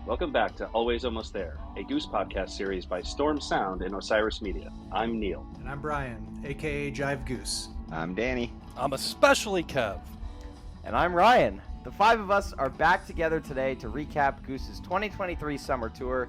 Welcome back to Always Almost There, a Goose podcast series by Storm Sound and Osiris Media. I'm Neil. And I'm Brian, aka Jive Goose. I'm Danny. I'm especially Kev. And I'm Ryan. The five of us are back together today to recap Goose's 2023 summer tour.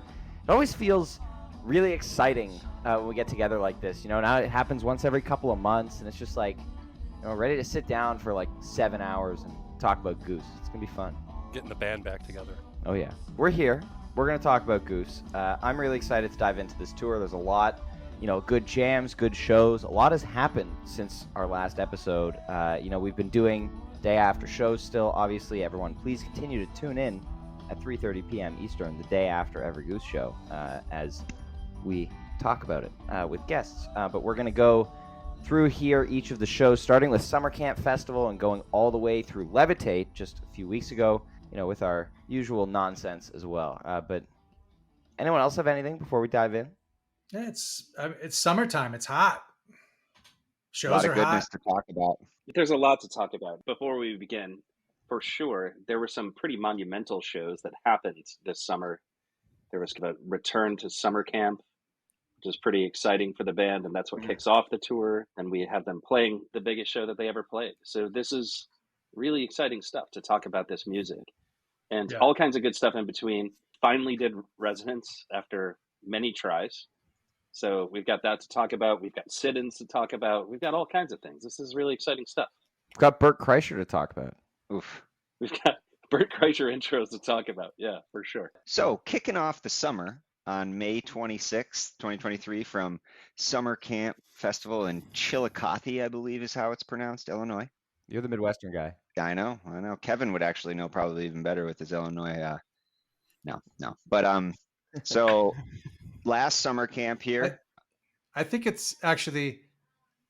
It always feels really exciting when we get together like this. You know, now it happens once every couple of months, and it's just like, you know, ready to sit down for like 7 hours and talk about Goose. It's going to be fun. Getting the band back together. Oh, yeah. We're here. We're going to talk about Goose. I'm really excited to dive into this tour. There's a lot, you know, good jams, good shows. A lot has happened since our last episode. You know, we've been doing day after shows still. Obviously, everyone, please continue to tune in at 3:30 p.m. Eastern, the day after every Goose show, as we talk about it with guests. But we're going to go through here each of the shows, starting with Summer Camp Festival and going all the way through Levitate just a few weeks ago, you know, with our usual nonsense as well. But anyone else have anything before we dive in? Yeah, it's summertime. It's hot. A Shows lot are of goodness hot. to talk about. There's a lot to talk about. Before we begin, for sure, there were some pretty monumental shows that happened this summer. There was a return to summer camp, which is pretty exciting for the band, and that's what kicks off the tour. And we have them playing the biggest show that they ever played. So this is really exciting stuff to talk about this music. And Yeah. all kinds of good stuff in between. Finally did Resonance after many tries. So we've got that to talk about. We've got sit-ins to talk about. We've got all kinds of things. This is really exciting stuff. We've got Bert Kreischer to talk about. Oof. We've got Bert Kreischer intros to talk about. Yeah, for sure. So, kicking off the summer on May 26th, 2023, from Summer Camp Festival in Chillicothe, I believe is how it's pronounced, Illinois. You're the Midwestern guy. I know. Kevin would actually know probably even better with his Illinois. No. But so last summer camp here. I think it's actually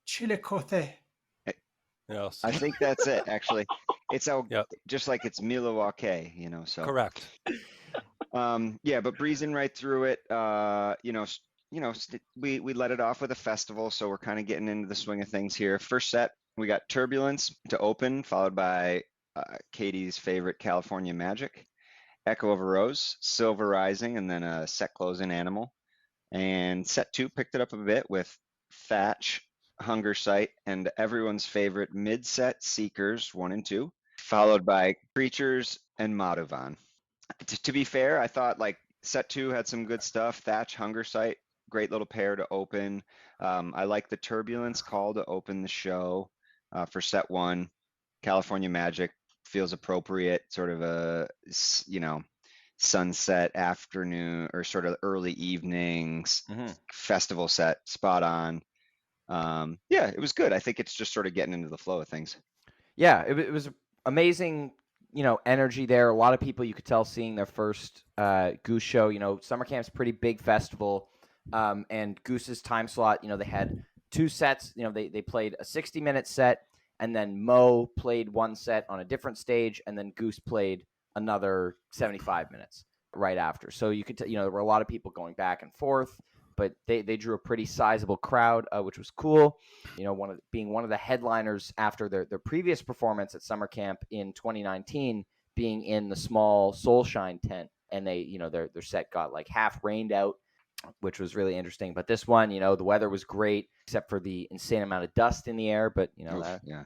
Chillicothe. Yes. I think that's it. Actually, it's Yep. just like it's Milwaukee, you know. So Correct. yeah, but breezing right through it. We let it off with a festival, so we're kind of getting into the swing of things here. First set, we got Turbulence to open, followed by Katie's favorite California Magic, Echo of a Rose, Silver Rising, and then a set closing Animal. And set two picked it up a bit with Thatch, Hunger Sight, and everyone's favorite mid-set Seekers 1 and 2, followed by Creatures and Madhuvan. To be fair, I thought like set two had some good stuff. Thatch, Hunger Sight, great little pair to open. I like the Turbulence call to open the show for set one. California Magic feels appropriate, sort of a, you know, sunset afternoon or sort of early evenings festival set, spot on. Yeah, it was good. I think it's just sort of getting into the flow of things. Yeah, it was amazing, you know, energy there. A lot of people you could tell seeing their first Goose show. You know, summer camp's a pretty big festival, and Goose's time slot, you know, they had two sets. You know, they played a 60-minute set, and then Mo played one set on a different stage, and then Goose played another 75 minutes right after. So you could, you know, there were a lot of people going back and forth, but they drew a pretty sizable crowd, which was cool. You know, being one of the headliners after their previous performance at summer camp in 2019, being in the small Soulshine tent, and they, you know, their set got like half rained out, which was really interesting. But this one, you know, the weather was great except for the insane amount of dust in the air. But you know, yeah,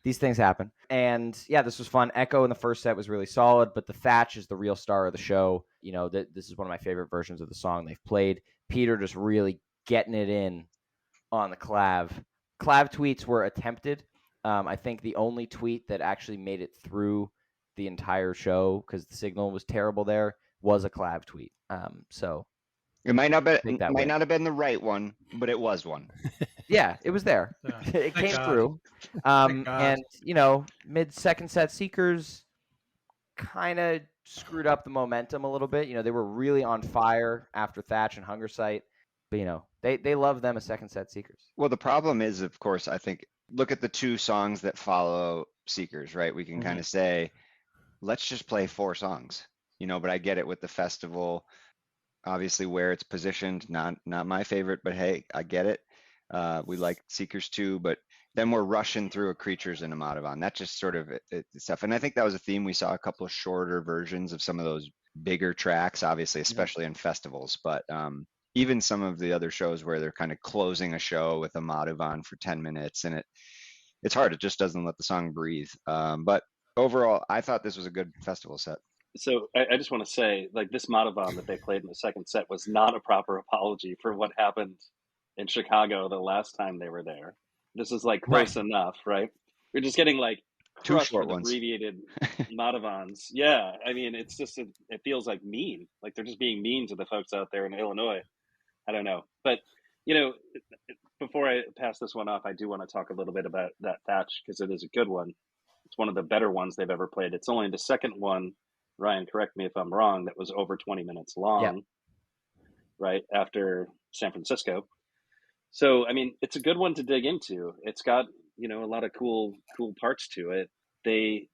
these things happen. And yeah, this was fun. Echo in the first set was really solid, but the Thatch is the real star of the show. You know, this is one of my favorite versions of the song they've played. Peter just really getting it in on the clav. Clav tweets were attempted. I think the only tweet that actually made it through the entire show, because the signal was terrible there, was a clav tweet. So it might not take that might win. not have been the right one, but it was one. Yeah, it was there. Yeah. It Thank came God. through. Thank God. And, you know, mid-second set Seekers kind of screwed up the momentum a little bit. You know, they were really on fire after Thatch and Hunger Sight. But, you know, they love them as second set Seekers. Well, the problem is, of course, I think, look at the two songs that follow Seekers, right? We can kind of say, let's just play 4 songs, you know, but I get it with the festival, obviously where it's positioned, not my favorite, but hey, I get it. We like Seekers too, but then we're rushing through a Creatures and a Madhuvan. That just sort of stuff. And I think that was a theme. We saw a couple of shorter versions of some of those bigger tracks, obviously, especially in festivals. But even some of the other shows where they're kind of closing a show with a Madhuvan for 10 minutes, and it's hard. It just doesn't let the song breathe. But overall, I thought this was a good festival set. So I just want to say, like, this Madhuvan that they played in the second set was not a proper apology for what happened in Chicago the last time they were there. This is like close enough, right? We're just getting like Two crushed short with ones. abbreviated Madhuvans. Yeah, I mean, it's just it feels like mean. Like they're just being mean to the folks out there in Illinois. I don't know, but you know, before I pass this one off, I do want to talk a little bit about that Thatch because it is a good one. It's one of the better ones they've ever played. It's only the second one. Ryan, correct me if I'm wrong, that was over 20 minutes long, right after San Francisco. So, I mean, it's a good one to dig into. It's got, you know, a lot of cool parts to it. They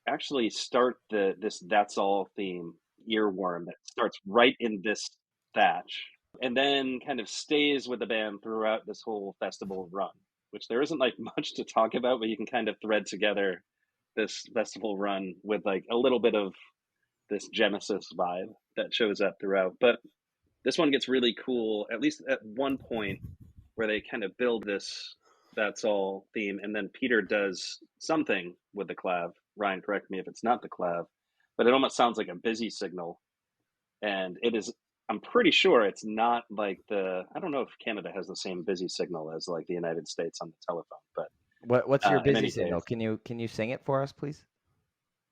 actually start this That's All theme earworm that starts right in this Thatch and then kind of stays with the band throughout this whole festival run, which there isn't like much to talk about, but you can kind of thread together this festival run with like a little bit of this Genesis vibe that shows up throughout. But this one gets really cool, at least at one point where they kind of build this That's All theme, and then Peter does something with the clav. Ryan, correct me if it's not the clav, but it almost sounds like a busy signal. And it is, I'm pretty sure it's not like I don't know if Canada has the same busy signal as like the United States on the telephone, but What's your busy any signal? case. Can you sing it for us, please?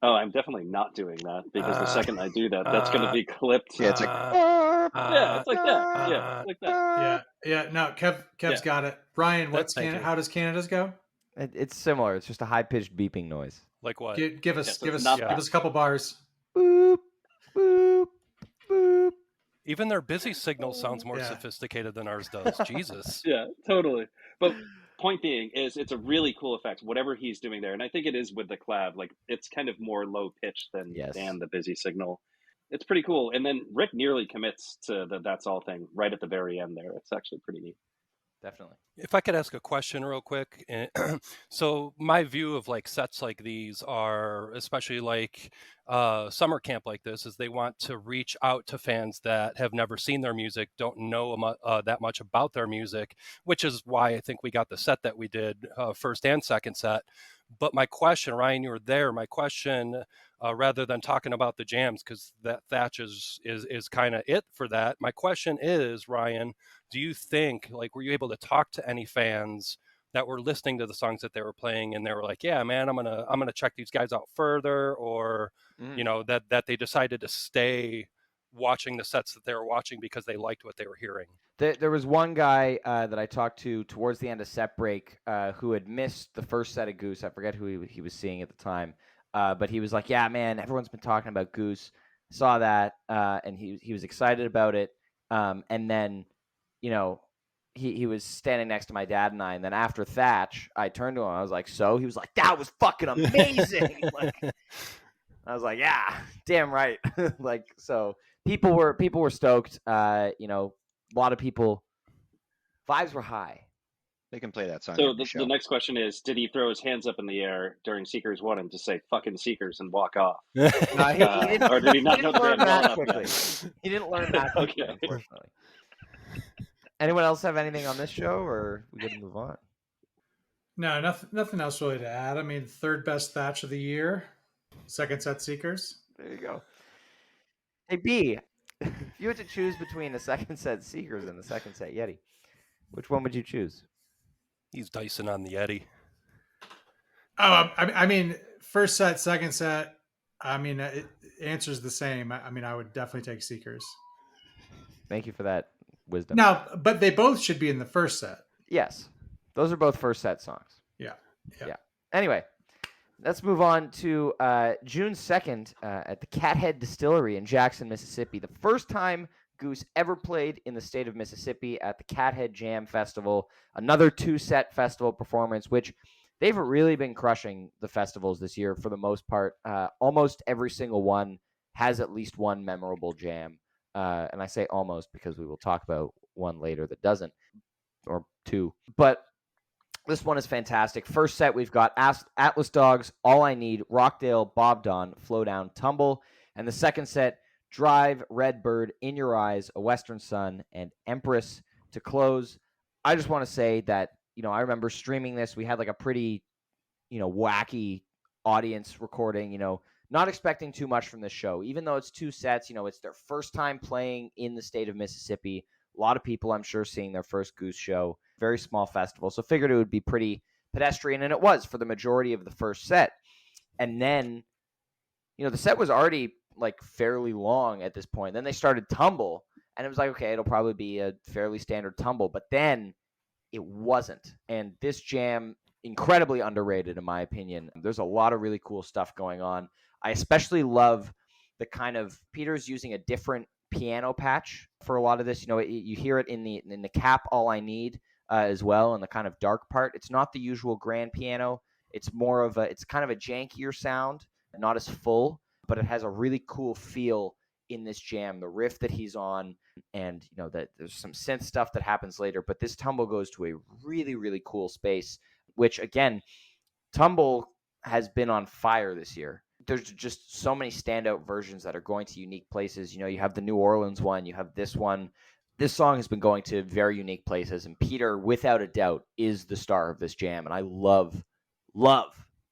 Oh, I'm definitely not doing that because the second I do that, that's going to be clipped. Yeah, it's like yeah, it's like that. Yeah, like that. Yeah. No, Kev's got it. Brian, Thank you. How does Canada's go? It's similar. It's just a high pitched beeping noise. Like what? Give us Yes, it's not give us a couple bars. Boop boop boop. Even their busy signal sounds more Yeah. sophisticated than ours does. Jesus. Yeah, totally. But point being is it's a really cool effect, whatever he's doing there. And I think it is with the clav, like it's kind of more low pitched than the busy signal. It's pretty cool. And then Rick nearly commits to the That's All thing right at the very end there. It's actually pretty neat. Definitely. If I could ask a question real quick. So my view of like sets like these are, especially like summer camp like this, is they want to reach out to fans that have never seen their music, don't know that much about their music, which is why I think we got the set that we did, first and second set. But my question, Ryan, you were there. My question, rather than talking about the jams, because that Thatch is kind of it for that. My question is, Ryan, do you think, like, were you able to talk to any fans that were listening to the songs that they were playing and they were like, yeah, man, I'm gonna check these guys out further, or you know, that they decided to stay watching the sets that they were watching because they liked what they were hearing? There was one guy that I talked to towards the end of set break who had missed the first set of Goose. I forget who he was seeing at the time, but he was like, yeah, man, everyone's been talking about Goose. Saw that, and he was excited about it. And then, you know, he was standing next to my dad and I, and then after Thatch, I turned to him. I was like, so? He was like, that was fucking amazing. Like, I was like, yeah, damn right. Like, so people were stoked. You know, a lot of people, vibes were high. they can play that song. So the next question is, did he throw his hands up in the air during Seekers 1 and just say fucking Seekers and walk off? He didn't, or did he not know the learn band well that enough quickly. yet? He didn't learn that quickly, Okay. unfortunately. Anyone else have anything on this show, or we good to move on? No, nothing else really to add. I mean, third best Thatch of the year, second set Seekers. There you go. Hey, B, if you had to choose between the second set Seekers and the second set Yeti, which one would you choose? He's dicing on the Yeti. Oh, I mean, first set, second set. I mean, it answers the same. I mean, I would definitely take Seekers. Thank you for that wisdom. Now, but they both should be in the first set. Yes, those are both first set songs. Yeah. Anyway, let's move on to June 2nd at the Cathead Distillery in Jackson, Mississippi. The first time Goose ever played in the state of Mississippi at the Cathead Jam Festival. Another 2-set festival performance, which they've really been crushing the festivals this year for the most part. Almost every single one has at least one memorable jam. And I say almost because we will talk about one later that doesn't, or two. But this one is fantastic. First set, we've got Atlas Dogs, All I Need, Rockdale, Bob Don, Flow Down, Tumble. And the second set, Drive, Redbird, In Your Eyes, A Western Sun, and Empress to close. I just want to say that, I remember streaming this. We had like a pretty, wacky audience recording, not expecting too much from this show. Even though it's 2 sets, it's their first time playing in the state of Mississippi. A lot of people, I'm sure, seeing their first Goose show. Very small festival. So figured it would be pretty pedestrian, and it was for the majority of the first set. And then, the set was already like fairly long at this point. Then they started Tumble, and it was like, okay, it'll probably be a fairly standard Tumble. But then it wasn't. And this jam, incredibly underrated in my opinion. There's a lot of really cool stuff going on. I especially love the kind of Peter's using a different piano patch for a lot of this. You hear it in the cap, All I Need, as well, in the kind of dark part. It's not the usual grand piano. It's more of it's kind of a jankier sound, not as full, but it has a really cool feel in this jam. The riff that he's on, and that there's some synth stuff that happens later, but this Tumble goes to a really, really cool space, which again, Tumble has been on fire this year. There's just so many standout versions that are going to unique places. You have the New Orleans one, you have this one. This song has been going to very unique places, and Peter, without a doubt, is the star of this jam. And I love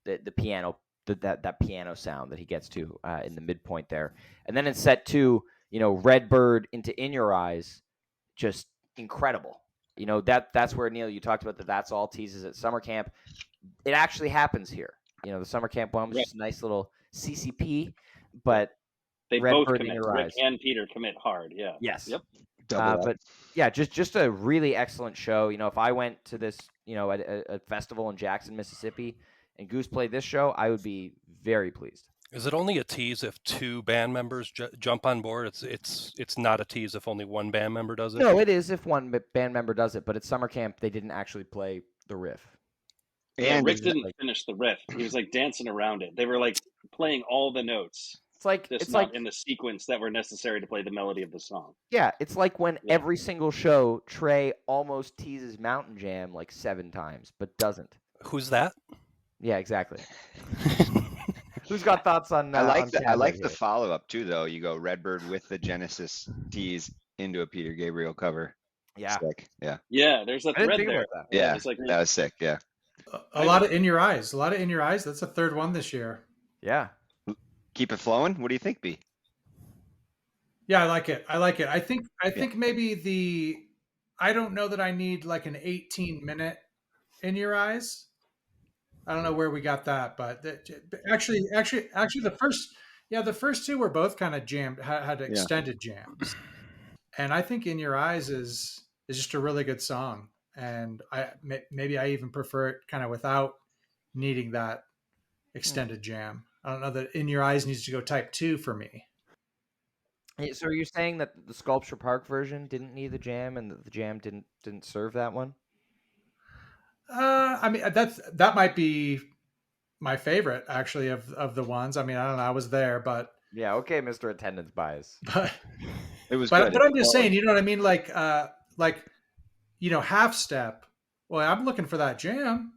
the piano, that piano sound that he gets to in the midpoint there. And then in set 2, Redbird into In Your Eyes, just incredible. That's where, Neil, you talked about That's All teases at summer camp. It actually happens here. The summer camp one was just a nice little CCP, but they Redbird both commit. In Your Rick Eyes. and Peter commit hard. Yeah. Yes. Yep. But yeah, just a really excellent show. If I went to this, at a festival in Jackson, Mississippi, and Goose played this show, I would be very pleased. Is it only a tease if 2 band members jump on board? It's not a tease if only one band member does it? No, it is if one band member does it, but at summer camp, they didn't actually play the riff. And Rick didn't finish the riff. He was like dancing around it. They were like playing all the notes. It's not in the sequence that were necessary to play the melody of the song. Yeah, it's like when every single show, Trey almost teases Mountain Jam like 7 times, but doesn't. Who's that? Yeah, exactly. Who's got thoughts on? I like the follow up too, though. You go Redbird with the Genesis tease into a Peter Gabriel cover. Yeah, sick. Yeah. Yeah, there's a thread there. That. Yeah, that was sick. Yeah. A lot of In Your Eyes. That's the 3rd one this year. Yeah. Keep it flowing. What do you think, B? Yeah, I like it. I think maybe I don't know that I need like an 18-minute In Your Eyes. I don't know where we got that, but actually the first 2 were both kind of jammed, had extended jams. And I think In Your Eyes is just a really good song. And maybe I even prefer it kind of without needing that extended jam. I don't know that In Your Eyes needs to go type 2 for me. So are you saying that the Sculpture Park version didn't need the jam, and that the jam didn't serve that one? I mean, that might be my favorite actually of the ones. I mean, I don't know. I was there, but yeah, okay, Mr. Attendance Bias. But it was. But I'm just saying, you know what I mean? Like Half Step. Well, I'm looking for that jam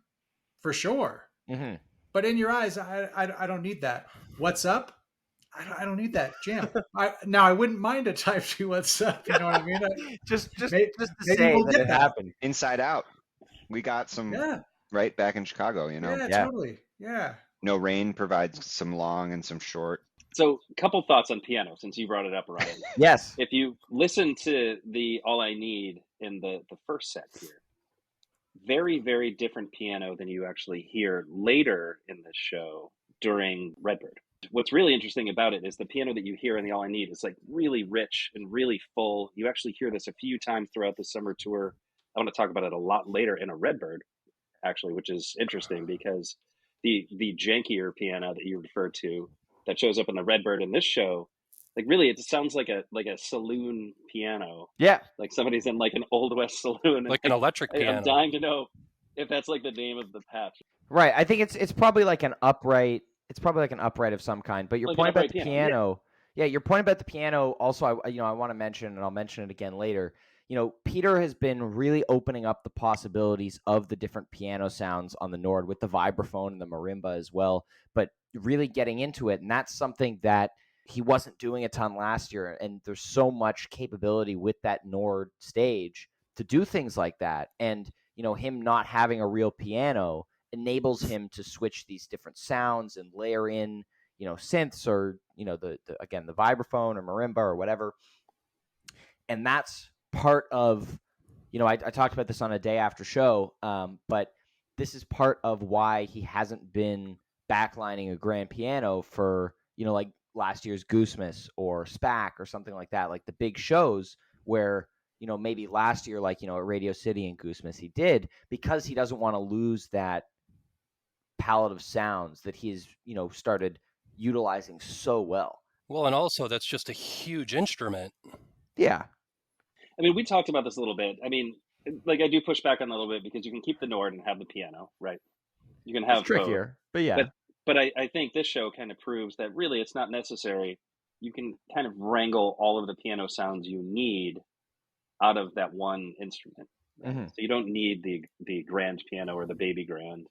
for sure. Mm-hmm. But In Your Eyes, I don't need that. What's Up? I don't need that jam. I wouldn't mind a type 2 What's Up. You know what I mean? Just to say that it happened. Inside Out. We got some right back in Chicago, Yeah, totally. Yeah. No Rain provides some long and some short. So, a couple thoughts on piano, since you brought it up, Ryan. Yes. If you listen to the All I Need in the first set here, very, very different piano than you actually hear later in the show during Redbird. What's really interesting about it is the piano that you hear in the All I Need is like really rich and really full. You actually hear this a few times throughout the summer tour. I want to talk about it a lot later in a Redbird, actually, which is interesting because the jankier piano that you referred to that shows up in the Redbird in this show, like really, it sounds like a saloon piano. Yeah, like somebody's in like an Old West saloon, like an electric piano. I'm dying to know if that's like the name of the patch. Right. I think it's probably like an upright. It's probably like an upright of some kind. But your point about the piano, your point about the piano. Also, I want to mention, and I'll mention it again later. Peter has been really opening up the possibilities of the different piano sounds on the Nord with the vibraphone and the marimba as well, but really getting into it. And that's something that he wasn't doing a ton last year, and there's so much capability with that Nord stage to do things like that. And, him not having a real piano enables him to switch these different sounds and layer in, synths or, again, the vibraphone or marimba or whatever. And that's part of, I talked about this on a day after show, but this is part of why he hasn't been backlining a grand piano for, like last year's Goosemas or SPAC or something like that, like the big shows where, maybe last year, like, at Radio City and Goosemas he did, because he doesn't want to lose that palette of sounds that he's, started utilizing so well. Well, and also that's just a huge instrument. Yeah. I mean, we talked about this a little bit. I mean, like, I do push back on a little bit because you can keep the Nord and have the piano, right? You can have It's trickier, both. but yeah. But I think this show kind of proves that really it's not necessary. You can kind of wrangle all of the piano sounds you need out of that one instrument. Right? Mm-hmm. So you don't need the grand piano or the baby grand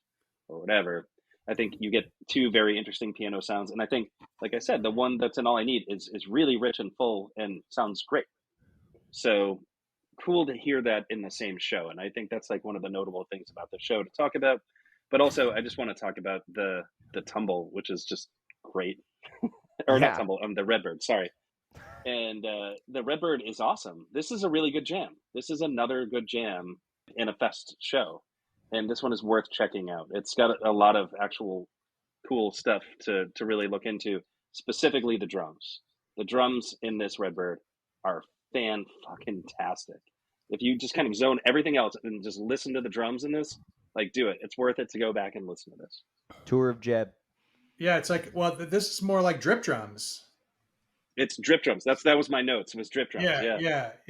or whatever. I think you get two very interesting piano sounds. And I think, like I said, the one that's in All I Need is really rich and full and sounds great. So cool to hear that in the same show. And I think that's like one of the notable things about the show to talk about. But also, I just want to talk about the tumble, which is just great. Or not tumble, the Redbird, sorry. And the Redbird is awesome. This is a really good jam. This is another good jam in a fest show. And this one is worth checking out. It's got a lot of actual cool stuff to really look into, specifically the drums. The drums in this Redbird are fan-fucking-tastic. If you just kind of zone everything else and just listen to the drums in this, like, do it. It's worth it to go back and listen to this. Tour of Jeb. Yeah, it's like, well, this is more like drip drums. It's drip drums. That was my notes. It was drip drums. Yeah.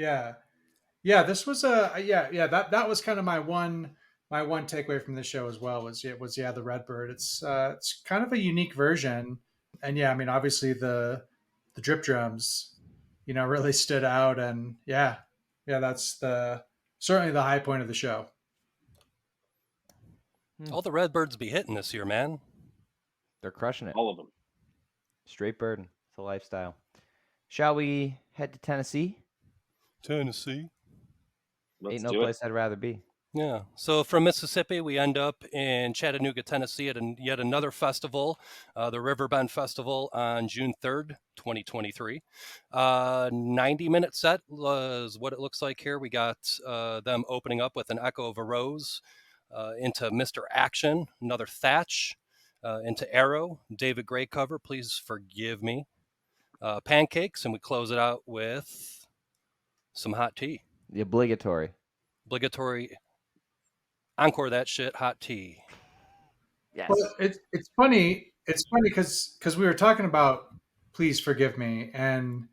This was that was kind of my one takeaway from this show as well was the Redbird. It's kind of a unique version, and yeah, I mean, obviously the drip drums, really stood out, and that's certainly the high point of the show. All the Redbirds be hitting this year, man. They're crushing it. All of them. Straight burden. It's a lifestyle. Shall we head to Tennessee? Tennessee. Ain't no place I'd rather be. Yeah. So from Mississippi, we end up in Chattanooga, Tennessee at yet another festival, the Riverbend Festival on June 3rd, 2023. 90-minute set was what it looks like here. We got them opening up with an Echo of a Rose, into Mr. Action, another Thatch, into Arrow, David Gray cover, Please Forgive Me, Pancakes, and we close it out with some hot tea. The obligatory encore that shit, hot tea. Yes. Well, it's funny. It's funny because we were talking about Please Forgive Me, and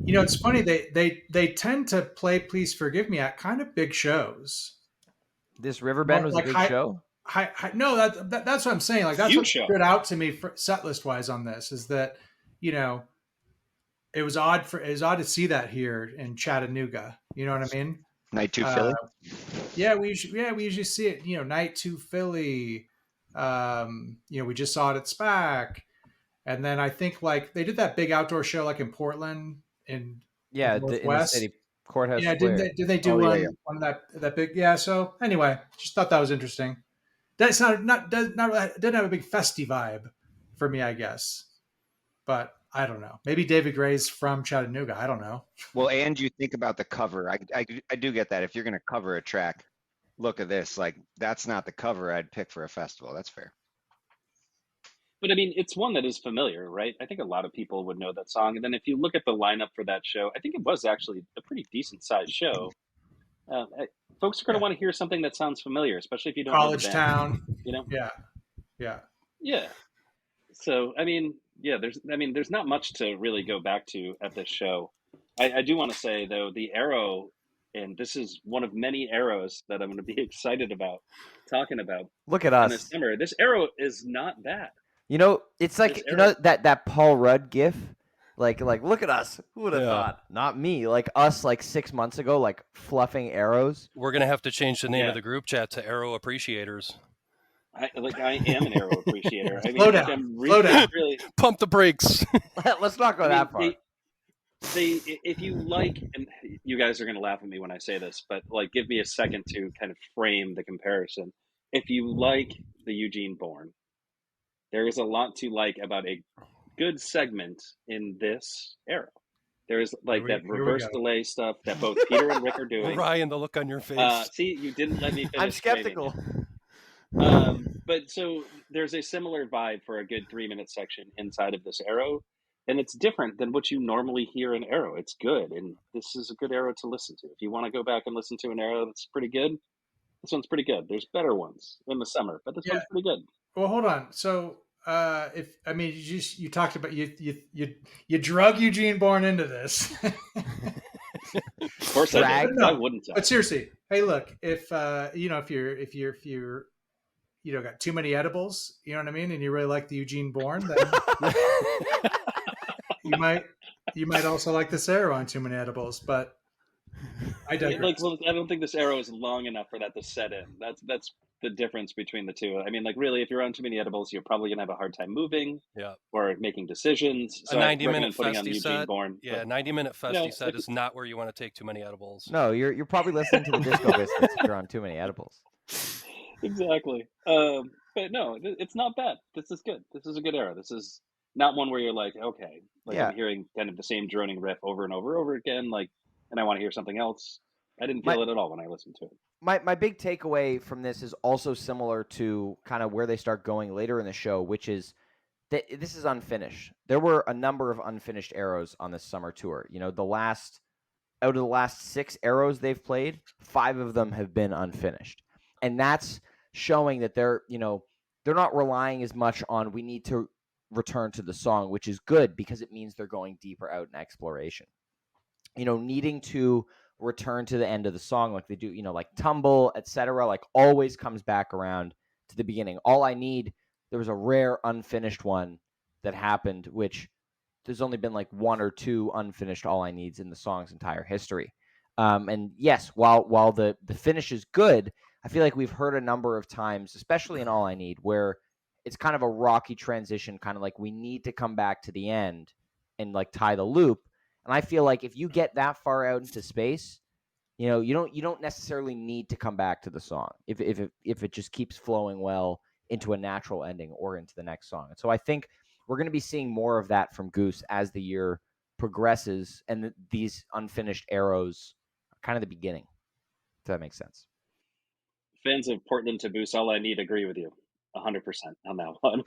it's funny they tend to play Please Forgive Me at kind of big shows. This Riverbend was a big show. No, that's what I'm saying. Like, that's Huge what show. stood out to me for set list wise on this is that it was odd to see that here in Chattanooga. You know what I mean? Night 2 Philly. Yeah, we usually see it. Night 2 Philly. We just saw it at SPAC, and then I think like they did that big outdoor show like in Portland in in the city courthouse. Yeah, Square. did they do one of that big? Yeah. So anyway, just thought that was interesting. That's doesn't have a big festy vibe for me, I guess. But I don't know. Maybe David Gray's from Chattanooga. I don't know. Well, and you think about the cover. I do get that. If you're going to cover a track, look at this. Like, that's not the cover I'd pick for a festival. That's fair. But I mean, it's one that is familiar, right? I think a lot of people would know that song. And then if you look at the lineup for that show, I think it was actually a pretty decent sized show. Folks are going to want to hear something that sounds familiar, especially if you don't College know the band, Town. Yeah. So I mean, there's not much to really go back to at this show. I do want to say though, the Arrow, and this is one of many arrows that I'm going to be excited about talking about. Look at in us. the summer. This Arrow is not bad. It's like that Paul Rudd gif. Like look at us. Who would have thought? Not me. Like us, like 6 months ago, like fluffing arrows. We're gonna have to change the name of the group chat to Arrow Appreciators. I am an arrow appreciator. I mean, Slow like, down. I'm Slow down. really. Pump the brakes. Let's not go I mean, that far. if you like, and you guys are going to laugh at me when I say this, but like, give me a second to kind of frame the comparison. If you like the Eugene Bourne, there is a lot to like about a good segment in this era. There is like that Here we reverse go. delay stuff that both Peter and Rick are doing. Ryan, the look on your face. See, you didn't let me finish. I'm skeptical. But so there's a similar vibe for a good 3-minute section inside of this arrow, and it's different than what you normally hear in Arrow. It's good, and this is a good Arrow to listen to. If you want to go back and listen to an Arrow that's pretty good, this one's pretty good. There's better ones in the summer, but this one's pretty good. Well, hold on. So, you talked about you drug Eugene Bourne into this. Of course, I did. Why wouldn't I? But seriously, hey, look, if you're got too many edibles, you know what I mean, and you really like the Eugene Bourne, then you might also like this arrow on too many edibles. But I digress. I don't think this arrow is long enough for that to set in. That's the difference between the two. I mean, like, really, if you're on too many edibles, you're probably gonna have a hard time moving, or making decisions. So a 90-minute festy set. Bourne, 90-minute festy set is not where you want to take too many edibles. No, you're probably listening to the Disco Biscuits if you're on too many edibles. Exactly. But no, it's not bad. This is good. This is a good era. This is not one where you're like, okay, like, I'm hearing kind of the same droning riff over and over again, like, and I want to hear something else. I didn't feel it at all when I listened to it. My big takeaway from this is also similar to kind of where they start going later in the show, which is that this is unfinished. There were a number of unfinished arrows on this summer tour. You know, out of the last 6 arrows they've played, 5 of them have been unfinished. And that's showing that they're not relying as much on we need to return to the song, which is good because it means they're going deeper out in exploration. Needing to return to the end of the song like they do, like Tumble, etc., like always comes back around to the beginning. All I Need, there was a rare unfinished one that happened, which there's only been like 1 or 2 unfinished All I Needs in the song's entire history. And yes, while the finish is good, I feel like we've heard a number of times, especially in All I Need, where it's kind of a rocky transition, kind of like we need to come back to the end and like tie the loop. And I feel like if you get that far out into space, you don't necessarily need to come back to the song if it just keeps flowing well into a natural ending or into the next song. And so I think we're going to be seeing more of that from Goose as the year progresses, and these unfinished arrows are kind of the beginning. If that makes sense. Fans of Portland to Boost, All I Need agree with you 100% on that one.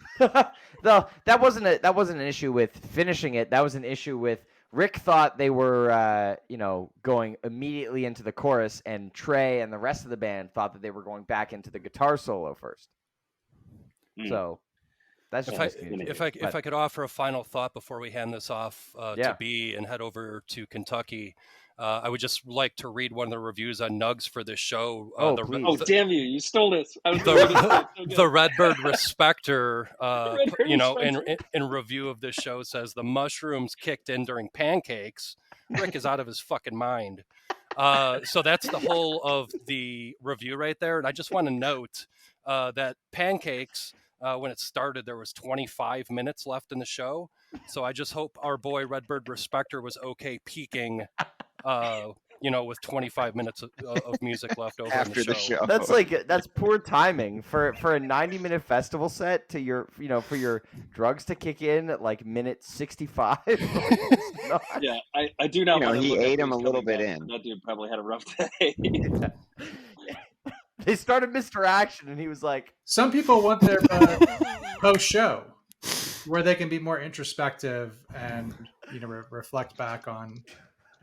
No, that wasn't an issue with finishing it. That was an issue with Rick thought they were, going immediately into the chorus, and Trey and the rest of the band thought that they were going back into the guitar solo first. So that's if I could offer a final thought before we hand this off to B and head over to Kentucky. I would just like to read one of the reviews on Nugs for this show. Damn you! You stole this. The Redbird Respecter, in review of this show, says the mushrooms kicked in during pancakes. Rick is out of his fucking mind. So that's the whole of the review right there. And I just want to note that pancakes, when it started, there was 25 minutes left in the show. So I just hope our boy Redbird Respecter was okay peaking. With 25 minutes of music left over after in the show. That's poor timing for a 90-minute festival set to your for your drugs to kick in at like minute 65. Yeah, I do not. He ate him a little bit in. That dude probably had a rough day. They started Mr. Action, and he was like, some people want their post show where they can be more introspective and reflect back on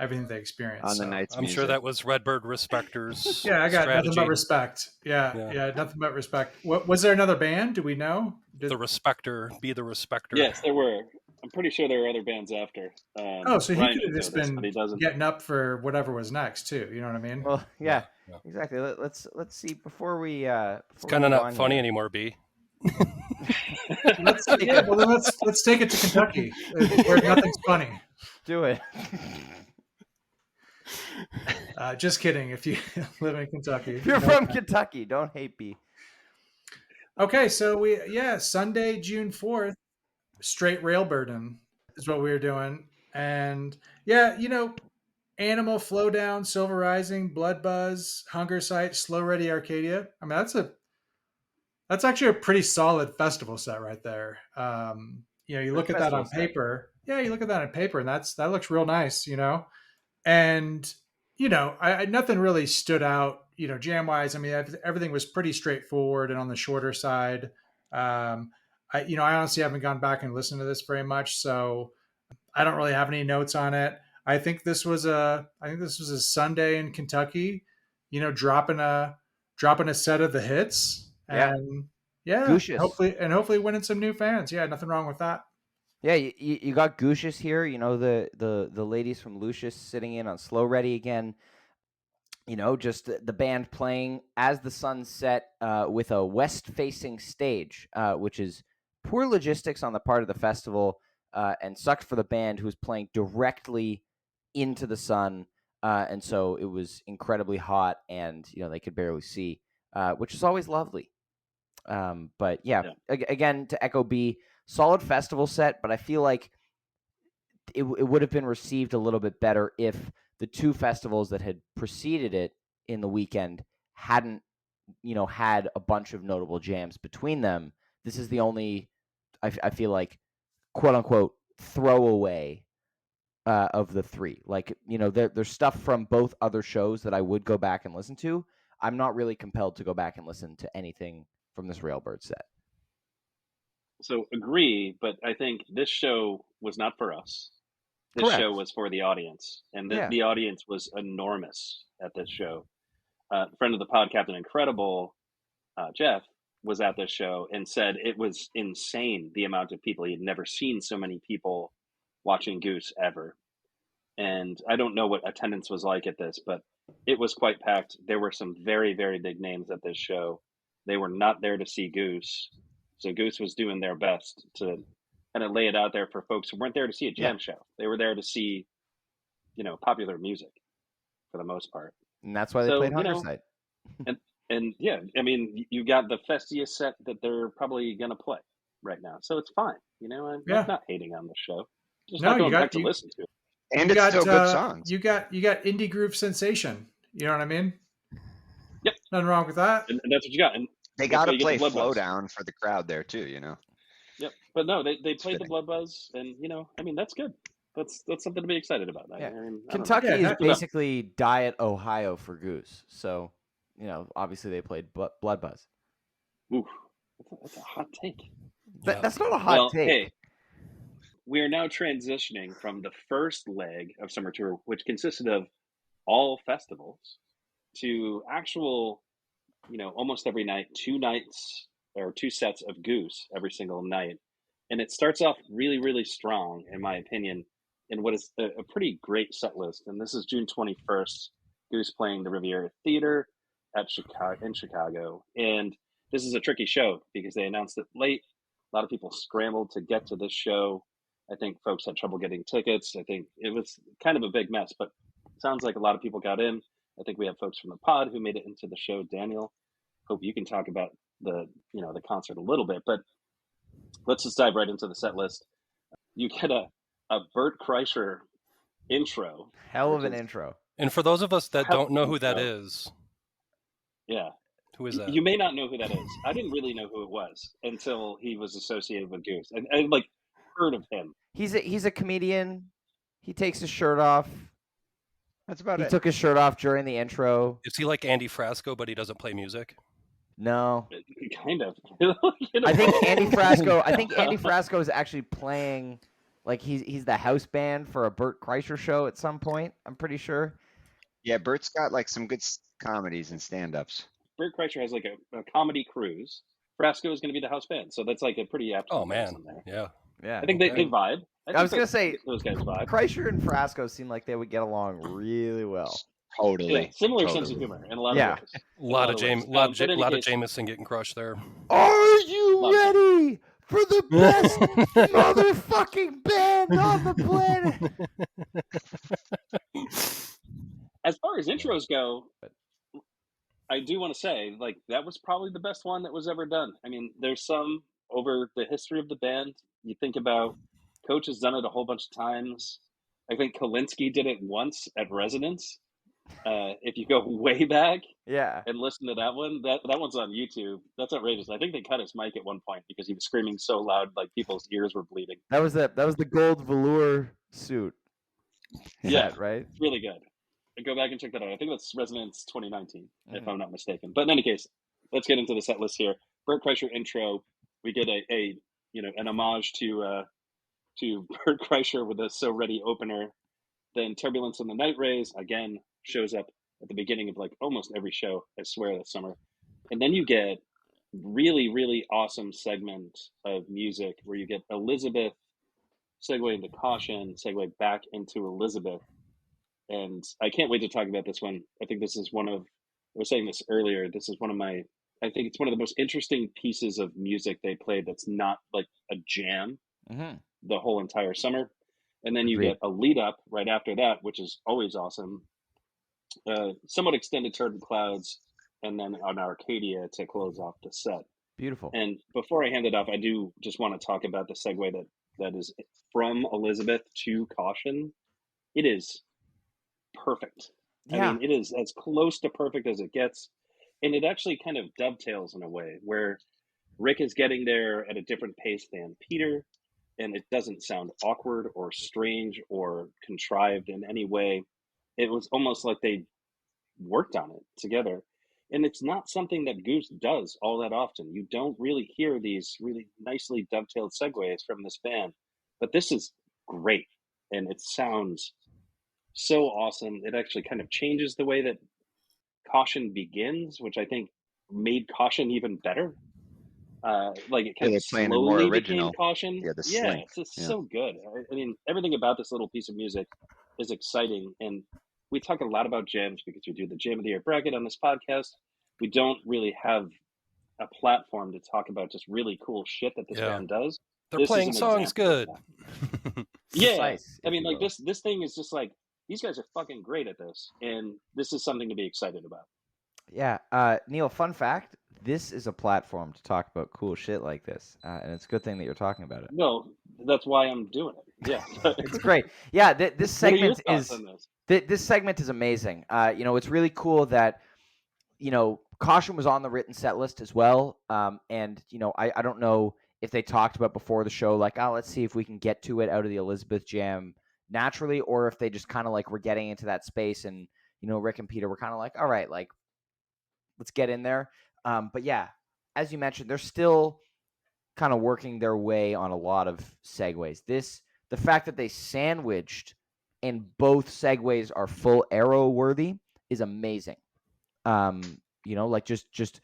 everything they experienced on the night's I'm music. sure that was Redbird Respecter's I got strategy. nothing but respect. Yeah, nothing but respect. Was there another band? Do we know? The Respecter, be the Respecter. Yes, there were. I'm pretty sure there were other bands after. So he could have just been getting up for whatever was next too. You know what I mean? Well, yeah. Exactly. Let's see before we. It's kind of not funny anymore, B. Let's take it to Kentucky where nothing's funny. Do it. Just kidding. If you live in Kentucky, if you're from Kentucky, don't hate B. Okay, so Sunday, June 4th, straight rail burden is what we were doing. And yeah, Animal, Flow Down, Silver Rising, Blood Buzz, Hunger Sight, Slow Ready Arcadia. I mean, that's actually a pretty solid festival set right there. You Good look at that festival on set. paper. Yeah, you look at that on paper, and that looks real nice. And I nothing really stood out. Jam wise. I mean, everything was pretty straightforward and on the shorter side. I honestly haven't gone back and listened to this very much, so I don't really have any notes on it. I think this was a Sunday in Kentucky. Dropping a set of the hits, Yeah. and yeah, Goose. hopefully winning some new fans. Yeah, nothing wrong with that. Yeah, you got Goose here. The ladies from Lucius sitting in on Slow Ready again. Just the band playing as the sun set with a west-facing stage, which is poor logistics on the part of the festival and sucked for the band who was playing directly into the sun. And so it was incredibly hot and, they could barely see, which is always lovely. But yeah. Again, to echo B, solid festival set, but I feel like it would have been received a little bit better if the two festivals that had preceded it in the weekend hadn't, had a bunch of notable jams between them. This is the only, I feel like, quote unquote, throwaway of the three. Like, there's stuff from both other shows that I would go back and listen to. I'm not really compelled to go back and listen to anything from this Railbird set. So agree, but I think this show was not for us. This Correct. show was for the audience, and the audience was enormous at this show. Friend of the pod, Captain Incredible, Jeff, was at this show and said it was insane the amount of people. He had never seen so many people watching Goose ever. And I don't know what attendance was like at this, but it was quite packed. There were some very, very big names at this show. They were not there to see Goose. So Goose was doing their best to kind of lay it out there for folks who weren't there to see a jam show. They were there to see, popular music for the most part. And that's why they played Hunger Sight. And yeah, I mean, you got the festiest set that they're probably going to play right now. So it's fine. I'm not hating on the show. Just not going back to listen to it. And it's still good songs. You got Indie Groove Sensation. You know what I mean? Yep. Nothing wrong with that. And that's what you got. And they got to play Flow Down for the crowd there too, Yep. But no, they played the Blood Buzz, and that's good. That's something to be excited about. Yeah. Kentucky is basically Diet Ohio for Goose. So, obviously they played Blood Buzz. Ooh, that's a hot take. That's not a hot take. Hey, we are now transitioning from the first leg of Summer Tour, which consisted of all festivals, to actual, almost every night, 2 nights or 2 sets of Goose every single night. And it starts off really, really strong, in my opinion, in what is a pretty great set list. And this is June 21st, Goose playing the Riviera Theater in Chicago. And this is a tricky show because they announced it late. A lot of people scrambled to get to this show. I think folks had trouble getting tickets. I think it was kind of a big mess, but it sounds like a lot of people got in. I think we have folks from the pod who made it into the show. Daniel, hope you can talk about the concert a little bit, but let's just dive right into the set list. You get a Bert Kreischer intro. Hell of an intro. And for those of us that don't know who that is. Yeah. Who is that? You may not know who that is. I didn't really know who it was until he was associated with Goose. I heard of him. He's a comedian. He takes his shirt off. That's about it. He took his shirt off during the intro. Is he like Andy Frasco, but he doesn't play music? No. Kind of. I think Andy Frasco is actually playing, like he's the house band for a Bert Kreischer show at some point, I'm pretty sure. Yeah, Bert's got like some good comedies and stand-ups. Bert Kreischer has like a comedy cruise. Frasco is going to be the house band, so that's like a pretty apt. Oh man, yeah. I think they vibe. I was gonna say those guys vibe. Kreischer and Frasco seem like they would get along really well. Totally. Yeah, similar sense of humor in a lot of ways. A lot of Jameson getting crushed there. Are you ready for the best motherfucking band on the planet? As far as intros go, I do want to say, like, that was probably the best one that was ever done. I mean, there's some over the history of the band. You think about Coach has done it a whole bunch of times. I think Kalinsky did it once at Resonance. If you go way back Yeah. and listen to that one, that one's on YouTube. That's outrageous. I think they cut his mic at one point because he was screaming so loud, like people's ears were bleeding. That was the gold velour suit. Yeah, Set, right? it's really good. Go back and check that out. I think that's Resonance 2019, if I'm not mistaken. But in any case, let's get into the set list here. Bert Kreischer intro. We get a an homage to Bert Kreischer with a So Ready opener. Then Turbulence and the Night Rays again shows up at the beginning of like almost every show, I swear, this summer. And then you get really, really awesome segment of music where you get Elizabeth segue into Caution, segue back into Elizabeth. And I can't wait to talk about this one. I think this is I was saying this earlier, this is I think it's one of the most interesting pieces of music they played that's not like a jam the whole entire summer. And then you get a lead up right after that, which is always awesome. Somewhat extended Turbid Clouds, and then on Arcadia to close off the set. Beautiful. And before I hand it off, I do just want to talk about the segue that is from Elizabeth to Caution. It is perfect. Yeah. I mean, it is as close to perfect as it gets. And it actually kind of dovetails in a way where Rick is getting there at a different pace than Peter. And it doesn't sound awkward or strange or contrived in any way. It was almost like they worked on it together. And it's not something that Goose does all that often. You don't really hear these really nicely dovetailed segues from this band. But this is great. And it sounds so awesome. It actually kind of changes the way that Caution begins, which I think made Caution even better. Like it kind of slowly became Caution. Yeah, it's just so good. I mean, everything about this little piece of music is exciting. And we talk a lot about jams because we do the Jam of the Year bracket on this podcast. We don't really have a platform to talk about just really cool shit that this band does. They're playing songs good. Yeah. Nice, I mean, like this thing is just like, these guys are fucking great at this. And this is something to be excited about. Yeah. Neil, fun fact, this is a platform to talk about cool shit like this. And it's a good thing that you're talking about it. No, that's why I'm doing it. Yeah. It's great. Yeah, this segment this segment is amazing. It's really cool that, Caution was on the written set list as well. And, I don't know if they talked about before the show, like, let's see if we can get to it out of the Elizabeth Jam naturally, or if they just kind of like were getting into that space and, Rick and Peter were kind of like, all right, like, let's get in there. But yeah, as you mentioned, they're still kind of working their way on a lot of segues. The fact that they sandwiched and both segues are full arrow worthy is amazing. Like just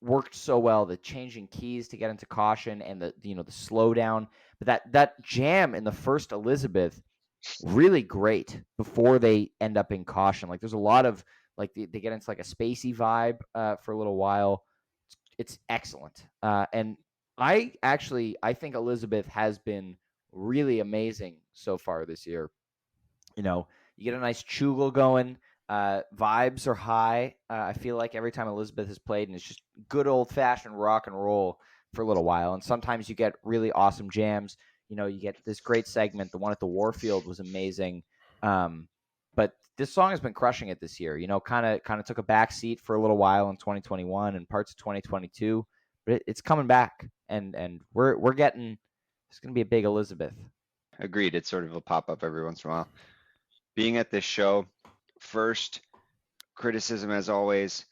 worked so well, the changing keys to get into Caution and the slowdown. But that jam in the first Elizabeth, really great before they end up in Caution. Like there's a lot of like they get into like a spacey vibe for a little while. It's excellent. And I think Elizabeth has been really amazing so far this year. You get a nice chugel going. Vibes are high. I feel like every time Elizabeth has played, and it's just good old fashioned rock and roll for a little while. And sometimes you get really awesome jams. You get this great segment. The one at the Warfield was amazing. But this song has been crushing it this year. Kind of took a back seat for a little while in 2021 and parts of 2022, but it's coming back, and we're getting. It's going to be a big Elizabeth. Agreed. It's sort of a pop up every once in a while. Being at this show, first criticism as always,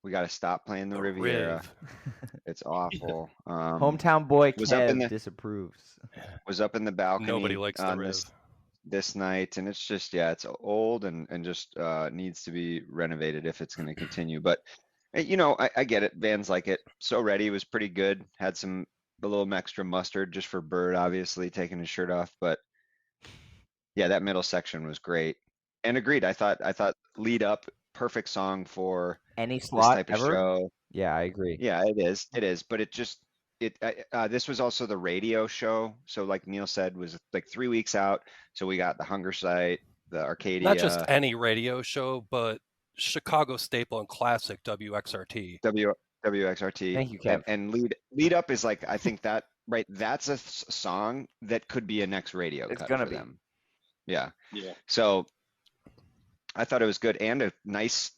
we got to stop playing the Riviera. It's awful. Hometown boy Kev disapproves. Was up in the balcony. Nobody likes the Riv. This night, and it's just it's old and just needs to be renovated if it's going to continue. But I get it. Bands like it. So Ready was pretty good. Had a little extra mustard just for Bird, obviously taking his shirt off. But yeah, that middle section was great. And agreed. I thought lead up, perfect song for any slot this type ever. Of show. Yeah, I agree. Yeah, it is. But this was also the radio show. So like Neil said, was like 3 weeks out. So we got the Hunger Site, the Arcadia. Not just any radio show, but Chicago staple and classic WXRT. WXRT. Thank you, Kev. And lead up is like, I think that, right, that's a song that could be a next radio It's cut gonna for be. them. Yeah. Yeah. So I thought it was good, and a nice,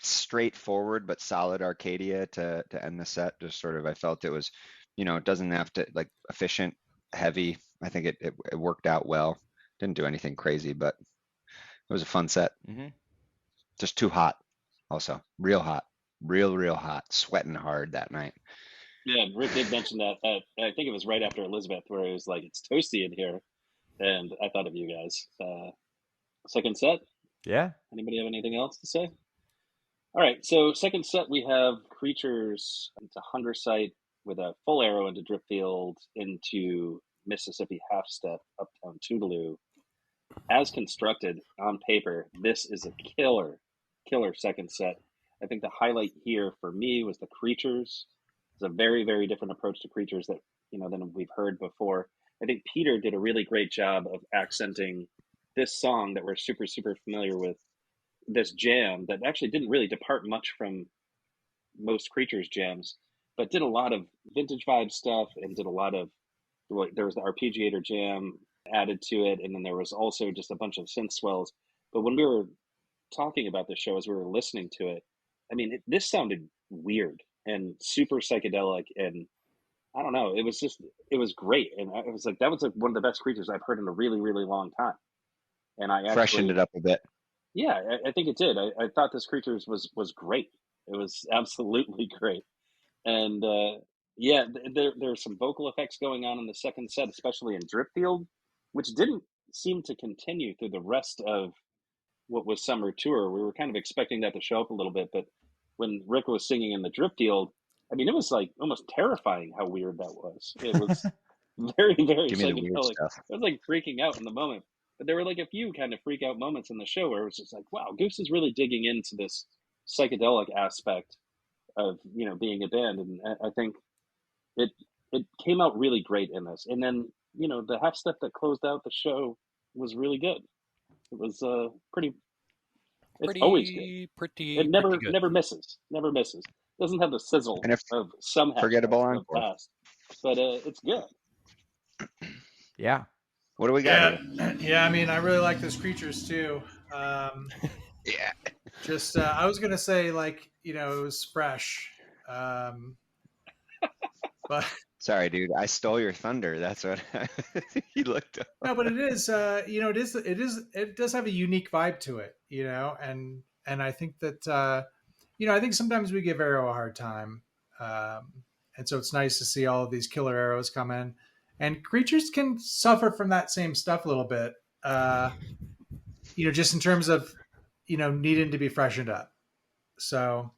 straightforward but solid Arcadia to end the set. Just sort of, I felt it was, it doesn't have to, like, efficient, heavy. I think it worked out well. Didn't do anything crazy, but it was a fun set. Mm-hmm. Just too hot. Also, real hot, real hot, sweating hard that night. Yeah, Rick did mention that. I think it was right after Elizabeth, where it was like, it's toasty in here, and I thought of you guys. Second set. Yeah. Anybody have anything else to say? All right, so second set we have Creatures into Hunger Site with a full arrow into Dripfield into Mississippi Half Step Uptown Toodaloo. As constructed on paper, this is a killer second set. I think the highlight here for me was the Creatures. It's a very, very different approach to Creatures that than we've heard before. I think Peter did a really great job of accenting this song that we're super, super familiar with, this jam that actually didn't really depart much from most Creatures jams, but did a lot of vintage vibe stuff and did a lot of, there was the arpeggiator jam added to it, and then there was also just a bunch of synth swells. But when we were talking about the show, as we were listening to it, I mean, this sounded weird and super psychedelic, and I don't know, it was great, and I was like, that was like one of the best Creatures I've heard in a really, really long time. And I Freshened it up a bit. Yeah, I think it did. I thought this Creatures was great. It was absolutely great. And yeah, there's some vocal effects going on in the second set, especially in Dripfield, which didn't seem to continue through the rest of what was Summer Tour. We were kind of expecting that to show up a little bit, but when Rick was singing in the Dripfield, I mean, it was like almost terrifying how weird that was. It was very, very Give me the weird psychedelic. stuff. I was like freaking out in the moment. But there were like a few kind of freak out moments in the show where it was just like, wow, Goose is really digging into this psychedelic aspect of being a band, and I think it came out really great in this. And then the half step that closed out the show was really good. It was pretty. It's always good. It never good. never misses. Never misses. Doesn't have the sizzle And if of some half forgettable steps of encore. past, but it's good. Yeah. What do we got? Yeah. I mean, I really like those Creatures too. Yeah. Just I was gonna say, like, it was fresh, but Sorry, dude. I stole your thunder. That's what he looked up. no, but it is, it does have a unique vibe to it, and I think that I think sometimes we give Arrow a hard time, and so it's nice to see all of these killer arrows come in, and Creatures can suffer from that same stuff a little bit, just in terms of needing to be freshened up. So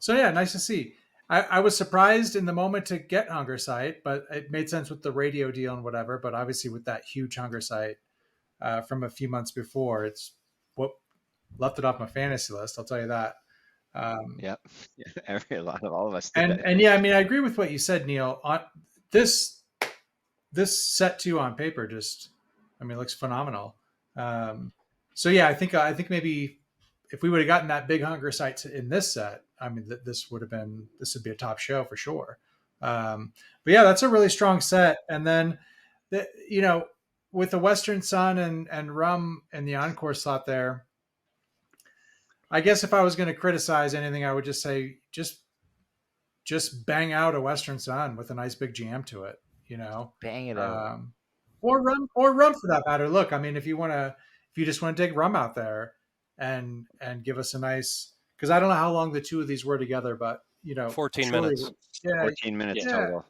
yeah, nice to see. I was surprised in the moment to get Hunger Site, but it made sense with the radio deal and whatever. But obviously, with that huge Hunger Site from a few months before, it's what left it off my fantasy list. I'll tell you that. Yep. A lot of all of us did. And yeah, I mean, I agree with what you said, Neil. On this set too on paper, just looks phenomenal. So yeah, I think maybe if we would have gotten that big Hunger Site in this set, I mean, this would be a top show for sure. But yeah, that's a really strong set. And then, with the Western Sun and Rum in the encore slot there, I guess if I was going to criticize anything, I would just say just bang out a Western Sun with a nice big jam to it. Bang it out. Or Rum for that matter. Look, I mean, if you just want to take Rum out there and give us a nice, because I don't know how long the two of these were together, but 14 minutes. Yeah, 14 minutes total.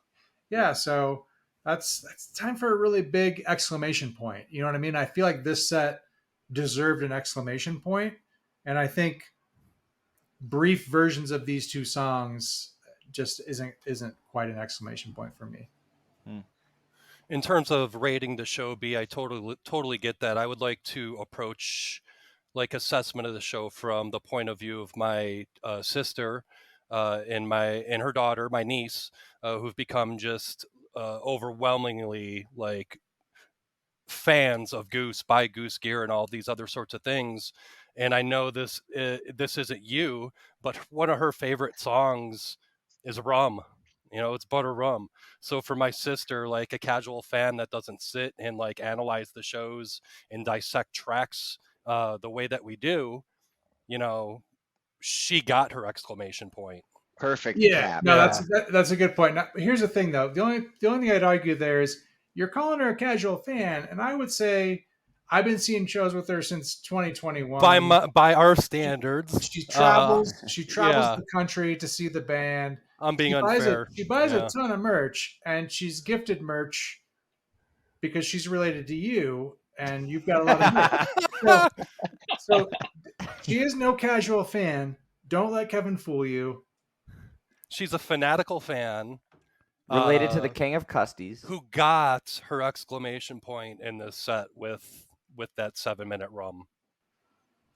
Yeah, so that's time for a really big exclamation point. You know what I mean? I feel like this set deserved an exclamation point, and I think brief versions of these two songs just isn't quite an exclamation point for me. In terms of rating the show, B, I totally get that. I would like to approach like assessment of the show from the point of view of my sister and her daughter, my niece, who've become just overwhelmingly like fans of Goose, buy Goose gear and all these other sorts of things. And I know this isn't you, but one of her favorite songs is Rum. It's Butter Rum. So for my sister, like a casual fan that doesn't sit and like analyze the shows and dissect tracks the way that we do, she got her exclamation point. Perfect Yeah, cap. no, Yeah. that's a good point. Now, here's the thing, though. The only thing I'd argue there is you're calling her a casual fan, and I would say I've been seeing shows with her since 2021. By our standards, She travels. She travels yeah. the country to see the band. I'm being She buys unfair. She buys Yeah. a ton of merch, and she's gifted merch because she's related to you, and you've got a lot of merch. So she is no casual fan. Don't let Kevin fool you. She's a fanatical fan Related to the King of Custies. who got her exclamation point in this set with that 7-minute Rum.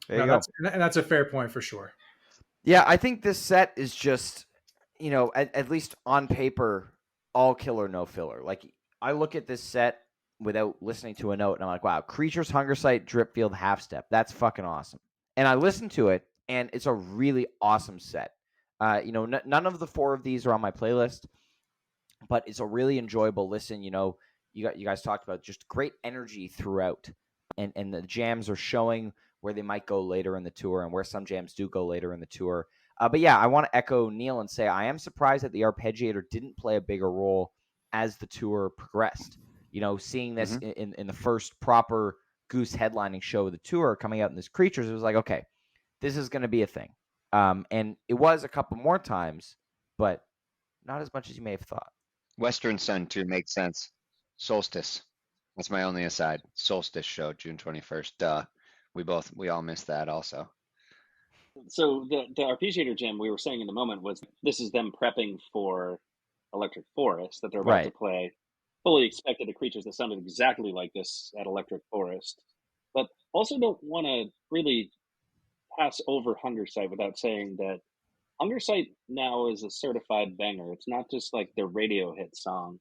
There you go. That's a fair point for sure. Yeah, I think this set is just, at least on paper, all killer, no filler. Like, I look at this set without listening to a note, and I'm like, wow, Creatures, Hunger Sight, Dripfield, Half Step. That's fucking awesome. And I listen to it, and it's a really awesome set. None of the 4 of these are on my playlist, but it's a really enjoyable listen. You guys talked about just great energy throughout, and the jams are showing where they might go later in the tour and where some jams do go later in the tour. But yeah, I want to echo Neil and say I am surprised that the arpeggiator didn't play a bigger role as the tour progressed. Seeing this in the first proper Goose headlining show of the tour coming out in this Creatures, it was like, okay, this is going to be a thing. And it was a couple more times, but not as much as you may have thought. Western Sun too makes sense. Solstice. That's my only aside. Solstice show, June 21st. Duh. We all missed that also. So the arpeggiator jam we were saying in the moment was this is them prepping for Electric Forest that they're about to play. Fully expected the Creatures that sounded exactly like this at Electric Forest, but also don't want to really pass over Hunger Sight without saying that Hunger Sight now is a certified banger. It's not just like their radio hit song.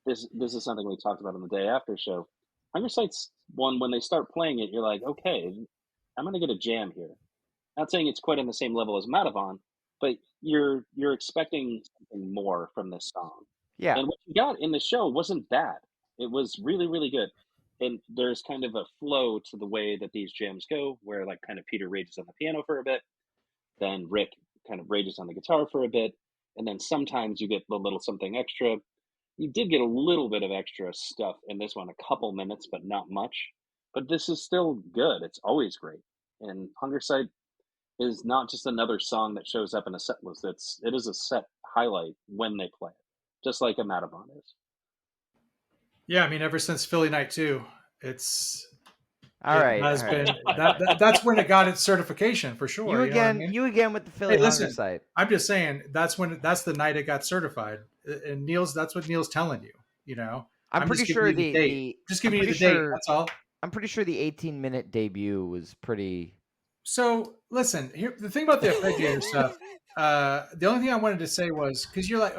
This is something we talked about on the day after show. Hunger Sight's one when they start playing it, you're like, okay, I'm gonna get a jam here. Not saying it's quite on the same level as Madavon, but you're expecting something more from this song. Yeah. And what you got in the show wasn't bad. It was really, really good. And there's kind of a flow to the way that these jams go, where like kind of Peter rages on the piano for a bit, then Rick kind of rages on the guitar for a bit, and then sometimes you get a little something extra. You did get a little bit of extra stuff in this one, a couple minutes, but not much. But this is still good. It's always great. And Hunger Sight is not just another song that shows up in a set list. It is a set highlight when they play it, just like a Madavon is. Yeah, I mean, ever since Philly Night 2, it's all right. been that's when it got its certification for sure. You again with the Philly Hunger Sight. I'm just saying that's the night it got certified. And that's what Neil's telling you. I'm pretty sure just giving you the date. That's all. I'm pretty sure the 18-minute debut was pretty. So listen, here the thing about the arpeggiator stuff. The only thing I wanted to say was because you're like,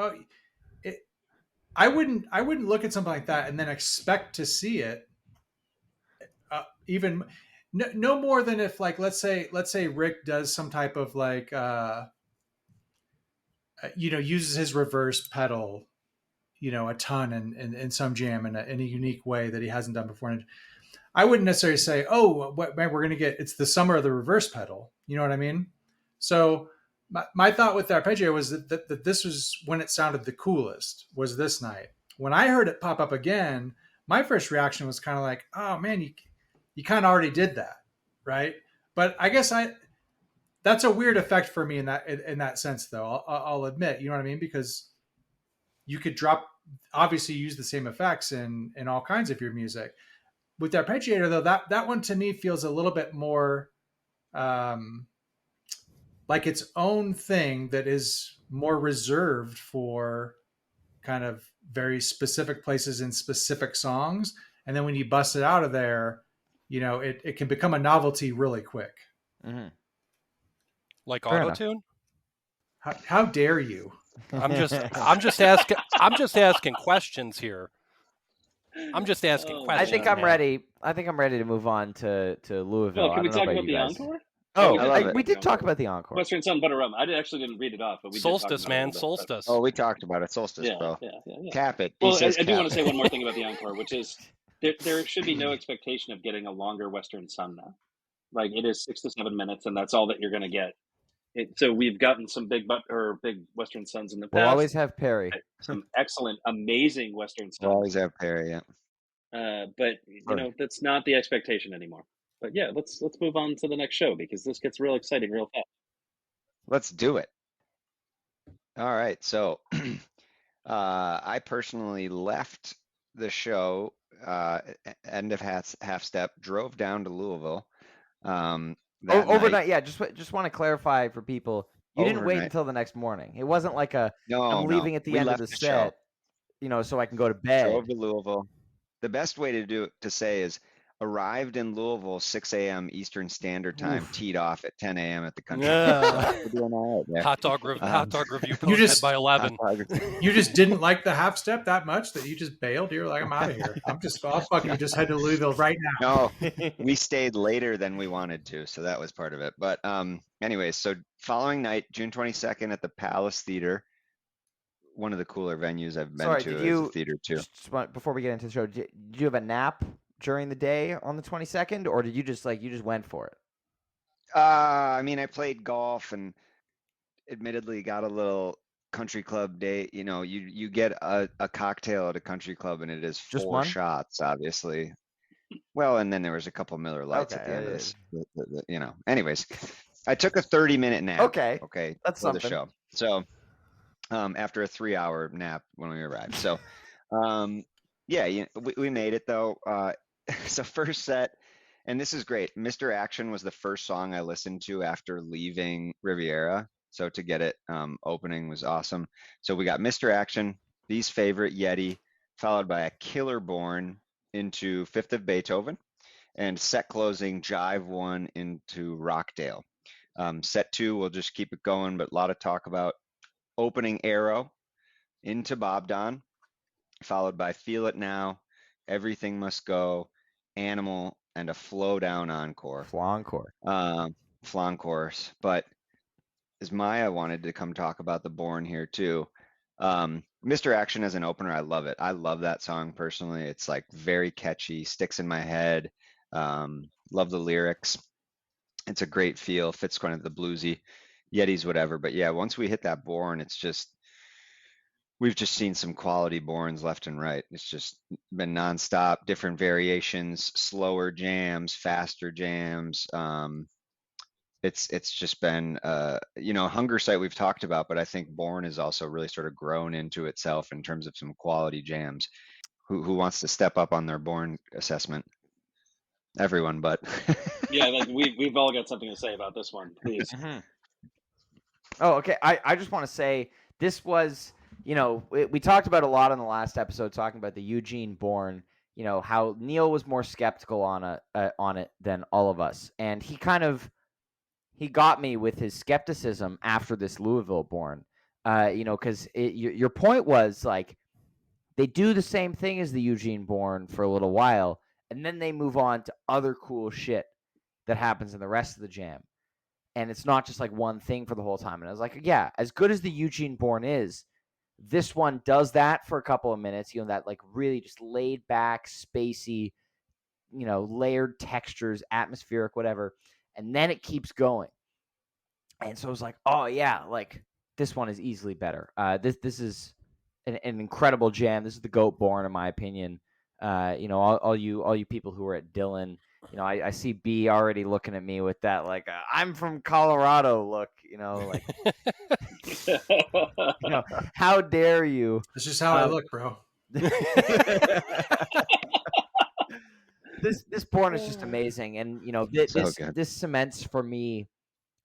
I wouldn't look at something like that and then expect to see it. Even no more than if like let's say Rick does some type of like uses his reverse pedal a ton in some jam in a unique way that he hasn't done before. And I wouldn't necessarily say, oh, man, we're gonna get it's the summer of the reverse pedal. You know what I mean? So my thought with the arpeggio was that this was when it sounded the coolest, was this night. When I heard it pop up again, my first reaction was kind of like, oh man, you kind of already did that, right? But I guess that's a weird effect for me in that sense, though. I'll admit, you know what I mean? Because you could obviously use the same effects in all kinds of your music. With the arpeggiator, though, that one to me feels a little bit more like its own thing that is more reserved for kind of very specific places in specific songs. And then when you bust it out of there, it can become a novelty really quick. Mm-hmm. Like auto-tune? How dare you? I'm just asking questions here. I'm just asking Oh, questions. I think I'm man. ready. I think I'm ready to move on to Louisville. Well, I can we don't know talk about about you the guys. encore? Oh, we I did love talk it. about we the did talk encore. about the encore. Western Sun Butter Rum. I actually didn't read it off, but we did talk Solstice, about it a man. little bit. But- Solstice. Oh, we talked about it. Solstice, yeah, bro. yeah. Cap it. He Well, says I do cap want to it. say one more thing about the encore, which is there should be no expectation of getting a longer Western Sun now. Like it is 6 to 7 minutes, and that's all that you're going to get. So we've gotten some big Western Suns in the We'll past. always have Perry. Some excellent, amazing Western We'll Suns. always have Perry, yeah. But you know that's not the expectation anymore. But yeah, let's move on to the next show because this gets real exciting real fast. Let's do it. All right. So I personally left the show end of half step, drove down to Louisville. That Overnight, night. yeah. Just want to clarify for people. You didn't wait Overnight. until the next morning. It wasn't like I'm No, leaving at the we end of left the show. set, so I can go to bed. Drove to Louisville. The best way to say is arrived in Louisville 6 a.m. Eastern Standard Time, teed off at 10 a.m. at the country. Yeah. We're doing all right there. Hot dog review You posted just- by 11. You just didn't like the half step that much that you just bailed. You're like, I'm out of here. I'll fucking just head to Louisville right now. No, we stayed later than we wanted to, so that was part of it. But anyways, so following night, June 22nd at the Palace Theater, one of the cooler venues I've been to as a theater too. Before we get into the show, did you have a nap during the day on the 22nd, or did you just went for it? I mean, I played golf and admittedly got a little country club day. You get a cocktail at a country club and it is Just 4 one? shots, obviously. Well, and then there was a couple Miller Lights at the end of this. Anyways, I took a 30-minute nap. Okay, that's for something. the show. So after a 3-hour nap when we arrived. So yeah, we made it though. So first set, and this is great. Mr. Action was the first song I listened to after leaving Riviera. So to get it opening was awesome. So we got Mr. Action, Bee's Favorite, Yeti, followed by a killer Born into Fifth of Beethoven, and set closing Jive 1 into Rockdale. Set 2, we'll just keep it going, but a lot of talk about opening Arrow into Bob Don, followed by Feel It Now, Everything Must Go, Animal, and a flow down encore. Flancores. But as Maya wanted to come talk about the Born here too. Mr. Action as an opener, I love it. I love that song personally. It's like very catchy, sticks in my head. Love the lyrics. It's a great feel, fits kind of the bluesy, Yetis, whatever. But yeah, once we hit that Born, it's just, we've just seen some quality Borns left and right. It's just been nonstop, different variations, slower jams, faster jams. It's just been, Hunger Site we've talked about, but I think Born has also really sort of grown into itself in terms of some quality jams. Who wants to step up on their Born assessment? Everyone, but yeah, like we've all got something to say about this one, please. Mm-hmm. Oh, okay. I just want to say this was, we talked about a lot on the last episode, talking about the Eugene Born. How Neil was more skeptical on it than all of us, and he got me with his skepticism after this Louisville Born. Because your point was like they do the same thing as the Eugene Born for a little while, and then they move on to other cool shit that happens in the rest of the jam. And it's not just like one thing for the whole time. And I was like, yeah, as good as the Eugene Born is, this one does that for a couple of minutes, that like really just laid back, spacey, layered textures, atmospheric, whatever. And then it keeps going. And so I was like, oh yeah, like this one is easily better. This is an incredible jam. This is the GOAT Born, in my opinion. All you people who are at Dylan, I see B already looking at me with that like I'm from Colorado look. Like how dare you? That's just how I look, bro. This Born is just amazing, and this cements for me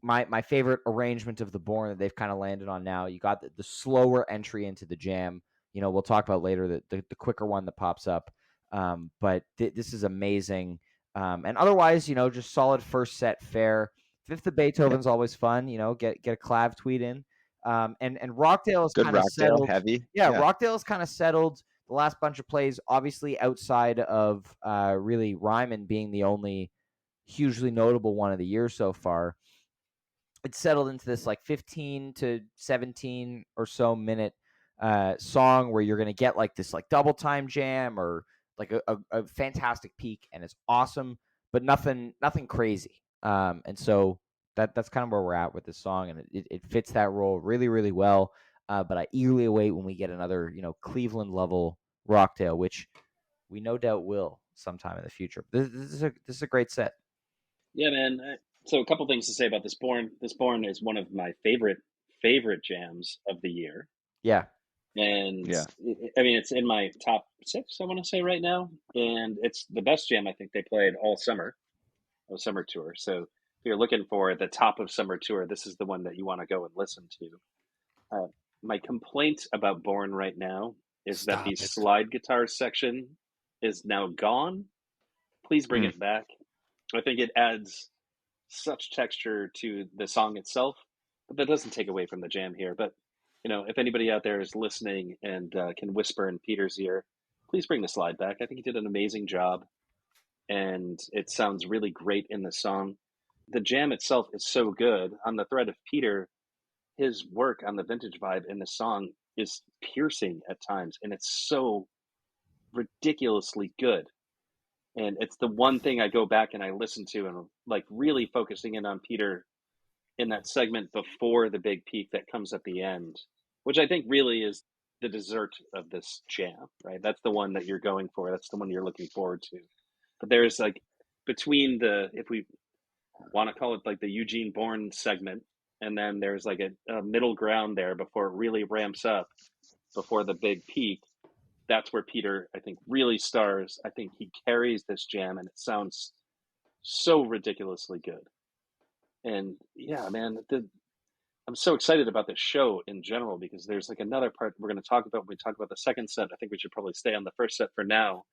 my favorite arrangement of the Born that they've kind of landed on now. You got the slower entry into the jam. We'll talk about later the quicker one that pops up. But this is amazing. And otherwise, just solid first set fare. Fifth of Beethoven's always fun. Get a Clav tweet in. And Rockdale is kind of settled. Heavy. Yeah, Rockdale is kind of settled. the last bunch of plays, obviously outside of really Ryman being the only hugely notable one of the year so far, it's settled into this like 15 to 17 or so minute song where you're going to get like this like double time jam or like a fantastic peak, and it's awesome, but nothing crazy. And so that's kind of where we're at with this song, and it fits that role really, really well. But I eagerly await when we get another, Cleveland level Rockdale, which we no doubt will sometime in the future. This is a great set. Yeah, man. So a couple things to say about this Born. This Born is one of my favorite jams of the year. Yeah. And Yeah. I mean, it's in my top 6, I want to say right now. And it's the best jam I think they played all summer tour. So if you're looking for the top of summer tour, this is the one that you want to go and listen to. My complaint about Born right now is that the slide guitar section is now gone. Please bring it back. I think it adds such texture to the song itself, but that doesn't take away from the jam here. But, if anybody out there is listening and can whisper in Peter's ear, please bring the slide back. I think he did an amazing job, and it sounds really great in the song. The jam itself is so good. On the thread of Peter, his work on the vintage vibe in the song is piercing at times, and it's so ridiculously good. And it's the one thing I go back and I listen to, and like really focusing in on Peter in that segment before the big peak that comes at the end, which I think really is the dessert of this jam, right? That's the one that you're going for. That's the one you're looking forward to. But there's like between if we want to call it like the Eugene Bourne segment, and then there's like a middle ground there before it really ramps up before the big peak. That's where Peter, I think, really stars. I think he carries this jam, and it sounds so ridiculously good. And yeah, man, I'm so excited about this show in general because there's like another part we're going to talk about when we talk about the second set. I think we should probably stay on the first set for now,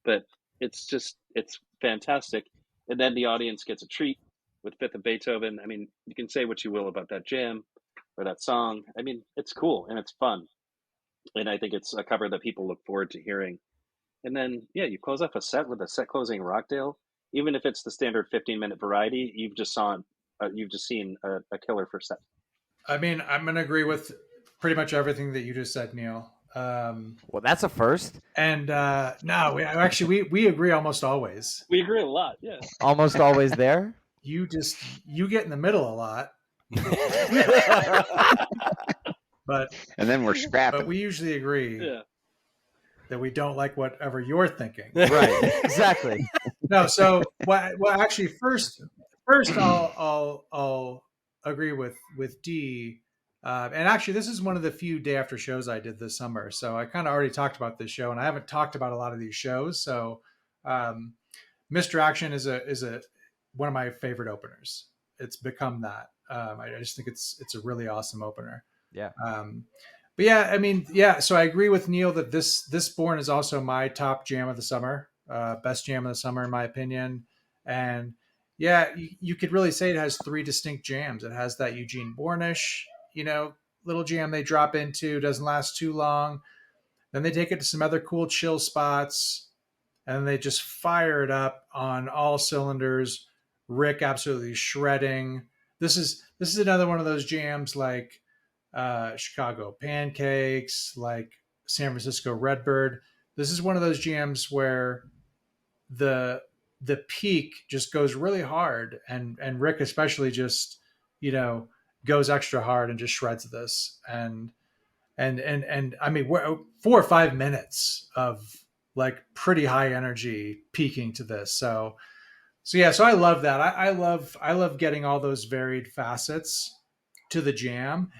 but it's fantastic. And then the audience gets a treat with Fifth of Beethoven. I mean, you can say what you will about that jam or that song. I mean, it's cool and it's fun. And I think it's a cover that people look forward to hearing. And then, yeah, you close off a set with a set closing Rockdale. Even if it's the standard 15-minute variety, you've just seen a killer for set. I mean, I'm going to agree with pretty much everything that you just said, Neil. Well, that's a first. And no, we agree almost always. We agree a lot, yeah. Almost always there. You get in the middle a lot. And then we're scrapping. But we usually agree that we don't like whatever you're thinking. Right. Exactly. No. So, well, actually, first, I'll agree with D. And actually, this is one of the few day after shows I did this summer. So I kind of already talked about this show, and I haven't talked about a lot of these shows. So, Mr. Action is one of my favorite openers. It's become that. I just think it's a really awesome opener. Yeah. But yeah, I mean, yeah. So I agree with Neil that this Born is also my top jam of the summer, best jam of the summer in my opinion. And yeah, you could really say it has 3 distinct jams. It has that Eugene Bourne-ish, little jam they drop into, doesn't last too long. Then they take it to some other cool chill spots, and they just fire it up on all cylinders. Rick absolutely shredding. This is another one of those jams like Chicago Pancakes, like San Francisco Redbird. This is one of those jams where the peak just goes really hard, and Rick especially just goes extra hard and just shreds this. And I mean, 4 or 5 minutes of like pretty high energy peaking to this. So yeah, so I love that. I love getting all those varied facets to the jam,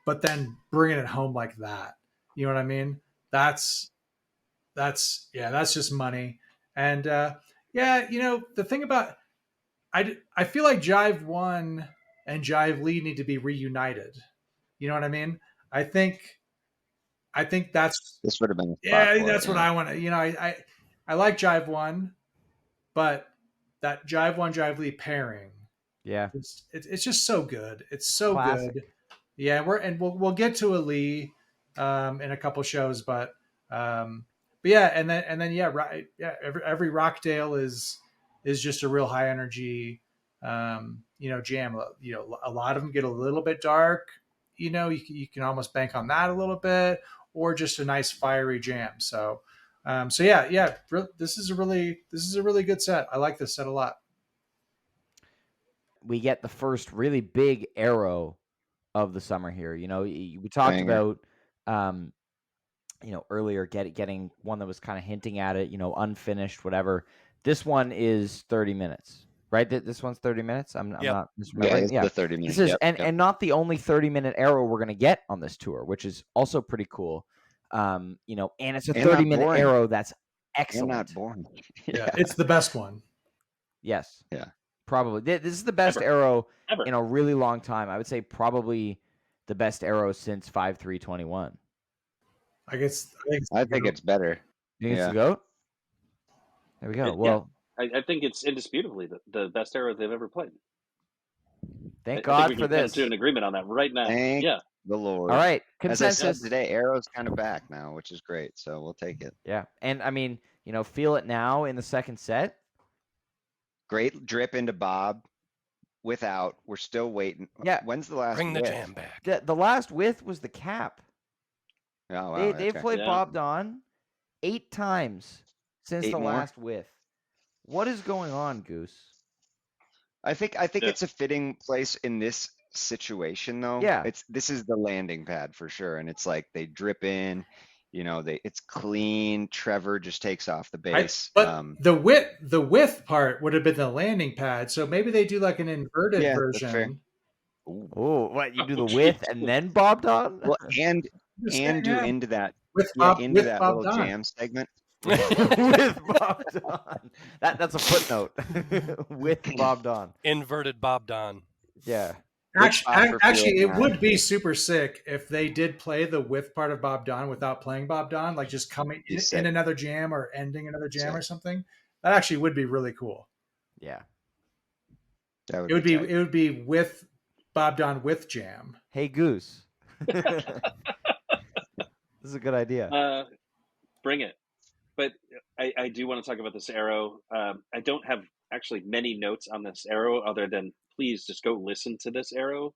but then bringing it home like that. You know what I mean? That's just money. And the thing about I feel like Jive 1 and Jive Lead need to be reunited. You know what I mean? I think that's this would have been I think that's what I want to. I like Jive 1, but that Jive 1 Jive Lead pairing, yeah, it's just so good. It's so classic. good. Yeah, we'll get to a Lee in a couple shows, but but yeah, and then yeah, right, yeah. Every Rockdale is just a real high energy, jam. A lot of them get a little bit dark. You can almost bank on that a little bit, or just a nice fiery jam. So, yeah. This is a really good set. I like this set a lot. We get the first really big arrow of the summer here. We talked Banger. about, earlier getting one that was kind of hinting at it, unfinished, whatever. This one is 30 minutes, right? This one's 30 minutes. I'm Yep. not Yeah, misremembering. it's the 30 minutes. This is, Yep. and not the only 30-minute arrow we're going to get on this tour, which is also pretty cool. And it's a And not 30-minute boring. arrow that's And excellent. not boring. Yeah, it's the best one. Yes. Yeah. Probably. This is the best Ever. arrow Ever. in a really long time. I would say probably the best arrow since 5.321. I guess. I think it's better. You think it's Yeah. the GOAT? There we go. Yeah. Well, I think it's indisputably the best arrow they've ever played. thank I God think we for can come this. to an agreement on that right now. Thank Yeah. the Lord. All right. As I said Consensus. today, Arrow's kind of back now, which is great. So we'll take it. Yeah. And I mean, feel it now in the second set. Great drip into Bob. Without, we're still waiting. Yeah. When's the last? Bring the whiff? jam back. The last width was the cap. Oh, wow. They've okay. played Yeah. Bob Don 8 times since 8 the more? last width. What is going on, Goose? I think Yeah. it's a fitting place in this situation, though. Yeah. This is the landing pad for sure, and it's like they drip in. It's clean. Trevor just takes off the base. But the width part would have been the landing pad. So maybe they do like an inverted Yeah, that's fair. version. Ooh. Oh, what you do the Oh, width geez. and then Bob Don? Well, and Just and do yeah, into that with yeah Bob, into with that Bob little Don. jam segment. With Bob Don. That's a footnote. With Bob Don. Inverted Bob Don. Yeah. Actually, it would be super sick if they did play the width part of Bob Don without playing Bob Don, like just coming Be in sick. another jam or ending another jam Sick. or something. That actually would be really cool. Yeah. That It would be tight. it would be with Bob Don with jam. Hey, Goose. This is a good idea. Bring it. But I do want to talk about this arrow. I don't have actually many notes on this arrow other than please just go listen to this arrow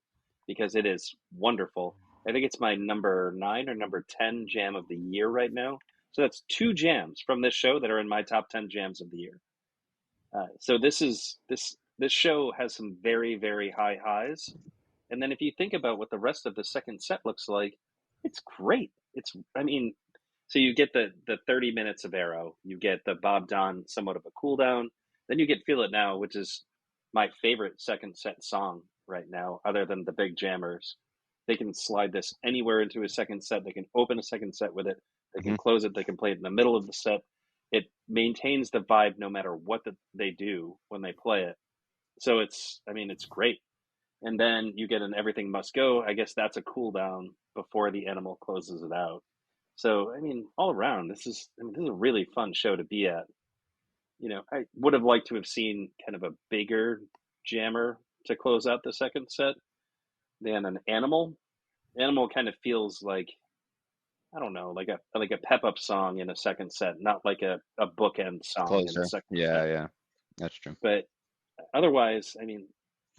because it is wonderful. I think it's my number 9 or number 10 jam of the year right now. So that's 2 jams from this show that are in my top 10 jams of the year. So this show has some very, very high highs. And then if you think about what the rest of the second set looks like, it's great. So you get the 30 minutes of arrow, you get the Bob Don, somewhat of a cool down, then you get Feel It Now, which is my favorite second set song right now, other than the big jammers. They can slide this anywhere into a second set. They can open a second set with it. They can close it. They can play it in the middle of the set. It maintains the vibe no matter what they do when they play it. So it's great. And then you get an Everything Must Go. I guess that's a cool down before the animal closes it out. So, all around, this is a really fun show to be at. I would have liked to have seen kind of a bigger jammer to close out the second set than an animal. Animal kind of feels like, I don't know, like a pep up song in a second set, not like a bookend song in Closer. a second Yeah, set. yeah. That's true. But otherwise,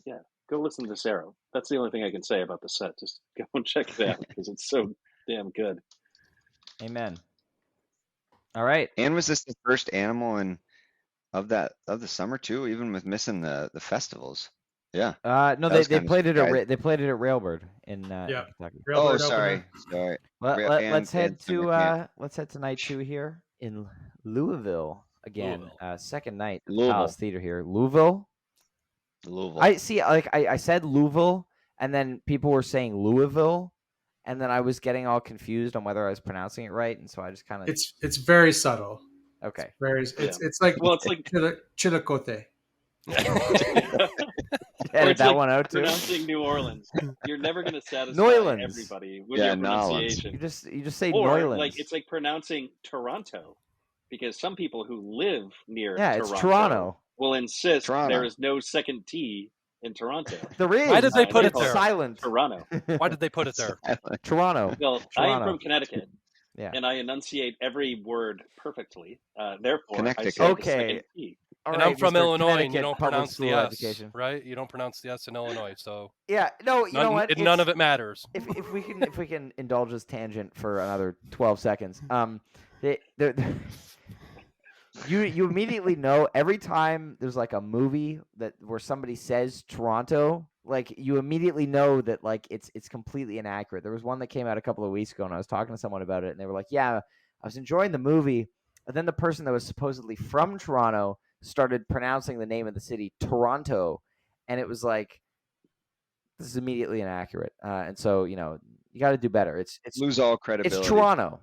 yeah, go listen to this arrow. That's the only thing I can say about the set. Just go and check it out because it's so damn good. Amen. All right. And was this the first animal of the summer too, even with missing the festivals? Yeah. No, That they was kinda played it surprising. at they played it at Railbird in Yeah. Kentucky. Oh, Railbird sorry. opener. Let's head and summer camp. let's head to night 2 here in Louisville again. Louisville. Second night at Louisville. Palace Theater here. Louisville. Louisville. I see. Like I said Louisville, and then people were saying Louisville, and then I was getting all confused on whether I was pronouncing it right, and so I just kind of It's very subtle. okay. It's like Well, it's like Chillicothe. Edit it's that like one out too. pronouncing New Orleans. You're never going to satisfy Noylands. everybody with Yeah, your Nolans. pronunciation. You just say Or Noylands. it's like pronouncing Toronto, because some people who live near it's Toronto. will insist Toronto. there is no second T in Toronto. There is. Why did they put it It's there? silent. Toronto. Why did they put it there? Toronto. Well, I am Toronto. from Connecticut, Yeah. and I enunciate every word perfectly. Therefore, I Connecticut. say the Okay. second T. All And right, I'm from Mr. Illinois, and you Connecticut don't public pronounce the school S, education. right? You don't pronounce the S in Illinois, so Yeah. No, you know what? none of it matters. If we can indulge this tangent for another 12 seconds. You immediately know every time there's like a movie where somebody says Toronto, like you immediately know that like it's completely inaccurate. There was one that came out a couple of weeks ago, and I was talking to someone about it, and they were like, "Yeah, I was enjoying the movie," and then the person that was supposedly from Toronto started pronouncing the name of the city Toronto, and it was like, this is immediately inaccurate. And so you got to do better. It's Lose all credibility. it's Toronto.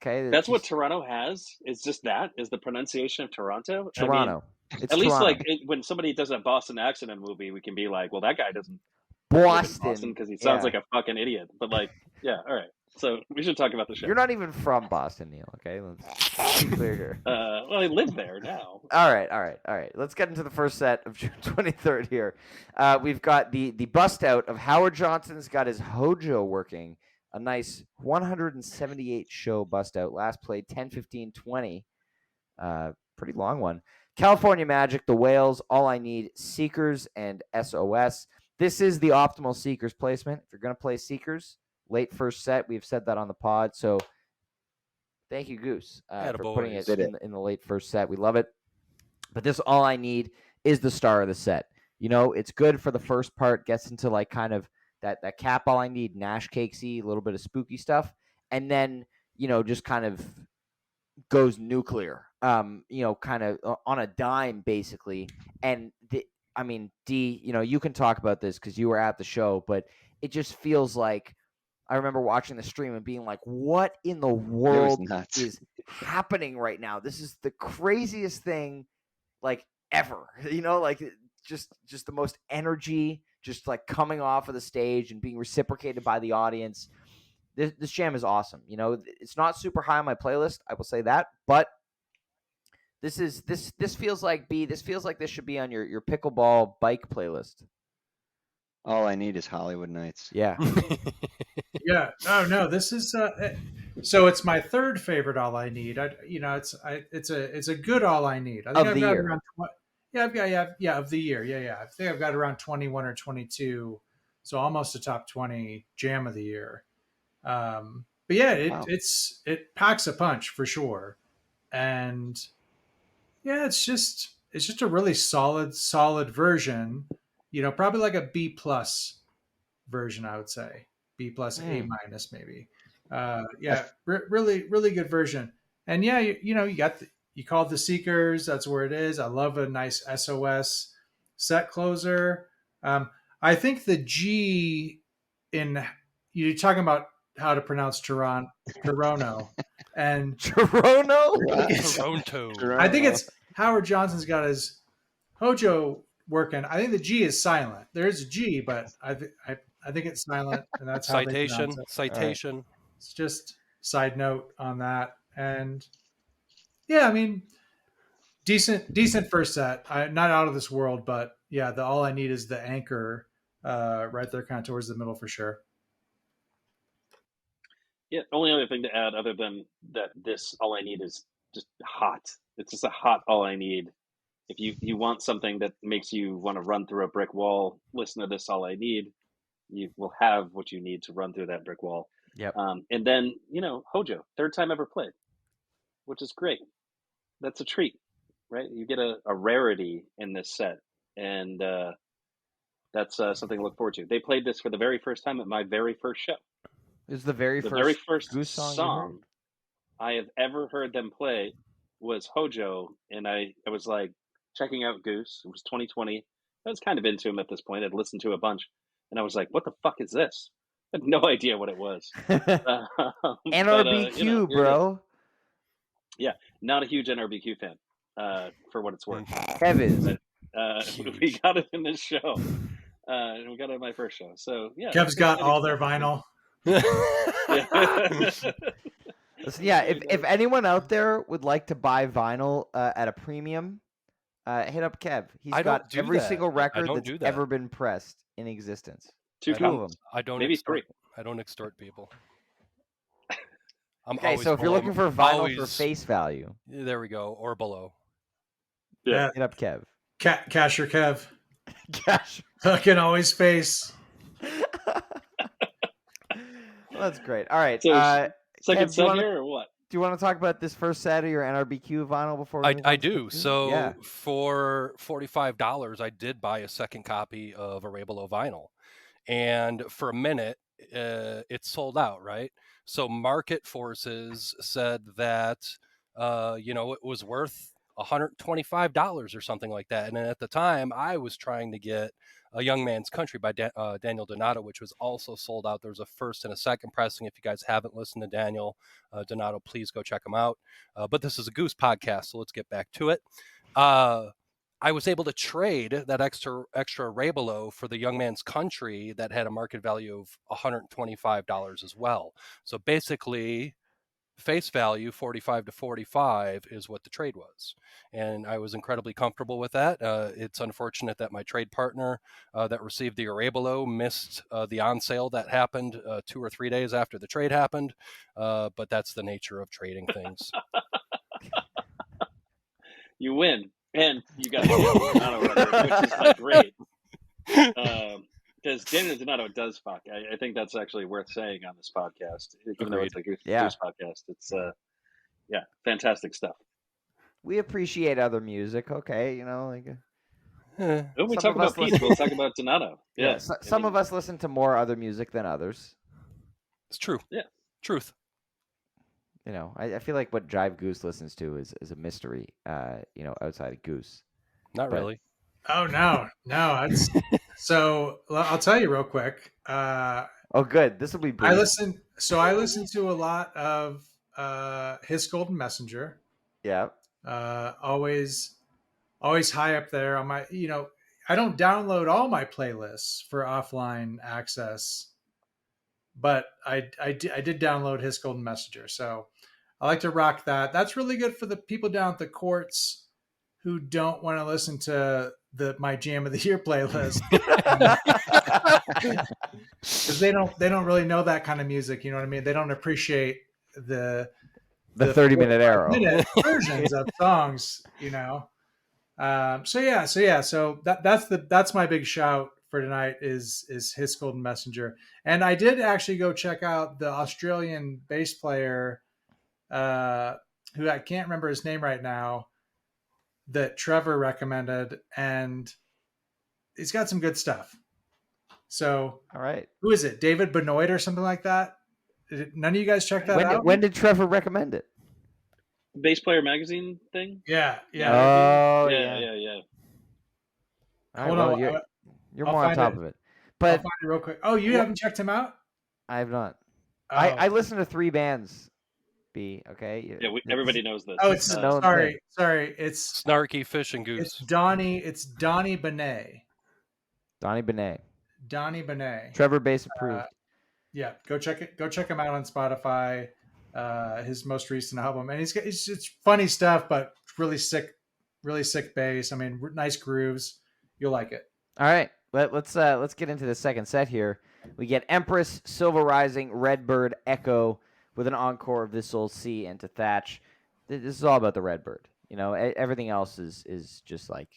Okay, That's what Toronto has. It's just that is the pronunciation of Toronto. Toronto. I mean, It's at least Toronto. when somebody does a Boston accent in a movie, we can be like, well, that guy doesn't live in Boston because he sounds like a fucking idiot. But like, yeah, all right. So we should talk about the show. You're not even from Boston, Neil. Okay, let's be clear here. Well, I live there now. All right. Let's get into the first set of June 23rd here. We've got the bust out of Howard Johnson's got his Hojo working. A nice 178 show bust out. Last played 10-15-20. Pretty long one. California Magic, the Whales, All I Need, Seekers, and SOS. This is the optimal Seekers placement. If you're going to play Seekers, late first set, we've said that on the pod. So thank you, Goose, for putting it in the late first set. We love it. But this All I Need is the star of the set. It's good for the first part, gets into like kind of that cap All I Need, Nash Cakesy, a little bit of spooky stuff. And then, just kind of goes nuclear, kind of on a dime, basically. And D, you can talk about this because you were at the show, but it just feels like I remember watching the stream and being like, what in the world is happening right now? This is the craziest thing like ever, like just the most energy, just like coming off of the stage and being reciprocated by the audience. This jam is awesome. It's not super high on my playlist, I will say that, but this feels like this should be on your pickleball bike playlist. All I Need is Hollywood Nights. Yeah. Yeah. Oh no, this is so it's my third favorite All I Need. It's a good All I Need. I think I've got around of the year. Yeah. I think I've got around 21 or 22, so almost a top 20 jam of the year. But yeah, it packs a punch for sure, and yeah, it's just a really solid version. Probably like a B+ version, I would say. B+, A- maybe. Really good version. And yeah, you called the Seekers. That's where it is. I love a nice SOS set closer. I think the G in you're talking about how to pronounce Toronto, and Toronto. I think it's Howard Johnson's got his Hojo working. I think the G is silent. There is a G, but I think it's silent, and that's how they pronounce it. Citation. Right. It's just side note on that, and yeah, I mean, decent first set. Not out of this world, but yeah, the All I Need is the anchor, right there, kind of towards the middle for sure. Yeah, only other thing to add, other than that, this All I Need is just hot. It's just a hot All I Need. If you want something that makes you want to run through a brick wall, listen to this All I Need. You will have what you need to run through that brick wall. Yep. And then, Hojo, third time ever played, which is great. That's a treat, right? You get a rarity in this set, and that's something to look forward to. They played this for the very first time at my very first show. It was the very first Goose song I have ever heard them play was Hojo, and I was like checking out Goose. It was 2020. I was kind of into him at this point. I'd listened to a bunch, and I was like, what the fuck is this? I had no idea what it was. NRBQ, bro. Yeah, not a huge NRBQ fan, for what it's worth. Kevin. We got it in this show. And we got it in my first show. So, yeah. Kev's got all their vinyl. Listen, yeah, if anyone out there would like to buy vinyl at a premium, hit up Kev. He's got every single record that's ever been pressed in existence. Two of them. I don't maybe extort, three. I don't extort people. I'm Okay, always so if you're below, looking for vinyl for always, face value, there we go, or below. Yeah. hit up Kev. Casher Kev. Gosh. Fucking always face. Well, that's great. All right. So second Kev, do you set want to here or what? talk about this first set of your NRBQ vinyl before we move on I to do. the two? So Yeah. for $45, I did buy a second copy of a Below vinyl, and for a minute, it sold out. Right. So market forces said that it was worth $125 or something like that. And then at the time, I was trying to get A Young Man's Country by Daniel Donato, which was also sold out. There was a first and a second pressing. If you guys haven't listened to Daniel Donato, please go check him out. But this is a Goose podcast, so let's get back to it. I was able to trade that extra Below for the Young Man's Country that had a market value of $125 as well. So basically, face value 45 to 45 is what the trade was, and I was incredibly comfortable with that. It's unfortunate that my trade partner that received the Below missed the on sale that happened 2 or 3 days after the trade happened, but that's the nature of trading things. You win, and you got a Daniel Donato record, which is like great. Because Daniel Donato does fuck. I think that's actually worth saying on this podcast, even though it's a Goose podcast. It's fantastic stuff. We appreciate other music, okay? When we Some talk of us about Pete, we'll talk about Donato. Yeah. Some of us listen to more other music than others. It's true. Yeah. Truth. I feel like what Jive Goose listens to is a mystery, outside of Goose. Not really. Oh, no. So I'll tell you real quick. Oh, good. This will be brief. I listen to a lot of His Golden Messenger. Yeah. Always high up there on my, I don't download all my playlists for offline access, but I did download His Golden Messenger. So I like to rock that. That's really good for the people down at the courts who don't want to listen to my Jam of the Year playlist. Because they don't really know that kind of music. You know what I mean? They don't appreciate the 30-minute arrow versions of songs. So that's my big shout for tonight is His Golden Messenger. And I did actually go check out the Australian bass player, who I can't remember his name right now, that Trevor recommended, and he's got some good stuff. So, all right, who is it? David Benoit or something like that? None of you guys check that out? When did Trevor recommend it? Bass Player Magazine thing? Yeah. Oh, yeah. Hold on, you're more on top of it. But I'll find it real quick. Oh, you haven't checked him out? I have not. Oh. I listen to 3 bands. Okay. Yeah, everybody knows this. Oh, it's sorry. It's Snarky Fish and Goose. It's Donnie Benet. Donnie Benet. Trevor Bass approved. Yeah, go check him out on Spotify. His most recent album, and it's funny stuff, but really sick bass. I mean, nice grooves. You'll like it. All right, let's get into the second set here. We get Empress, Silver Rising, Redbird, Echo, with an encore of This Old Sea and To Thatch. This is all about the Redbird. Everything else is just like,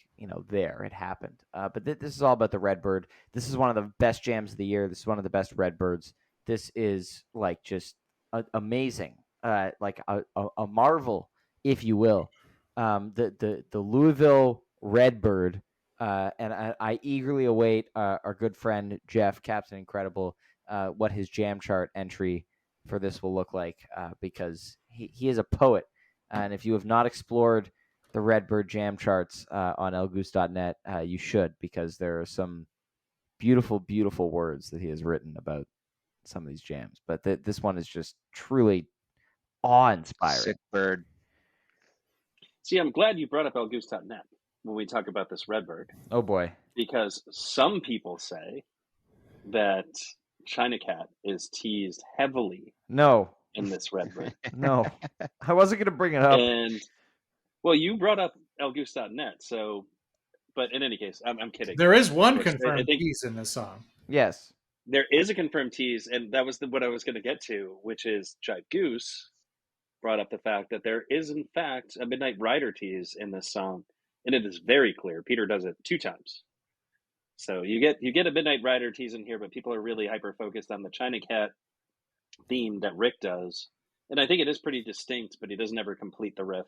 there. It happened. But this is all about the Redbird. This is one of the best jams of the year. This is one of the best Redbirds. This is like just amazing. Like a marvel, if you will. The Louisville Redbird. And I eagerly await our good friend Jeff, Captain Incredible, what his jam chart entry for this will look like, because he is a poet. And if you have not explored the Redbird jam charts on elgoose.net, you should, because there are some beautiful, beautiful words that he has written about some of these jams. But this one is just truly awe-inspiring. Sick bird. See, I'm glad you brought up elgoose.net when we talk about this Redbird. Oh, boy. Because some people say that China Cat is teased heavily in this Redbird. No. I wasn't going to bring it up. And, well, you brought up elgoose.net, so, but in any case, I'm kidding. There is one confirmed tease in this song. Yes. There is a confirmed tease, and that was what I was going to get to, which is Jive Goose brought up the fact that there is, in fact, a Midnight Rider tease in this song, and it is very clear. Peter does it 2 times. So you get a Midnight Rider tease in here, but people are really hyper focused on the China Cat theme that Rick does, and I think it is pretty distinct, but he doesn't ever complete the riff.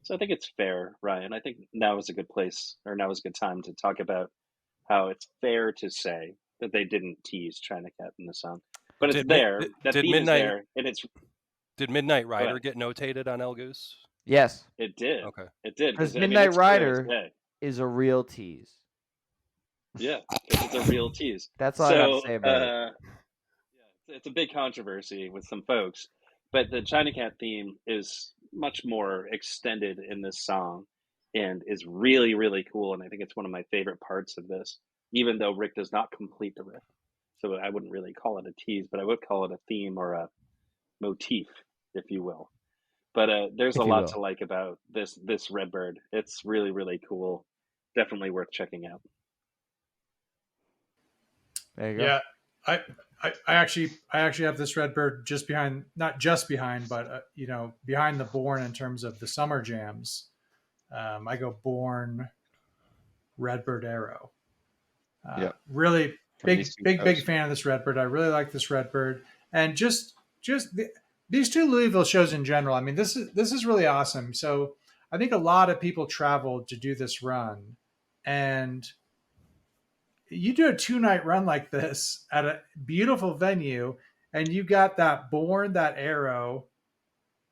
So I think it's fair, Ryan. I think now is a good place, or now is a good time to talk about how it's fair to say that they didn't tease China Cat in the song, but it's there. That theme is there, and it's. Did Midnight Rider get notated on El Goose? Yes, it did. Okay, it did. Because Midnight Rider is a real tease. Yeah, it's a real tease. That's all I have to say about it. Yeah, it's a big controversy with some folks, but the China Cat theme is much more extended in this song and is really, really cool. And I think it's one of my favorite parts of this, even though Rick does not complete the riff. So I wouldn't really call it a tease, but I would call it a theme or a motif, if you will. But there's a lot to like about this Redbird. It's really, really cool. Definitely worth checking out. There you go. Yeah, I actually have this Redbird just behind, not just behind, but behind the Born in terms of the summer jams. I go Born, Redbird, Arrow. Really big fan of this Redbird. I really like this Redbird, and just these 2 Louisville shows in general. I mean, this is really awesome. So I think a lot of people traveled to do this run, and you do a 2-night run like this at a beautiful venue, and you got that Born, that Arrow,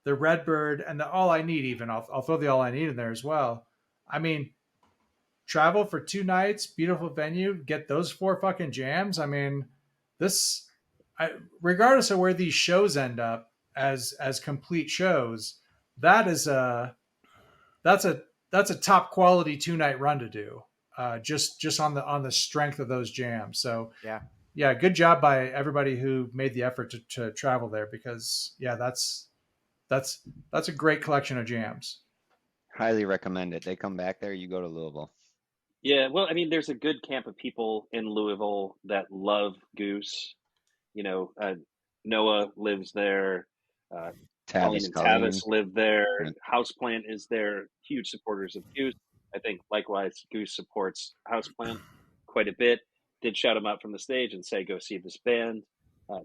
the Redbird, and the All I Need. Even I'll throw the All I Need in there as well. I mean, travel for 2 nights, beautiful venue, get those 4 fucking jams. I mean, regardless of where these shows end up as complete shows, that's a top quality 2-night run to do. Just on the strength of those jams. So yeah, good job by everybody who made the effort to travel there, because that's a great collection of jams. Highly recommend it. They come back there, you go to Louisville. Yeah, well, I mean, there's a good camp of people in Louisville that love Goose. Noah lives there. Colleen and Tavis live there. Houseplant is there. Huge supporters of Goose. I think likewise, Goose supports Houseplant quite a bit. Did shout them out from the stage and say, go see this band.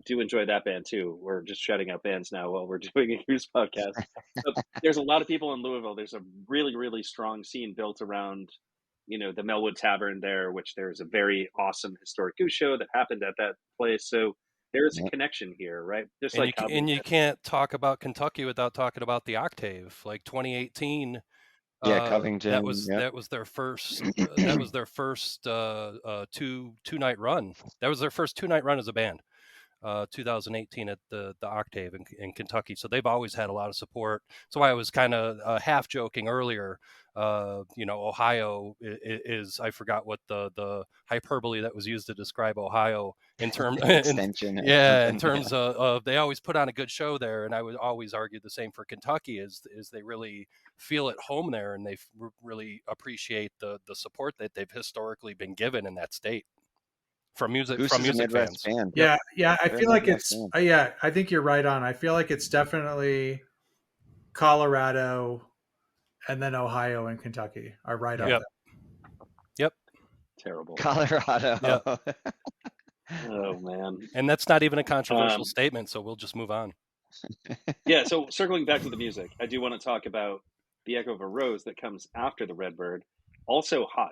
Do enjoy that band too. We're just shouting out bands now while we're doing a Goose podcast. So there's a lot of people in Louisville. There's a really, really strong scene built around, the Melwood Tavern there, which there's a very awesome historic Goose show that happened at that place. So there is a connection here, right? Just and you can't talk about Kentucky without talking about the Octave, like 2018. Covington. That was their first. That was their first 2-night run. That was their first 2-night run as a band. 2018 at the Octave in Kentucky. So they've always had a lot of support. So I was kind of half joking earlier. Ohio is I forgot what the hyperbole that was used to describe Ohio in terms extension. In terms of they always put on a good show there, and I would always argue the same for Kentucky. Is they really feel at home there, and they really appreciate the support that they've historically been given in that state. From music fans. Band. Yeah. I feel like it's I think you're right on. I feel like it's definitely Colorado, and then Ohio and Kentucky are right up there. Yep. Terrible. Colorado. Yep. Oh man. And that's not even a controversial statement, so we'll just move on. Yeah. So circling back to the music, I do want to talk about the Echo of a Rose that comes after the Redbird. Also hot.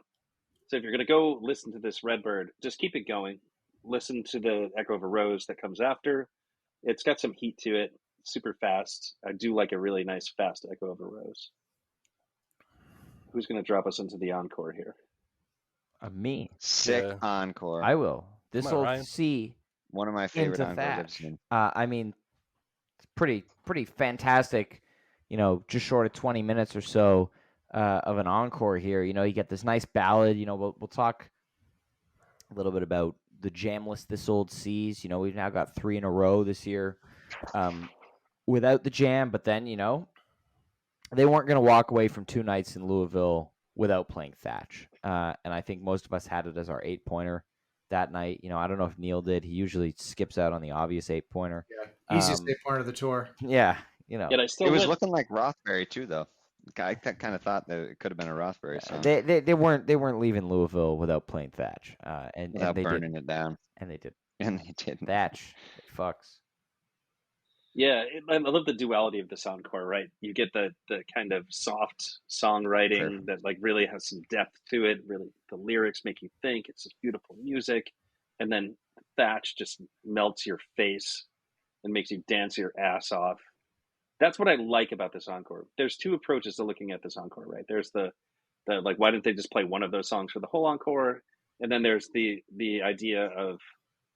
So if you're going to go listen to this Redbird, just keep it going. Listen to the Echo of a Rose that comes after. It's got some heat to it, super fast. I do like a really nice fast Echo of a Rose. Who's going to drop us into the encore here? Me. Sick encore. I will. This old Ryan. C. One of my favorite encores I've seen. I mean, it's pretty fantastic. Just short of 20 minutes or so. Of an encore here. You get this nice ballad. We'll talk a little bit about the jam list this old sees. We've now got 3 in a row this year without the jam, but then they weren't going to walk away from 2 nights in Louisville without playing Thatch, and I think most of us had it as our 8-pointer that night. I don't know if Neil did. He usually skips out on the obvious 8-pointer. Yeah, easiest 8-pointer of the tour. Yeah. You know, Yet I still It was would. looking like Rothbury too, though. I kind of thought that it could have been a Rothbury song they weren't leaving Louisville without playing Thatch, and without they burning did, it down, and they did. and they didn't. Thatch, it fucks. Yeah, I love the duality of this encore, right? You get the kind of soft songwriting that like really has some depth to it. Really, the lyrics make you think. It's just beautiful music, and then Thatch just melts your face and makes you dance your ass off. That's what I like about this encore. There's two approaches to looking at this encore, right? There's the like, why didn't they just play one of those songs for the whole encore? And then there's the idea of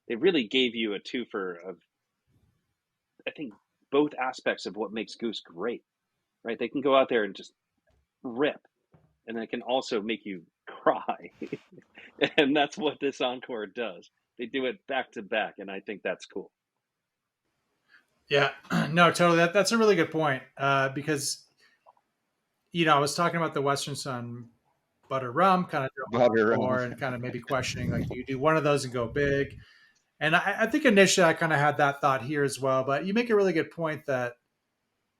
they really gave you a twofer of, I think, both aspects of what makes Goose great, right? They can go out there and just rip, and they can also make you cry. And that's what this encore does. They do it back to back, and I think that's cool. Yeah, no, totally. That's a really good point because I was talking about the Western Sun butter rum kind of Butter encore and kind of maybe questioning like, do you do one of those and go big? And I think initially I kind of had that thought here as well. But you make a really good point that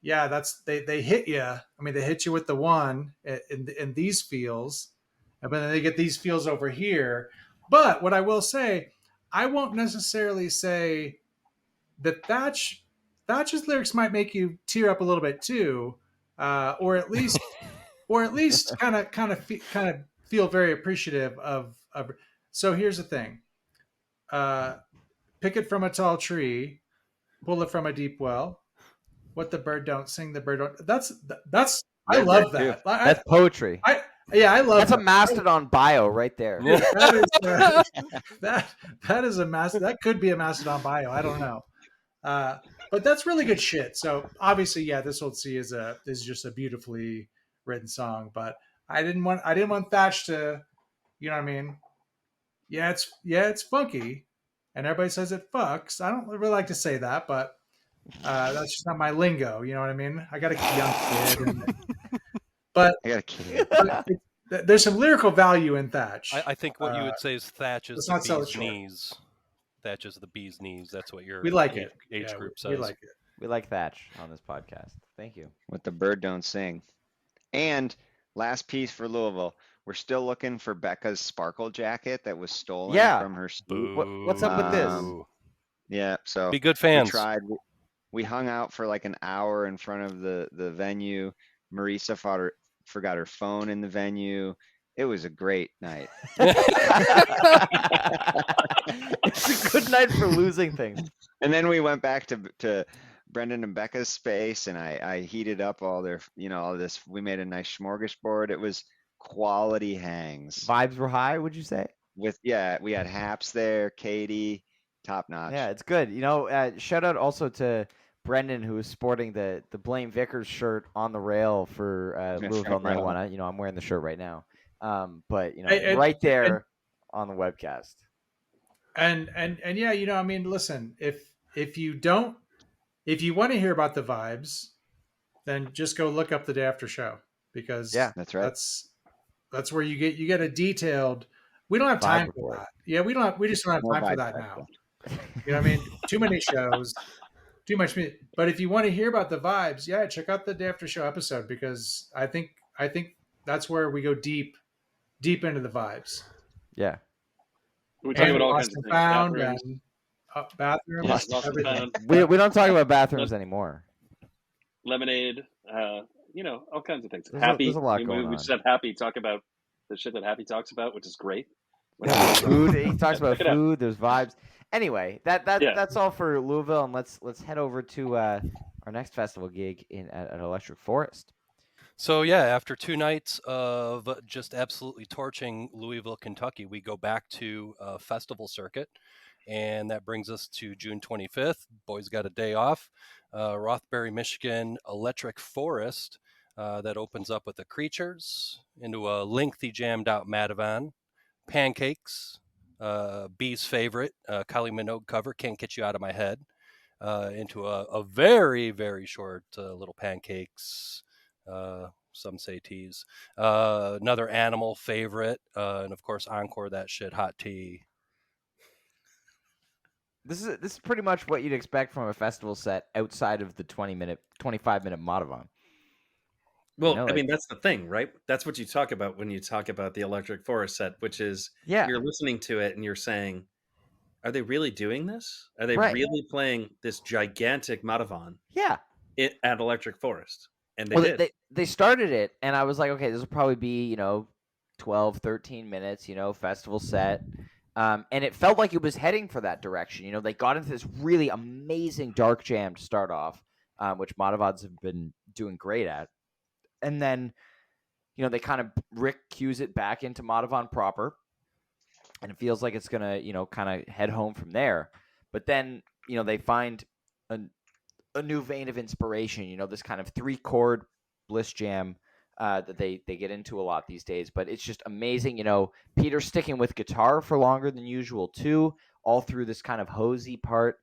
yeah, that's they hit you. I mean, they hit you with the one in these feels, and then they get these feels over here. But what I will say, I won't necessarily say that Thatch's lyrics might make you tear up a little bit too, or at least kind of feel very appreciative of. So here's the thing: pick it from a tall tree, pull it from a deep well. What the bird don't sing, the bird don't. That's. I love that. That's poetry. I love. That's a Mastodon bio right there. Dude, that is a that could be a Mastodon bio. I don't know. But that's really good shit. So obviously, yeah, This Old Sea is just a beautifully written song. But I didn't want Thatch to, you know what I mean? Yeah, it's funky, and everybody says it fucks. I don't really like to say that, but that's just not my lingo. You know what I mean? I got a young kid, but I got a kid. There's some lyrical value in Thatch. I think what you would say is Thatch is let's the not sell bee's it short. knees. Thatch is the bee's knees. That's what your We like it. age group says. We like it. We like Thatch on this podcast. Thank you. What the bird don't sing. And last piece for Louisville. We're still looking for Becca's sparkle jacket that was stolen from her. What's up with this? Yeah, so be good fans. We tried. We hung out for like an hour in front of the venue. Marisa forgot her phone in the venue. It was a great night. It's a good night for losing things. And then we went back to Brendan and Becca's space, and I heated up all their, all this. We made a nice smorgasbord. It was quality hangs. Vibes were high, would you say? We had Haps there, Katie, top notch. Yeah, it's good. Shout out also to Brendan, who was sporting the Blaine Vickers shirt on the rail for Louisville Night One. I'm wearing the shirt right now. But right there on the webcast. And yeah, I mean, listen, if you want to hear about the vibes, then just go look up the Day After show, because that's right. That's where you get a detailed. We don't have time for that. Yeah, we just don't have time for that now. You know what I mean? Too many shows, too much. But if you want to hear about the vibes, yeah, check out the Day After show episode, because I think that's where we go deep into the vibes. Yeah. We talk about all kinds of things. Bathrooms. Everything. We don't talk about bathrooms anymore. Lemonade, all kinds of things. There's a lot going on. We just have Happy talk about the shit that Happy talks about, which is great. Food. He talks about food. There's vibes. Anyway, that's all for Louisville, and let's head over to our next festival gig at Electric Forest. So yeah, after 2 nights of just absolutely torching Louisville, Kentucky, we go back to a festival circuit, and that brings us to June 25th. Boys got a day off. Rothbury, Michigan, Electric Forest, that opens up with the Creatures into a lengthy jammed out Madivan, Pancakes, B's favorite, Kylie Minogue cover, Can't Get You Out of My Head, into a very, very short little Pancakes, some say tease, another Animal favorite, and of course Encore That Shit, Hot Tea. This is pretty much what you'd expect from a festival set outside of the 25-minute Madhavan. Well, know, I mean, like- that's the thing, right? That's what you talk about when you talk about the Electric Forest set, which is Yeah. you're listening to it and you're saying, are they really doing this? Are they Right. really playing this gigantic Madhavan Yeah. at Electric Forest? And they Well, did. they started it, and I was like, okay, this will probably be 12, 13 minutes, festival set. And it felt like it was heading for that direction. They got into this really amazing dark jam to start off, which Madhavans have been doing great at. And then, they kind of Rick cues it back into Madhavan proper, and it feels like it's going to, kind of head home from there. But then, they find a new vein of inspiration, this kind of 3-chord bliss jam that they get into a lot these days. But it's just amazing. Peter sticking with guitar for longer than usual too, all through this kind of hosey part,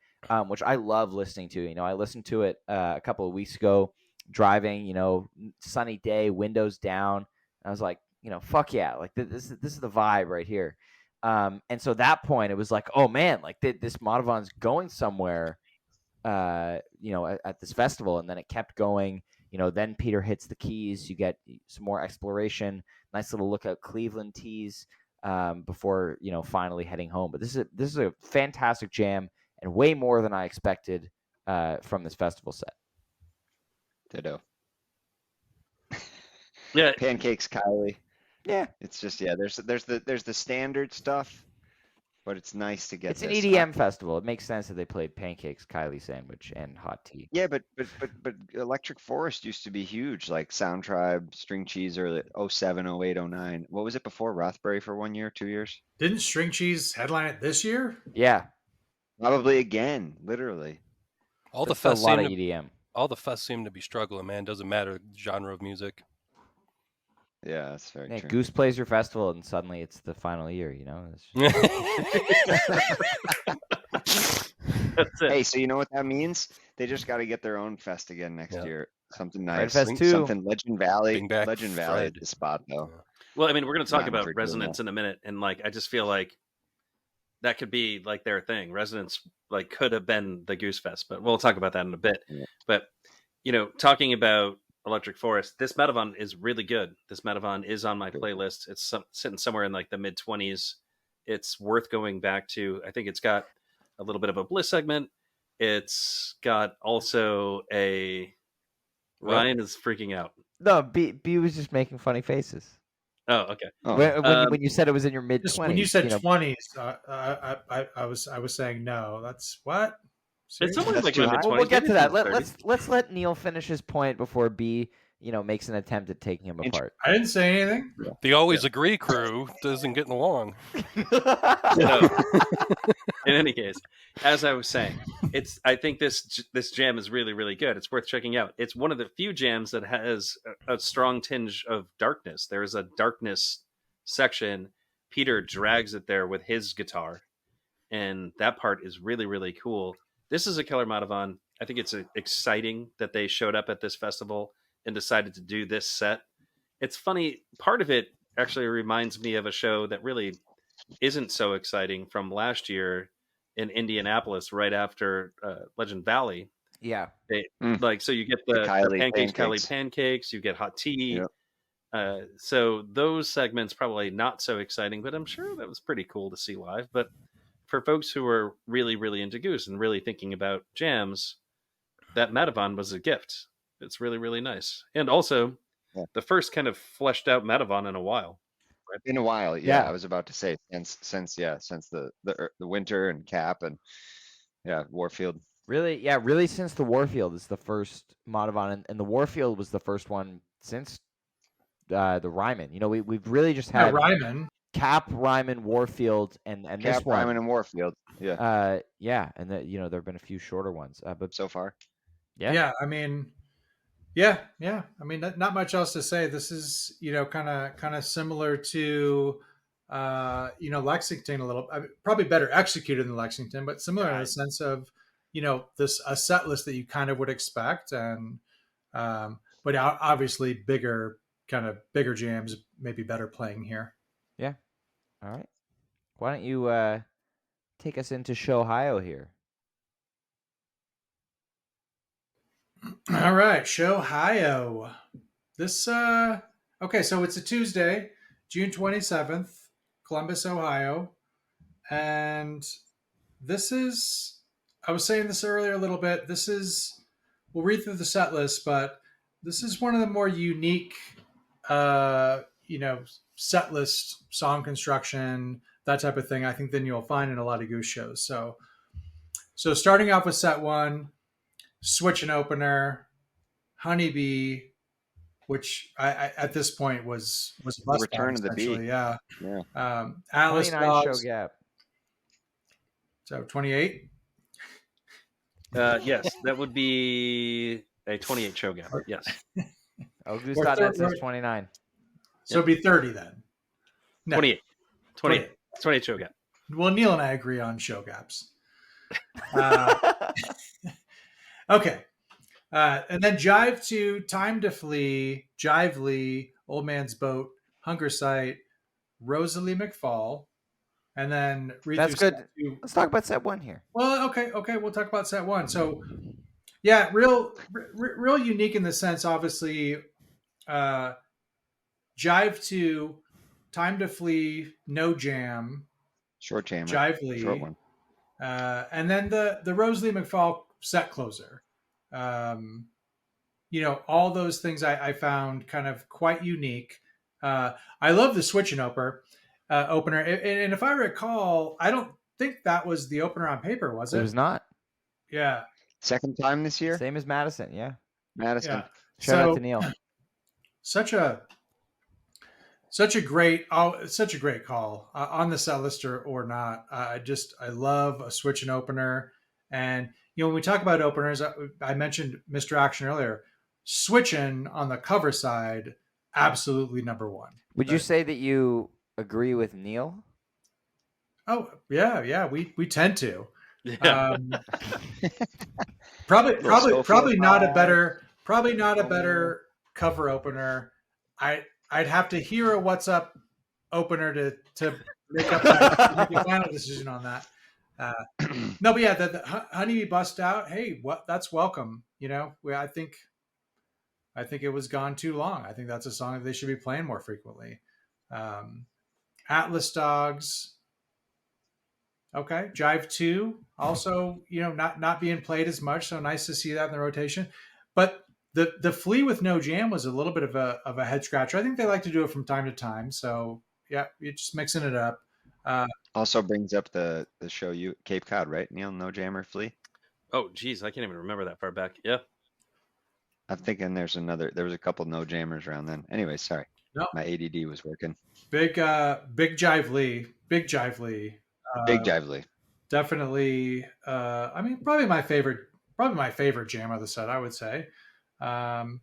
which I love listening to. I listened to it a couple of weeks ago driving, sunny day, windows down. I was like, fuck yeah, like this is the vibe right here. And so that point, it was like, oh man, like this Madhavan's going somewhere, at this festival. And then it kept going. Then Peter hits the keys. You get some more exploration. Nice little Lookout Cleveland tease before finally heading home. But this is a fantastic jam and way more than I expected from this festival set. Ditto. Yeah. Pancakes, Kylie. Yeah, It's just there's the standard stuff, but it's nice to get. it's an this. EDM festival. It makes sense that they played Pancakes, Kylie Sandwich, and Hot Tea. Yeah, but Electric Forest used to be huge, like Sound Tribe, String Cheese, or 07, 08, 09. What was it before? Rothbury for 1 year, 2 years? Didn't String Cheese headline it this year? Yeah, Probably again, literally. All the it's a fests lot seem of to EDM. all the fests seem to be struggling, man. Doesn't matter the genre of music. Yeah, that's very Yeah, true. Goose plays your festival, and suddenly it's the final year. It's just- That's it. Hey, so you know what that means? They just got to get their own fest again next Yeah. year. Something Pride nice. Fest 2. Something Legend Valley. Bring back Legend Valley Fred. is the spot though. Well, I mean, we're going to talk Not about for doing Resonance in a minute, and like, I just feel like that could be like their thing. Resonance like could have been the Goose Fest, but we'll talk about that in a bit. Yeah. But talking about Electric Forest, this Metavan is really good. This Metavan is on my playlist. It's sitting somewhere in like the mid 20s. It's worth going back to. I think it's got a little bit of a bliss segment. It's got also a. Ryan is freaking out. No, B was just making funny faces. Oh, okay. Oh, When you said it was in your mid 20s. When you said 20s, I was saying no. That's what? It's Seriously? somewhere That's like too my high. mid Well, 20s. we'll get to that. Let's let Neil finish his point before B, makes an attempt at taking him apart. I didn't say anything. The always agree crew doesn't get along. So, in any case, as I was saying, I think this jam is really, really good. It's worth checking out. It's one of the few jams that has a strong tinge of darkness. There is a darkness section. Peter drags it there with his guitar, and that part is really, really cool. This is a killer Madhavan. I think it's exciting that they showed up at this festival and decided to do this set. It's funny. Part of it actually reminds me of a show that really isn't so exciting from last year in Indianapolis, right after Legend Valley. Yeah. So you get the Kylie pancakes, pancakes. Kylie pancakes, you get hot tea. Yep. So those segments probably not so exciting, but I'm sure that was pretty cool to see live. But for folks who are really, really into Goose and really thinking about jams, that Metavan was a gift. It's really, really nice. And also the first kind of fleshed out Metavan in a while. in a while. Yeah. I was about to say since the winter and Cap and Warfield. Really since the Warfield is the first Madhavan, and the Warfield was the first one since the Ryman. We've really just had Ryman. Cap, Ryman, Warfield, and Cap, this one. Ryman, and Warfield. Yeah. And there have been a few shorter ones, but So far. yeah. I mean, yeah. I mean, not much else to say. This is kind of similar to Lexington a little. Probably better executed than Lexington, but similar in the sense of a set list that you kind of would expect, and but obviously bigger jams, maybe better playing here. Yeah. All right. Why don't you take us into Ohio here. All right, Ohio. This okay, so it's a Tuesday, June 27th, Columbus, Ohio. And this is, I was saying this earlier a little bit. This is, we'll read through the set list, but this is one of the more unique, set list, song construction, that type of thing, I think, than you'll find in a lot of Goose shows. So starting off with set one, switch and opener, Honeybee, which I at this point was a The bus return band, of the bee. essentially. Yeah. Yeah. Atlas 29 show Dogs. gap. So 28. Yes, that would be a 28 show gap. Yes. Oh, Or Goose.net says third- 29. So it'd be 30 then. No, 28. 28. 28 show gap. Well, Neil and I agree on show gaps. Okay. And then Jive 2, Time to Flee, Jively, Old Man's Boat, Hunger Sight, Rosalie McFall, and then read That's through good. set two. Let's talk about set one here. Well, okay, we'll talk about set one. So, yeah, real unique in the sense, obviously, Jive 2, Time to Flee, No Jam, Short jammer. Jively, Short one. and then the Rosalie McFall set closer. All those things I found kind of quite unique. I love the switch and opener. And if I recall, I don't think that was the opener on paper, was it? It was not. Yeah. Second time this year. Same as Madison, yeah. Madison. Yeah. Shout out to Neil. Such a great call on the set list or not. I love a switch and opener. And when we talk about openers, I mentioned Mr. Action earlier. Switching on the cover side, absolutely number one. Would you say that you agree with Neil? Oh yeah, we tend to. Yeah. Probably not a better cover opener. I'd have to hear a What's Up opener to make a final decision on that. No, but yeah, the Honeybee Bust Out. Hey, that's welcome. I think it was gone too long. I think that's a song that they should be playing more frequently. Atlas Dogs. Okay, Jive 2 also, not being played as much, so nice to see that in the rotation. But the Flea with No Jam was a little bit of a head scratcher. I think they like to do it from time to time. So yeah, you're just mixing it up. Also brings up the show Cape Cod, right? Neil, No Jammer Flea. Oh, geez, I can't even remember that far back. Yeah. I'm thinking there was a couple No Jammers around then. Anyway, sorry. No. My ADD was working. Big Jive Lee. Big Jive Lee. Definitely. Probably my favorite jam of the set, I would say. And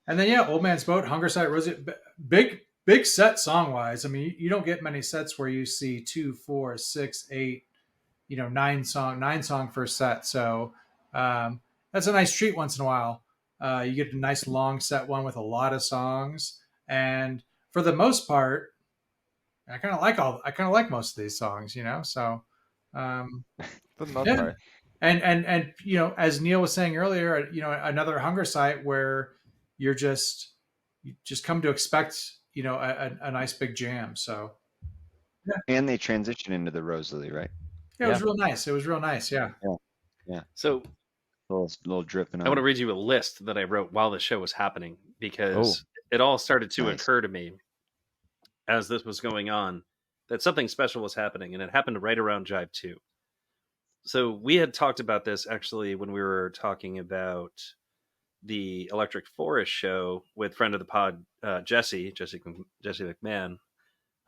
then yeah, Old Man's Boat, Hunger Sight, Rosie, big set song wise. You don't get many sets where you see 2, 4, 6, 8, 9 song first set. So that's a nice treat once in a while. You get a nice long set one with a lot of songs, and for the most part, I kind of like most of these songs, So For the most yeah. part. And as Neil was saying earlier, another Hunger Sight where you just come to expect, a nice big jam. So yeah. And they transition into the Rosalie, right? Yeah, it was real nice. It was real nice. Yeah. Yeah. So little dripping on. I want to read you a list that I wrote while the show was happening, because it all started to occur to me as this was going on that something special was happening, and it happened right around Jive 2. So we had talked about this actually when we were talking about the Electric Forest show with friend of the pod, Jesse McMahon.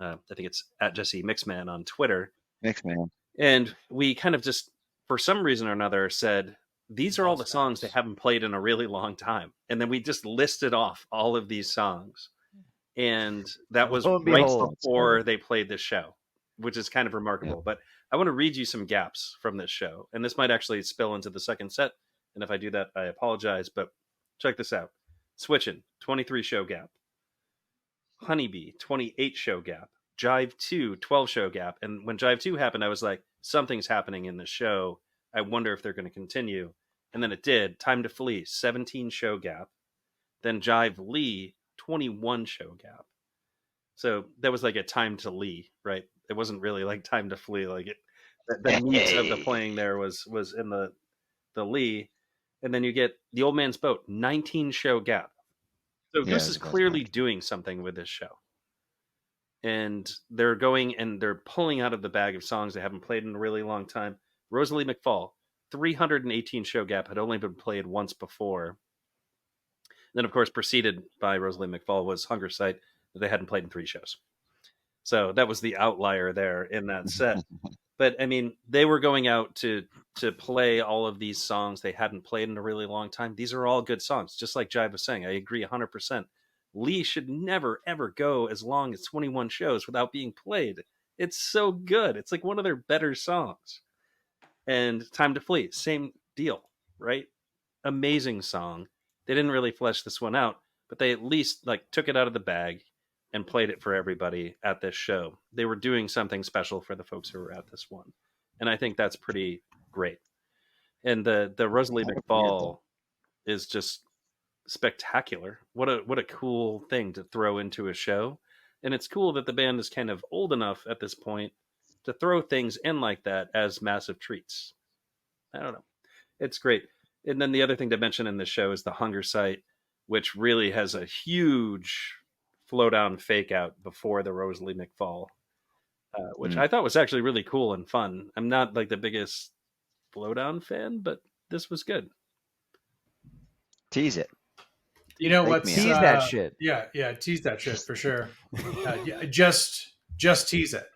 I think it's at Jesse Mixman on Twitter. Mixman. And we kind of just, for some reason or another, said, these are all the songs they haven't played in a really long time. And then we just listed off all of these songs. And that was right before they played this show, which is kind of remarkable. Yeah. But I want to read you some gaps from this show. And this might actually spill into the second set. And if I do that, I apologize. But check this out. Switchin', 23 show gap. Honeybee, 28 show gap. Jive 2, 12 show gap. And when Jive 2 happened, I was like, something's happening in the show. I wonder if they're going to continue. And then it did. Time to Flee, 17 show gap. Then Jive Lee, 21 show gap. So that was like a time to Lee, right? It wasn't really like time to flee. Like the meat of the playing there was in the Lee. And then you get The Old Man's Boat, 19 show gap. So Goose is clearly doing something with this show. And they're going and they're pulling out of the bag of songs they haven't played in a really long time. Rosalie McFall, 318 show gap, had only been played once before. Then, of course, preceded by Rosalie McFall was Hunger Sight, that they hadn't played in 3 shows. So that was the outlier there in that set. But I mean, they were going out to play all of these songs they hadn't played in a really long time. These are all good songs, just like Jive was saying. I agree 100%. Lee should never, ever go as long as 21 shows without being played. It's so good. It's like one of their better songs. And Time to Flee, same deal, right? Amazing song. They didn't really flesh this one out, but they at least like took it out of the bag and played it for everybody at this show. They were doing something special for the folks who were at this one. And I think that's pretty great. And the Rosalie McFall is just spectacular. What a cool thing to throw into a show. And it's cool that the band is kind of old enough at this point to throw things in like that as massive treats. I don't know. It's great. And then the other thing to mention in this show is the Hunger Sight, which really has a huge flow down fake out before the Rosalie McFall, which I thought was actually really cool and fun. I'm not like the biggest flow down fan, but this was good. Tease it. You know what? Tease that shit. Yeah, tease that shit for sure. Just tease it.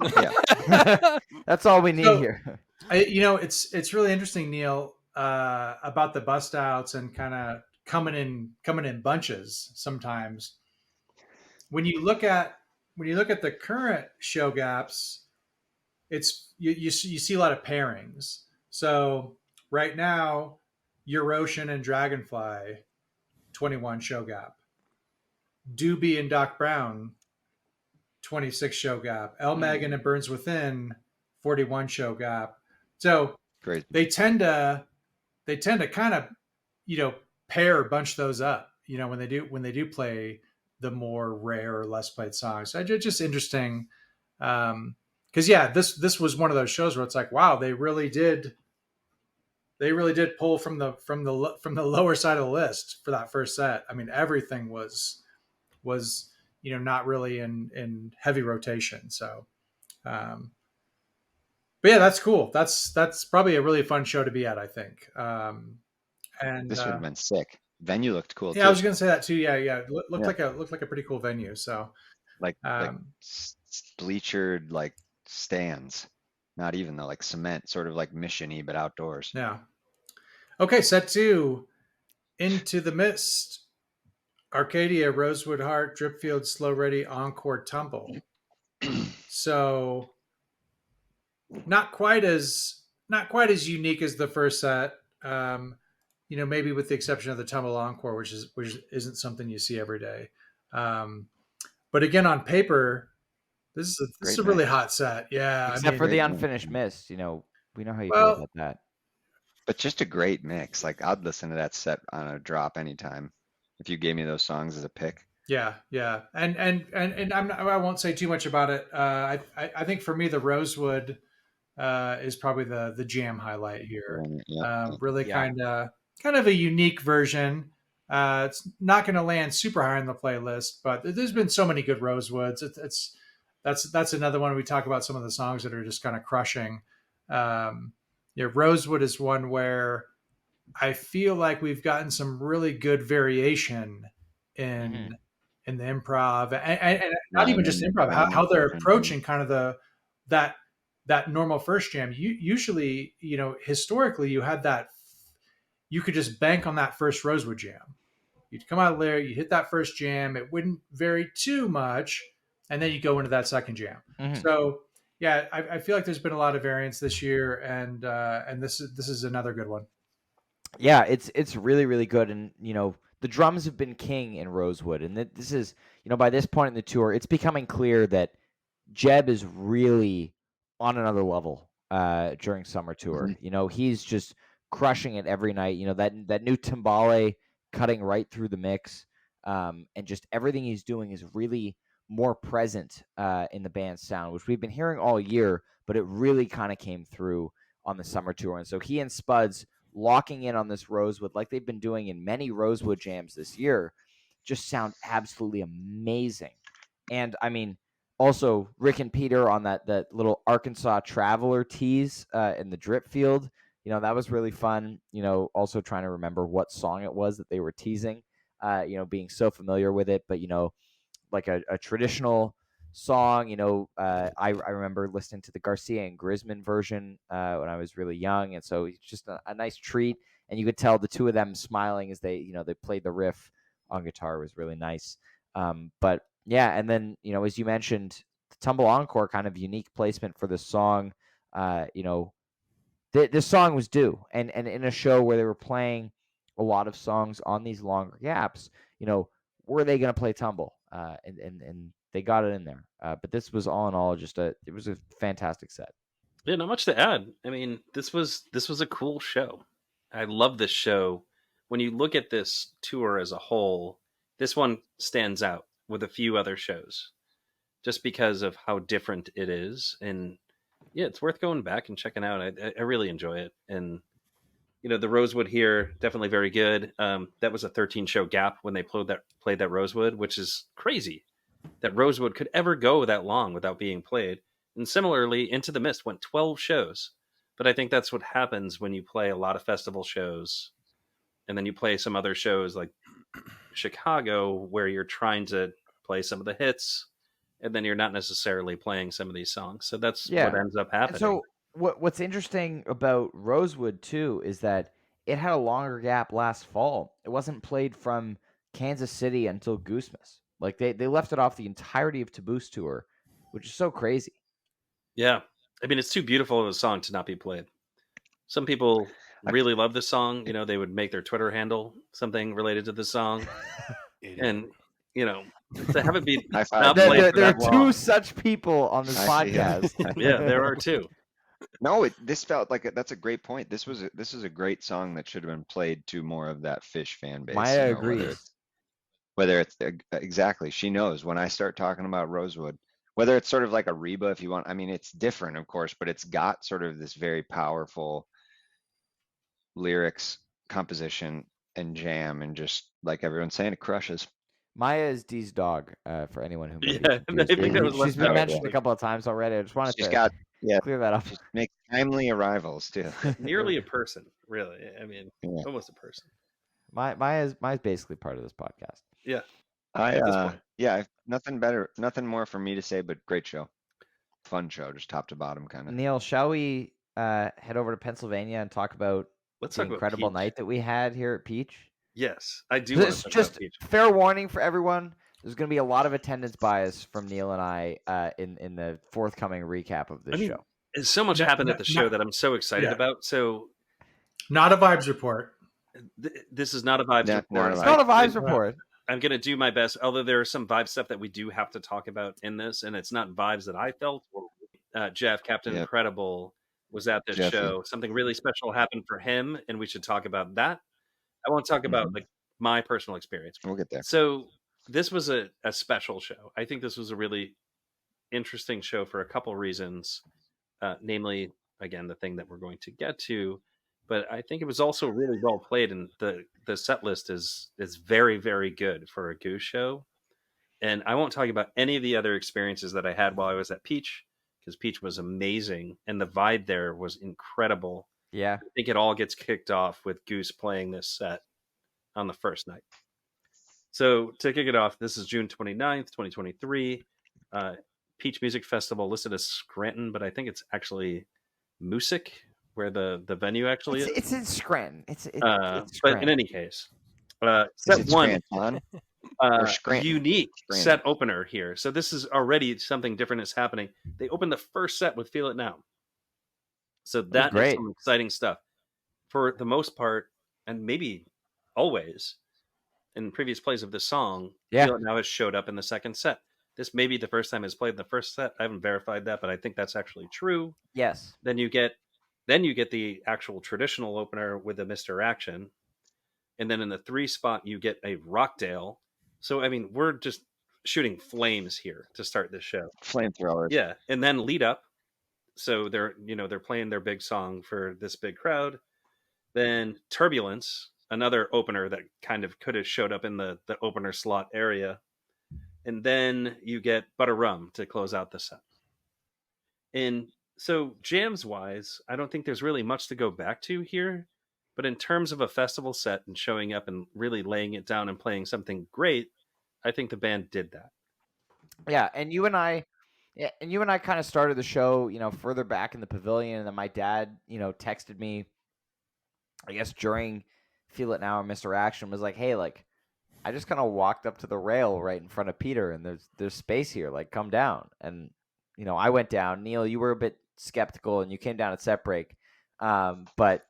Yeah. That's all we need here. It's really interesting, Neil, about the bust outs and kind of coming in bunches sometimes. When you look at the current show gaps, it's you see a lot of pairings. So right now, Eurocian and Dragonfly, 21 show gap. Doobie and Doc Brown, 26 show gap. El Megan and Burns Within, 41 show gap. So great. They tend to kind of, pair bunch those up, when they do play the more rare or less played songs. So just interesting. Cause this was one of those shows where it's like, wow, they really did pull from the lower side of the list for that first set. I mean, everything was not really in heavy rotation. So, but yeah, that's cool. That's probably a really fun show to be at, I think. And this would have been sick. Venue looked cool. Yeah, too. I was gonna say that too. Yeah. Looked like a pretty cool venue. So like bleachered like stands, not even though like cement, sort of like mission-y, but outdoors. Yeah. Okay, set 2, Into the Mist, Arcadia, Rosewood Heart, Dripfield, Slow Ready, Encore, Tumble. So not quite as unique as the first set. Maybe with the exception of the Tumble Encore, which isn't something you see every day. But again, on paper, this is a really hot set. Yeah, except for the Unfinished Mist. We know how you feel about that. But just a great mix. Like I'd listen to that set on a drop anytime if you gave me those songs as a pick. Yeah, and I won't say too much about it. I think for me the Rosewood is probably the jam highlight here. Really kind of a unique version. It's not going to land super high on the playlist, but there's been so many good Rosewoods. That's another one we talk about some of the songs that are just kind of crushing. Rosewood is one where I feel like we've gotten some really good variation in the improv and not even just improv, how they're approaching kind of that normal first jam. Usually, historically you had that, you could just bank on that first Rosewood jam. You'd come out there, you hit that first jam, it wouldn't vary too much, and then you go into that second jam. So yeah, I feel like there's been a lot of variance this year, and this is another good one. Yeah, it's really, really good. And the drums have been king in Rosewood, and this is, by this point in the tour, it's becoming clear that Jeb is really on another level during summer tour. Mhm. You know, he's just crushing it every night. You know, that new timbale cutting right through the mix, and just everything he's doing is really more present in the band's sound, which we've been hearing all year, but it really kind of came through on the summer tour. And so he and Spuds locking in on this Rosewood, like they've been doing in many Rosewood jams this year, just sound absolutely amazing. And I mean, also Rick and Peter on that little Arkansas Traveler tease in the drip field. You know, that was really fun. You know, also trying to remember what song it was that they were teasing. You know, being so familiar with it, but you know, like a traditional song. You know, I remember listening to the Garcia and Grisman version when I was really young, and so it's just a nice treat. And you could tell the two of them smiling as they, you know, they played the riff on guitar was really nice. But yeah, and then, you know, as you mentioned, the Tumble Encore, kind of unique placement for this song. You know, this song was due, and in a show where they were playing a lot of songs on these longer gaps, you know, were they going to play Tumble? And they got it in there. But this was all in all just it was a fantastic set. Yeah, not much to add. I mean, this was a cool show. I love this show. When you look at this tour as a whole, this one stands out with a few other shows just because of how different it is. And yeah, it's worth going back and checking out. I really enjoy it. And you know, the Rosewood here definitely very good. That was a 13 show gap when they played that Rosewood, which is crazy that Rosewood could ever go that long without being played. And similarly, Into the Mist went 12 shows. But I think that's what happens when you play a lot of festival shows and then you play some other shows like Chicago where you're trying to play some of the hits and then you're not necessarily playing some of these songs. So that's what ends up happening. And so what's interesting about Rosewood too is that it had a longer gap last fall. It wasn't played from Kansas City until Goosemas. Like they left it off the entirety of Taboo's tour, which is so crazy. Yeah. I mean, it's too beautiful of a song to not be played. Some people really love this song. You know, they would make their Twitter handle something related to the song. And, you know, to have it be not played for there that are long. two such people on this podcast. Yeah, there are two. No, this felt like that's a great point. This is a great song that should have been played to more of that Fish fan base. Maya you know, agrees. Whether it's exactly, she knows when I start talking about Rosewood, whether it's sort of like a Reba, if you want. I mean, it's different, of course, but it's got sort of this very powerful lyrics, composition, and jam, and just like everyone's saying, it crushes. Maya is Dee's dog, for anyone who may be Yeah, confused. I think that was She's been left out. mentioned a couple of times already. I just wanted She's to got clear that up. She makes timely arrivals too. Nearly a person, really. I mean, Yeah. almost a person. Maya's basically part of this podcast. Yeah. Nothing more for me to say, but great show. Fun show, just top to bottom kind of. Neil, shall we head over to Pennsylvania and talk about Let's the talk about incredible Peach. night that we had here at Peach? Yes, I do. Want to talk Just about Peach. fair warning for everyone. There's going to be a lot of attendance bias from Neil and I in the forthcoming recap of this show. There's so much happened at the show that I'm so excited about. So, not a vibes report. This is not a vibes report. It's not a vibes report. I'm going to do my best, although there are some vibe stuff that we do have to talk about in this, and it's not vibes that I felt. Jeff, Captain Incredible, was at this show. Something really special happened for him, and we should talk about that. I won't talk about like my personal experience. We'll get there. So this was a special show. I think this was a really interesting show for a couple reasons, namely, again, the thing that we're going to get to. But I think it was also really well played, and the set list is very, very good for a Goose show. And I won't talk about any of the other experiences that I had while I was at Peach, because Peach was amazing, and the vibe there was incredible. Yeah. I think it all gets kicked off with Goose playing this set on the first night. So to kick it off, this is June 29th, 2023. Peach Music Festival listed as Scranton, but I think it's actually Music, where the venue actually is. It's in Scranton. It's But Scranton. in any case, set one, unique Scranton. set opener here. So this is already something different is happening. They opened the first set with Feel It Now. So that is some exciting stuff. For the most part, and maybe always, in previous plays of this song, Feel It Now has showed up in the second set. This may be the first time it's played in the first set. I haven't verified that, but I think that's actually true. Yes. Then you get the actual traditional opener with the Mr. Action. And then in the 3 spot, you get a Rockdale. So, I mean, we're just shooting flames here to start this show. Flamethrowers. Yeah. And then lead up. So they're playing their big song for this big crowd. Then Turbulence, another opener that kind of could have showed up in the opener slot area. And then you get Butter Rum to close out the set. And so jams wise, I don't think there's really much to go back to here. But in terms of a festival set and showing up and really laying it down and playing something great, I think the band did that. Yeah, and you and I kind of started the show, further back in the pavilion, and then my dad, texted me, I guess during Feel It Now or Mr. Action, was like, hey, like, I just kind of walked up to the rail right in front of Peter, and there's space here, like, come down. And, I went down. Neil, you were a bit skeptical, and you came down at set break. But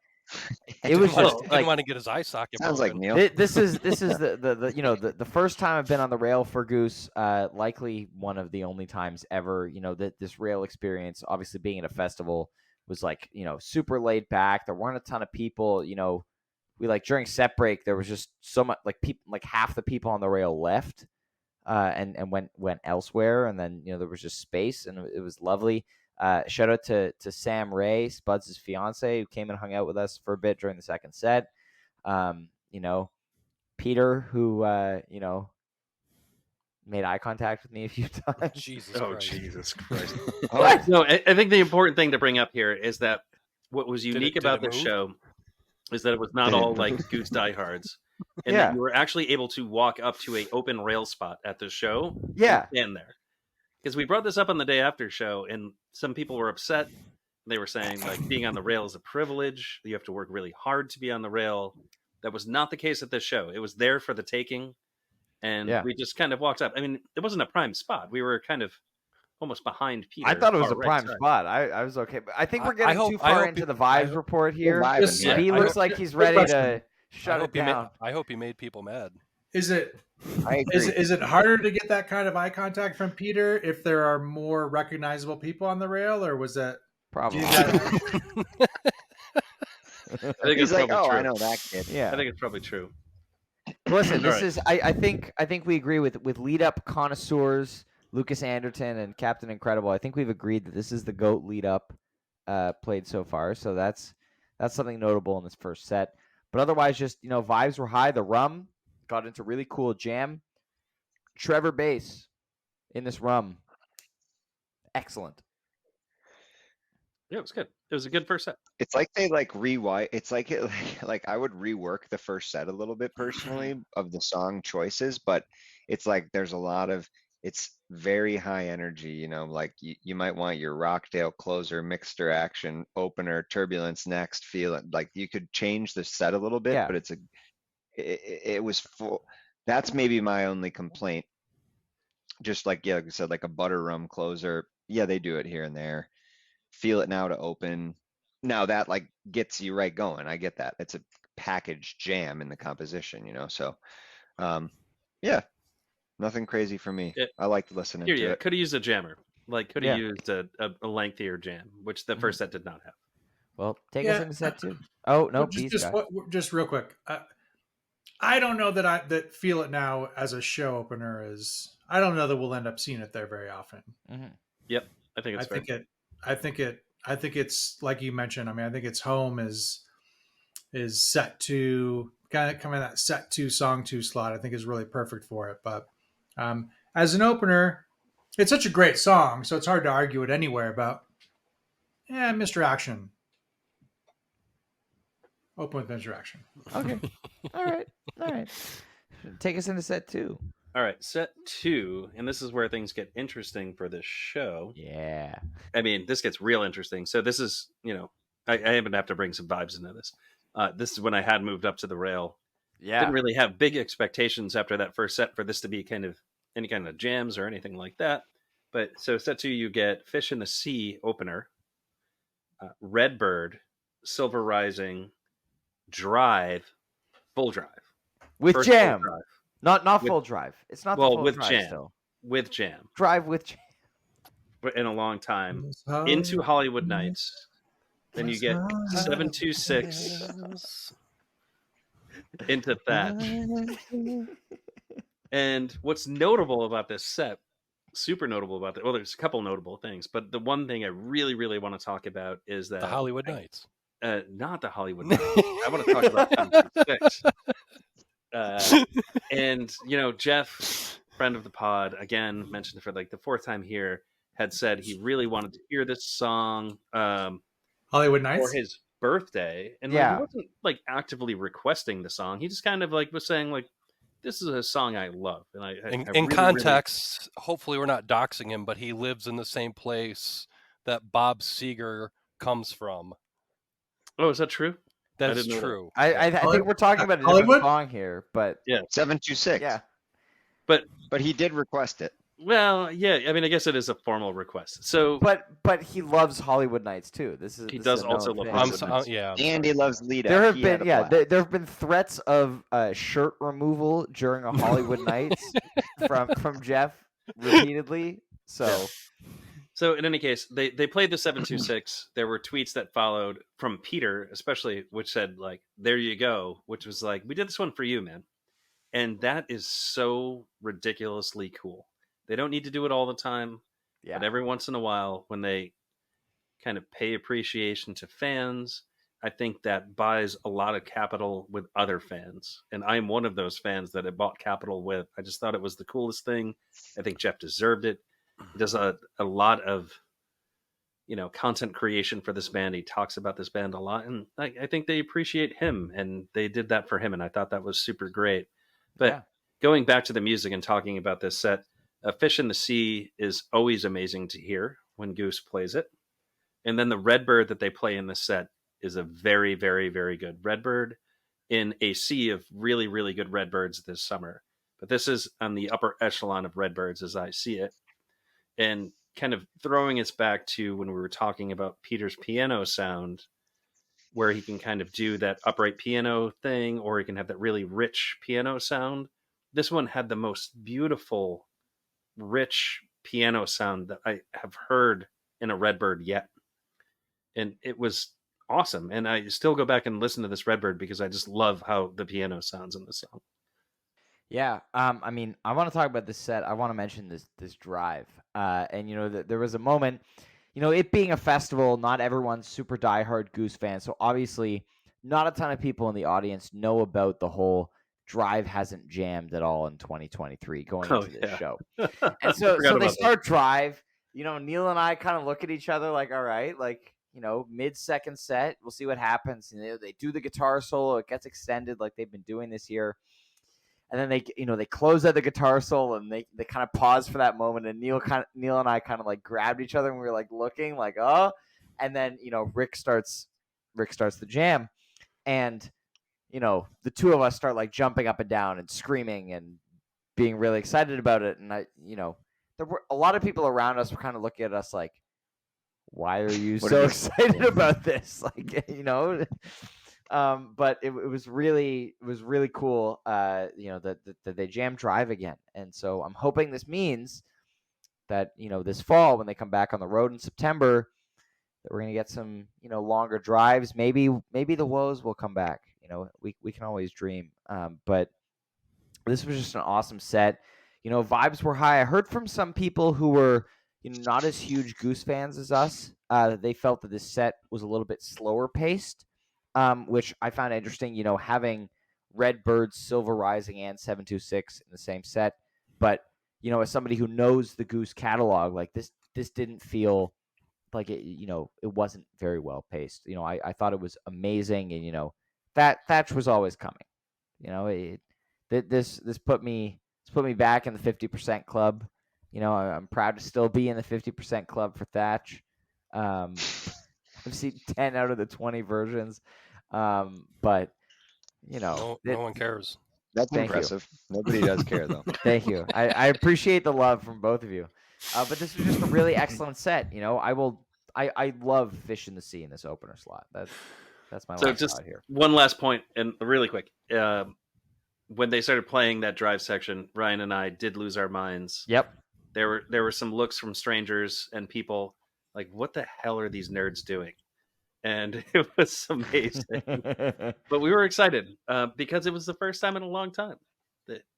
it was just didn't want to get his eye socket. Sounds broken. like Neil. This is the first time I've been on the rail for Goose. Likely one of the only times ever. That this rail experience, obviously being at a festival, was like super laid back. There weren't a ton of people. We like during set break there was just so much like people, like half the people on the rail left, and went elsewhere, and then there was just space, and it was lovely. Shout out to Sam Ray, Spuds' fiance, who came and hung out with us for a bit during the second set. Peter, who made eye contact with me a few times. Jesus Christ. No, I think the important thing to bring up here is that what was unique about this show is that it was not all like Goose diehards, and that you were actually able to walk up to a open rail spot at the show. Yeah, and stand there. Because we brought this up on the day after show, and some people were upset. They were saying, like, being on the rail is a privilege. You have to work really hard to be on the rail. That was not the case at this show. It was there for the taking, and we just kind of walked up. I mean, it wasn't a prime spot. We were kind of almost behind Peter. I thought it was a prime spot. I was okay. But I think we're getting too far into the vibes report here. He looks like he's ready to shut it down. I hope he made people mad. Is it harder to get that kind of eye contact from Peter if there are more recognizable people on the rail, or was that probably? I think He's like, true. I know that kid. Yeah, I think it's probably true. Listen, this is. I think we agree with lead up connoisseurs, Lucas Anderton and Captain Incredible. I think we've agreed that this is the GOAT lead up played so far. So that's something notable in this first set. But otherwise, just vibes were high. The rum got into really cool jam. Trevor bass in this rum. Excellent. Yeah, it was good. It was a good first set. It's like they like rewind. It's like like I would rework the first set a little bit personally of the song choices, but it's like there's a lot of it's very high energy. Like you might want your Rockdale closer, Mixter Action opener, Turbulence next. Feel it like you could change the set a little bit, but it was full. That's maybe my only complaint. Just like like I said, like a butter rum closer. Yeah, they do it here and there. Feel It Now to open. Now that like gets you right going. I get that. It's a packaged jam in the composition, So, yeah, nothing crazy for me. I liked listening to it. Could have used a jammer. Like could have used a lengthier jam, which the first set did not have. Well, take us into set 2. Oh no, just real quick. I don't know that Feel It Now as a show opener is. I don't know that we'll end up seeing it there very often. Mm-hmm. Yep, I think it's fair. I think it's like you mentioned. I mean, I think its home is set 2, kind of coming that set 2 song 2 slot. I think is really perfect for it. But as an opener, it's such a great song, so it's hard to argue it anywhere. But Mr. Action. Open with Mr. Action. Okay. All right. Take us into set 2. All right, set 2, and this is where things get interesting for this show. Yeah. I mean, this gets real interesting. So this is, I even have to bring some vibes into this. This is when I had moved up to the rail. Yeah. Didn't really have big expectations after that first set for this to be kind of any kind of jams or anything like that. But so set 2, you get Fish in the Sea opener, Redbird, Silver Rising, Drive, Full Drive. With First jam. Full Drive. Not full drive. It's not the full with drive jam. still. with Jam Drive with Jam. in a long time into Hollywood Nights. Then you get 726 into Thatch. And what's notable about this set, super notable about that, well, there's a couple notable things, but the one thing I really, really want to talk about is that The Hollywood Nights. Not the Hollywood Nights. I want to talk about 726. And Jeff, friend of the pod, again mentioned for like the fourth time here, had said he really wanted to hear this song Hollywood Nights for his birthday, and like, he wasn't like actively requesting the song. He just kind of like was saying like, this is a song I love, and I in really, context, hopefully we're not doxing him, but he lives in the same place that Bob Seger comes from. Oh, is that true? That is true. I think we're talking about a different song here, but yeah, 726. Yeah, but he did request it. Well, yeah, I mean, I guess it is a formal request. So, but he loves Hollywood Nights too. He does also love Hollywood Nights. Yeah, and he loves Lita. There have been there have been threats of shirt removal during a Hollywood Nights from Jeff repeatedly. So in any case, they played the 726. There were tweets that followed from Peter, especially, which said like, "There you go," which was like, "We did this one for you, man," and that is so ridiculously cool. They don't need to do it all the time, but every once in a while, when they kind of pay appreciation to fans, I think that buys a lot of capital with other fans. And I'm one of those fans that it bought capital with. I just thought it was the coolest thing. I think Jeff deserved it. He does a lot of, content creation for this band. He talks about this band a lot, and I think they appreciate him, and they did that for him. And I thought that was super great. But going back to the music and talking about this set, Fish in the Sea is always amazing to hear when Goose plays it. And then the Redbird that they play in this set is a very, very, very good Redbird in a sea of really, really good Redbirds this summer. But this is on the upper echelon of Redbirds as I see it. And kind of throwing us back to when we were talking about Peter's piano sound, where he can kind of do that upright piano thing, or he can have that really rich piano sound. This one had the most beautiful, rich piano sound that I have heard in a Redbird yet. And it was awesome. And I still go back and listen to this Redbird because I just love how the piano sounds in this song. Yeah. I mean, I want to talk about this set. I want to mention this drive. And there was a moment, it being a festival, not everyone's super diehard Goose fan. So obviously not a ton of people in the audience know about the whole Drive hasn't jammed at all in 2023 going into this show. And so they start Drive, Neil and I kind of look at each other like, all right, like, mid-second set, we'll see what happens. They do the guitar solo, it gets extended like they've been doing this year. And then they close out the guitar solo and they kind of pause for that moment. And Neil and I kind of like grabbed each other and we were like looking like, oh, and then, Rick starts the jam, and, the two of us start like jumping up and down and screaming and being really excited about it. And there were a lot of people around us were kind of looking at us like, why are you so excited about this? Like, but it was really cool, that they jammed Drive again. And so I'm hoping this means that, this fall when they come back on the road in September, that we're going to get some, longer drives. Maybe the Woes will come back. We can always dream. But this was just an awesome set. Vibes were high. I heard from some people who were, not as huge Goose fans as us. They felt that this set was a little bit slower paced, which I found interesting, having Redbirds, Silver Rising, and 726 in the same set. But, as somebody who knows the Goose catalog, like this didn't feel like it, it wasn't very well paced. I thought it was amazing, and, Thatch was always coming. This put me back in the 50% club. I'm proud to still be in the 50% club for Thatch. I've seen 10 out of the 20 versions. But, no one cares. That's impressive. Nobody does care, though. Thank you. I appreciate the love from both of you. But this was just a really excellent set. I love Fish in the Sea in this opener slot. That's my last thought here. One last point, and really quick. When they started playing that Drive section, Ryan and I did lose our minds. Yep. there were some looks from strangers and people like, what the hell are these nerds doing? And it was amazing. But we were excited because it was the first time in a long time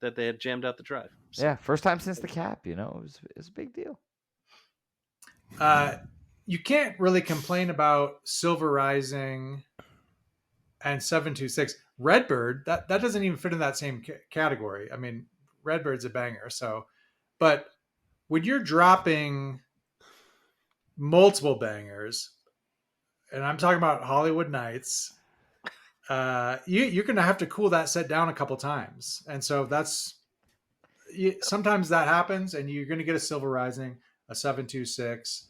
that they had jammed out the drive. So, Yeah, first time since the cap. It was a big deal. You can't really complain about Silver Rising and 726. Redbird, that doesn't even fit in that same category. I mean, Redbird's a banger. So, but when you're dropping multiple bangers, and I'm talking about Hollywood Nights, you're going to have to cool that set down a couple times. And so sometimes that happens, and you're going to get a Silver Rising, a 726.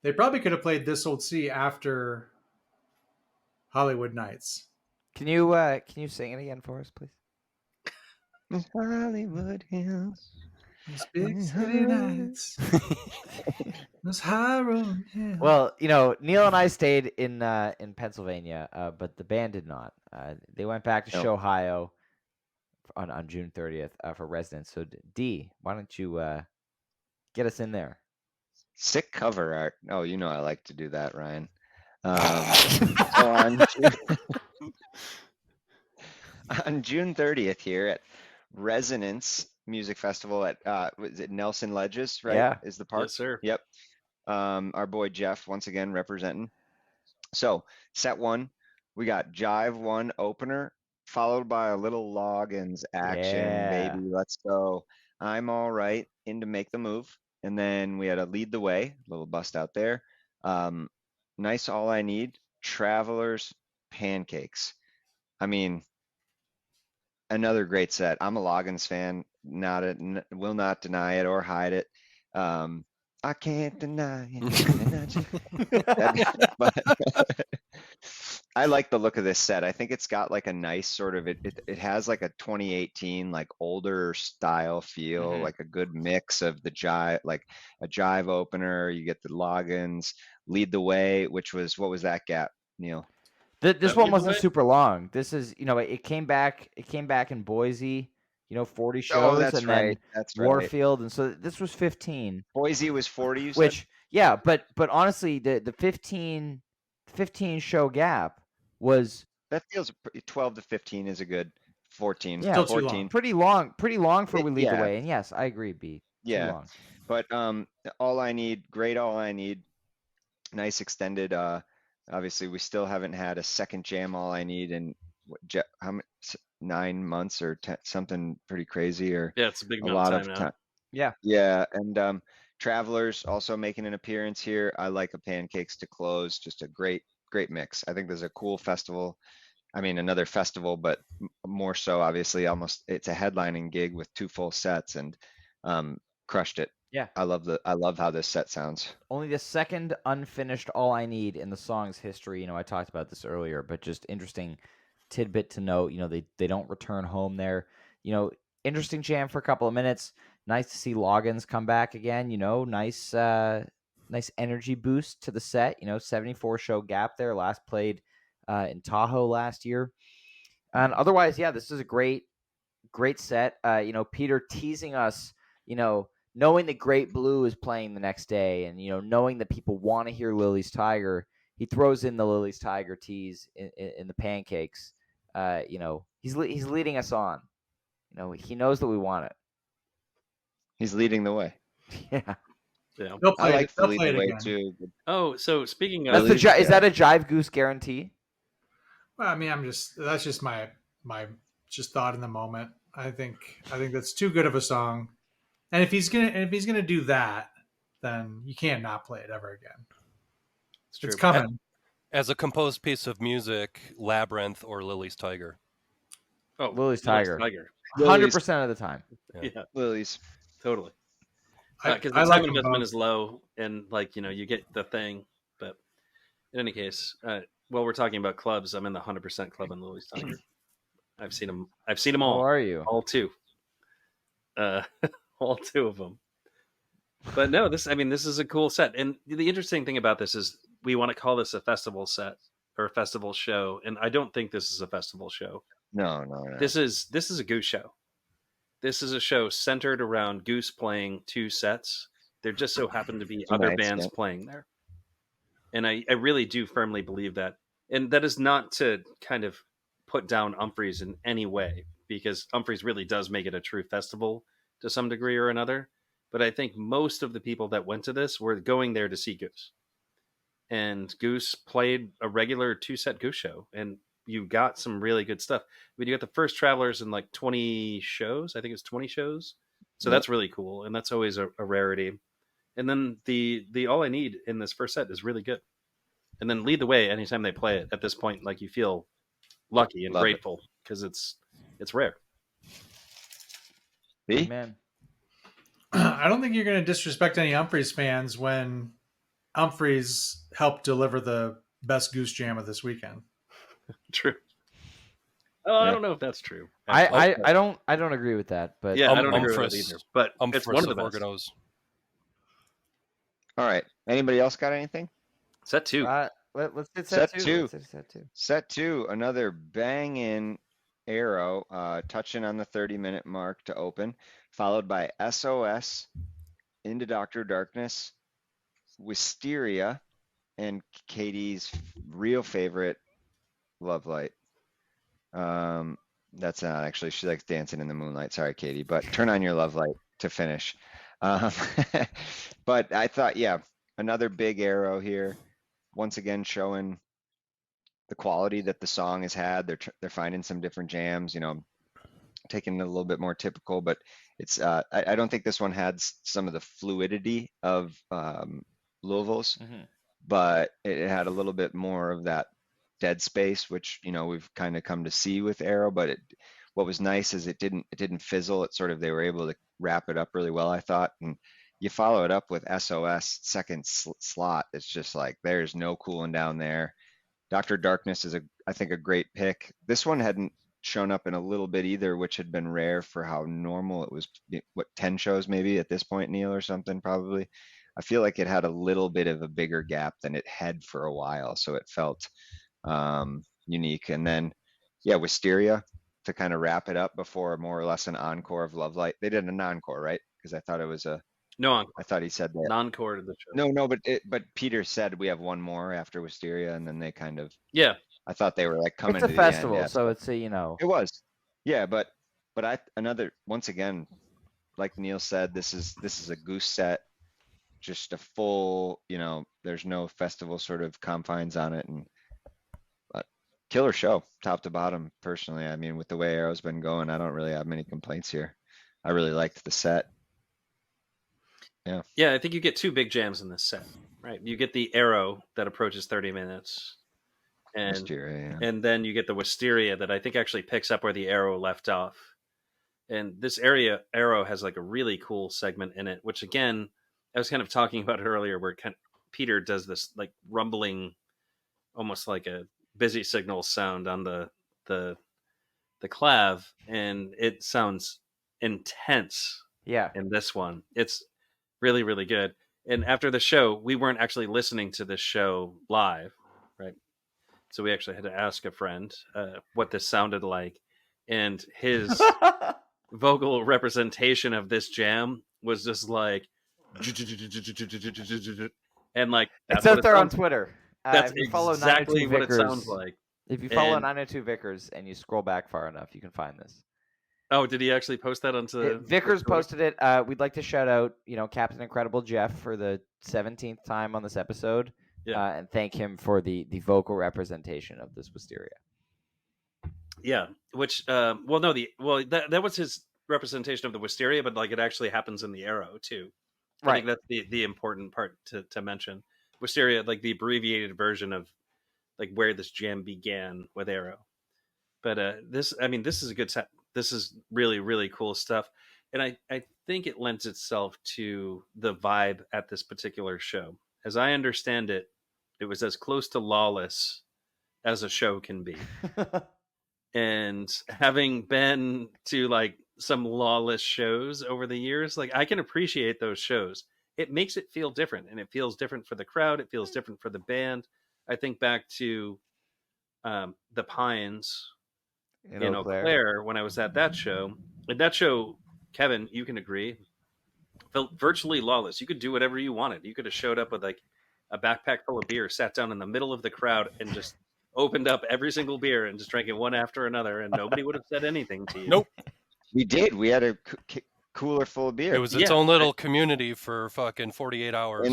They probably could have played This Old Sea after Hollywood Nights. Can you sing it again for us, please? Hollywood Hills. These big city nights. Those high road hills. Well, Neil and I stayed in Pennsylvania, but the band did not. They went back to Ohio on June 30th for residence. So, D, why don't you get us in there? Sick cover art. Oh, I like to do that, Ryan. On June 30th here at Resonance Music Festival at was it Nelson Ledges, right? Yeah. Is the park? Yes, sir. Yep. Our boy Jeff once again representing. So set 1, we got Jive 1 opener, followed by a little Loggins action, baby. Let's go. I'm all right into Make the Move. And then we had a Lead the Way, a little bust out there. Nice All I Need, Travelers, Pancakes. I mean, another great set. I'm a Loggins fan. Will not deny it or hide it. I can't deny it. But I like the look of this set. I think it's got like a nice sort of it has like a 2018 like older style feel, like a good mix of the jive, like a jive opener. You get the Loggins, Lead the Way, which was, what was that gap, Neil? This one wasn't super long. This is, it came back in Boise, 40 shows, that's and right. then Warfield, and so this was 15. Boise was 40, you said? Which, yeah, but honestly, the 15 show gap was, that feels 12 to 15 is a good 14. Yeah, Still 14. too long. pretty long for We Lead the yeah. Way. And yes, I agree, B. Too Yeah. long. But All I Need, great All I Need. Nice extended. Obviously, we still haven't had a second jam All I Need in how many, 9 months or 10, something pretty crazy, or Yeah, it's a big a amount lot of of time time. now. Yeah, and Travelers also making an appearance here. I like a Pancakes to close. Just a great mix. I think there's a cool festival. I mean, another festival, but more so, obviously, almost it's a headlining gig with 2 full sets, and crushed it. Yeah. I love how this set sounds. Only the second unfinished All I Need in the song's history. I talked about this earlier, but just interesting tidbit to note. They don't return home there. Interesting jam for a couple of minutes. Nice to see Loggins come back again. Nice energy boost to the set. 74 show gap there. Last played in Tahoe last year. And otherwise, yeah, this is a great set. Peter teasing us, knowing that Great Blue is playing the next day, and knowing that people want to hear Lily's Tiger, he throws in the Lily's Tiger tease in the Pancakes. He's leading us on. He knows that we want it. He's leading the way. Yeah. Yeah. I like the lead the way too. Oh, so speaking of, Is that a Jive Goose guarantee? Well, I mean, that's just my just thought in the moment. I think that's too good of a song. And if he's gonna do that, then you can't not play it ever again. It's coming. As a composed piece of music, Labyrinth or Lily's Tiger? Oh, Lily's Tiger. 100% of the time. Yeah, Lily's. Totally. I Because the like time them investment both. is low, and you get the thing. But in any case, while we're talking about clubs, I'm in the 100% club in Lily's Tiger. I've seen them. I've seen them all. How are you? All 2. All 2 of them. But no, this is a cool set. And the interesting thing about this is we want to call this a festival set or a festival show, and I don't think this is a festival show. No. This is a Goose show. this is a show centered around Goose playing 2 sets. There just so happen to be So other nice, bands yeah. playing there. And I really do firmly believe that. And that is not to kind of put down Humphreys in any way, because Humphreys really does make it a true festival to some degree or another. But I think most of the people that went to this were going there to see Goose. And Goose played a regular 2-set Goose show, and you got some really good stuff. I mean, you got the first Travelers in like 20 shows. I think it's 20 shows. So Yep. that's really cool, and that's always a rarity. And then the All I Need in this first set is really good. And then Lead the Way anytime they play it. At this point, like, you feel lucky and Love it. grateful because it's rare. B? Man. I don't think you're going to disrespect any Humphreys fans when Humphreys helped deliver the best Goose Jam of this weekend. True. Oh, I Yeah. don't know if that's true. I don't agree with that, but Yeah, I don't agree with that Humphreys- either. But it's one of the best. Organos. All right. Anybody else got anything? Set 2. let's hit Set set 2. two. Let's hit set 2. Set 2, another bang-in arrow, touching on the 30-minute mark to open, followed by SOS, Into Dr. Darkness, Wisteria, and Katie's real favorite, Love Light. That's not actually, she likes Dancing in the Moonlight. Sorry, Katie, but turn on your Love Light to finish. But I thought, yeah, another big arrow here. Once again, showing the quality that the song has had. They're finding some different jams, taking it a little bit more typical, but it's I don't think this one had some of the fluidity of Louisville's, but it had a little bit more of that dead space, which we've kind of come to see with Arrow. But what was nice is it didn't fizzle. It sort of, they were able to wrap it up really well, I thought. And you follow it up with SOS second slot. It's just like there's no cooling down there. Dr. Darkness is I think a great pick. This one hadn't shown up in a little bit either, which had been rare for how normal it was. What, 10 shows maybe at this point, Neil, or something probably. I feel like it had a little bit of a bigger gap than it had for a while, so it felt unique. And then, yeah, Wisteria to kind of wrap it up before more or less an encore of Love Light. They did an encore, right? Because I thought it was No encore. I thought he said that. Non-core to the show. No, but Peter said we have one more after Wisteria, and then they kind of. Yeah. I thought they were like coming It's a to festival, the end. Yeah, so it's It was, yeah, but once again, like Neil said, this is a Goose set, just a full, there's no festival sort of confines on it, and killer show, top to bottom. Personally, I mean, with the way Arrow's been going, I don't really have many complaints here. I really liked the set. Yeah, I think you get 2 big jams in this set, right? You get the Arrow that approaches 30 minutes. And Wisteria, and then you get the Wisteria that I think actually picks up where the Arrow left off. And this Arrow has like a really cool segment in it, which again, I was kind of talking about it earlier, where Peter does this like rumbling, almost like a busy signal sound on the clav, and it sounds intense. Yeah. In this one, it's really, really good. And after the show, we weren't actually listening to this show live, right? So we actually had to ask a friend what this sounded like, and his vocal representation of this jam was just like, and like it's out there on Twitter. That's if you follow exactly 902 what Vickers, it sounds like. If you follow And- 902 Vickers and you scroll back far enough, you can find this. Oh, did he actually post that onto Vickers posted it. We'd like to shout out, Captain Incredible Jeff for the 17th time on this episode. Yeah. And thank him for the vocal representation of this Wisteria. Yeah, which that was his representation of the Wisteria, but like it actually happens in the Arrow too. I think that's the important part to mention. Wisteria, like the abbreviated version of like where this jam began with Arrow. But this is a good set. This is really, really cool stuff. And I think it lends itself to the vibe at this particular show. As I understand it, it was as close to Lawless as a show can be. And having been to like some Lawless shows over the years, like I can appreciate those shows. It makes it feel different, and it feels different for the crowd. It feels different for the band. I think back to the Pines in Eau Claire when I was at that show. And that show Kevin, you can agree, felt virtually lawless. You could do whatever you wanted. You could have showed up with like a backpack full of beer, sat down in the middle of the crowd, and just opened up every single beer and just drank it one after another, and nobody would have said anything to you. Nope. We did. We had a cooler full of beer. It was its own little community for fucking 48 hours.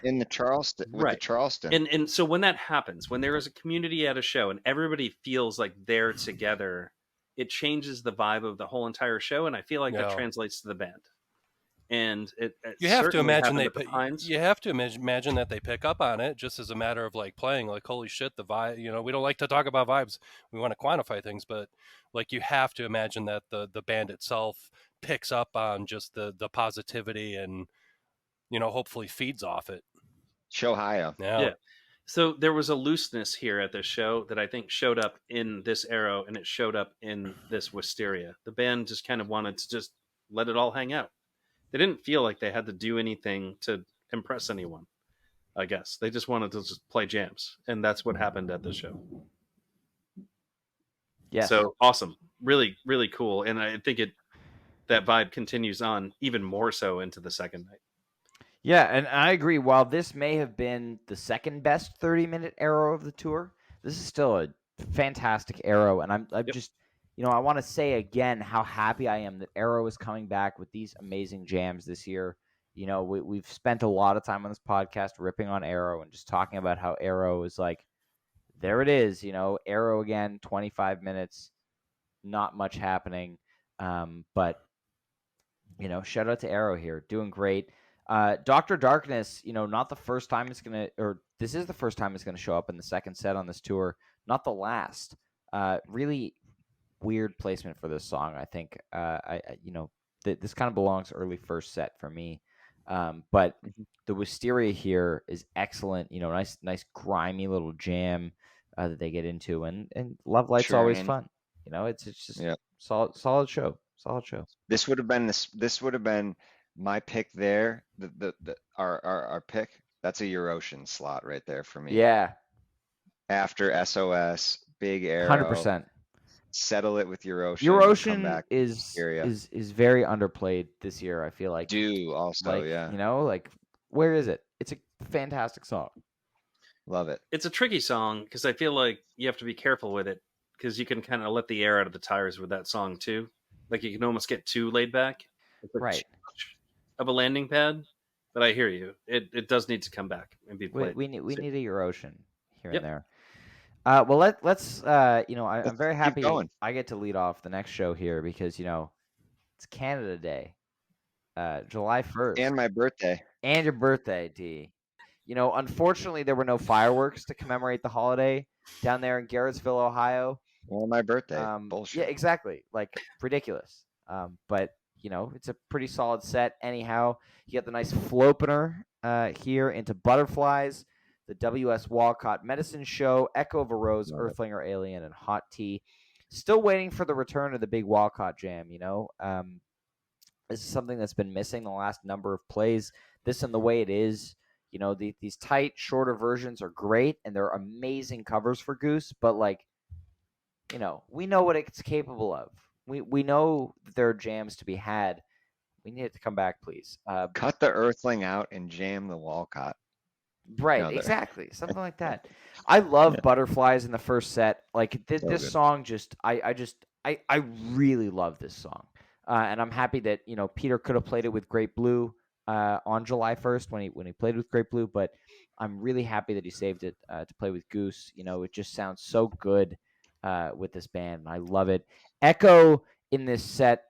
in the Charleston with the Charleston. And so when that happens, when there is a community at a show and everybody feels like they're together, it changes the vibe of the whole entire show, and I feel like that translates to the band. And you have to imagine you have to imagine that they pick up on it just as a matter of like playing, like, holy shit, the vibe, you know, we don't like to talk about vibes, we want to quantify things, but like you have to imagine that the band itself picks up on just the positivity and, you know, hopefully feeds off it. Show higher. Yeah. So there was a looseness here at this show that I think showed up in this Arrow, and it showed up in this Wisteria. The band just kind of wanted to just let it all hang out. They didn't feel like they had to do anything to impress anyone, I guess. They just wanted to just play jams, and that's what happened at the show. Yeah. So awesome. Really, really cool. And I think that vibe continues on even more so into the second night. Yeah, and I agree. While this may have been the second best 30-minute Arrow of the tour, this is still a fantastic Arrow, and I'm just, you know, I want to say again how happy I am that Arrow is coming back with these amazing jams this year. You know, we've spent a lot of time on this podcast ripping on Arrow and just talking about how Arrow is like, there it is, you know, Arrow again, 25 minutes, not much happening. But, you know, shout out to Arrow here, doing great. Dr. Darkness, you know, not the first time it's going to, or this is the first time it's going to show up in the second set on this tour, not the last. Really weird placement for this song. I think, you know, this kind of belongs early first set for me. But the Wisteria here is excellent. You know, nice grimy little jam that they get into, and Love Light's always fun. You know, it's just solid show. This would have been my pick there. Our pick. That's a Eurosian slot right there for me. Yeah. After SOS, big Arrow. 100%. Settle it with Eurosian. Eurosian is very underplayed this year, I feel like. Also, You know, like, where is it? It's a fantastic song. Love it. It's a tricky song because I feel like you have to be careful with it because you can kind of let the air out of the tires with that song too. Like you can almost get too laid back. It's like right. Of a landing pad. But I hear you. It does need to come back and be played. We need a Eurosian here and there. Well, let's you know, I'm very happy I get to lead off the next show here because, you know, it's Canada Day, July 1st. And my birthday. And your birthday, D. You know, unfortunately, there were no fireworks to commemorate the holiday down there in Garrettsville, Ohio. Well, my birthday. Bullshit. Yeah, exactly. Like, ridiculous. But, you know, it's a pretty solid set anyhow. You get the nice flopener here into Butterflies, the W.S. Walcott Medicine Show, Echo of a Rose, Earthlinger Alien, and Hot Tea. Still waiting for the return of the big Walcott jam, you know. This is something that's been missing the last number of plays. This and the way it is, you know, these tight, shorter versions are great, and they're amazing covers for Goose, but, like, you know, we know what it's capable of. We know that there are jams to be had. We need it to come back, please. Cut the Earthling out and jam the Walcott. Right, exactly. Something like that. I love Butterflies in the first set. Like this song I really love this song. And I'm happy that, you know, Peter could have played it with Great Blue on July 1st when he played with Great Blue, but I'm really happy that he saved it to play with Goose. You know, it just sounds so good with this band, and I love it. Echo in this set,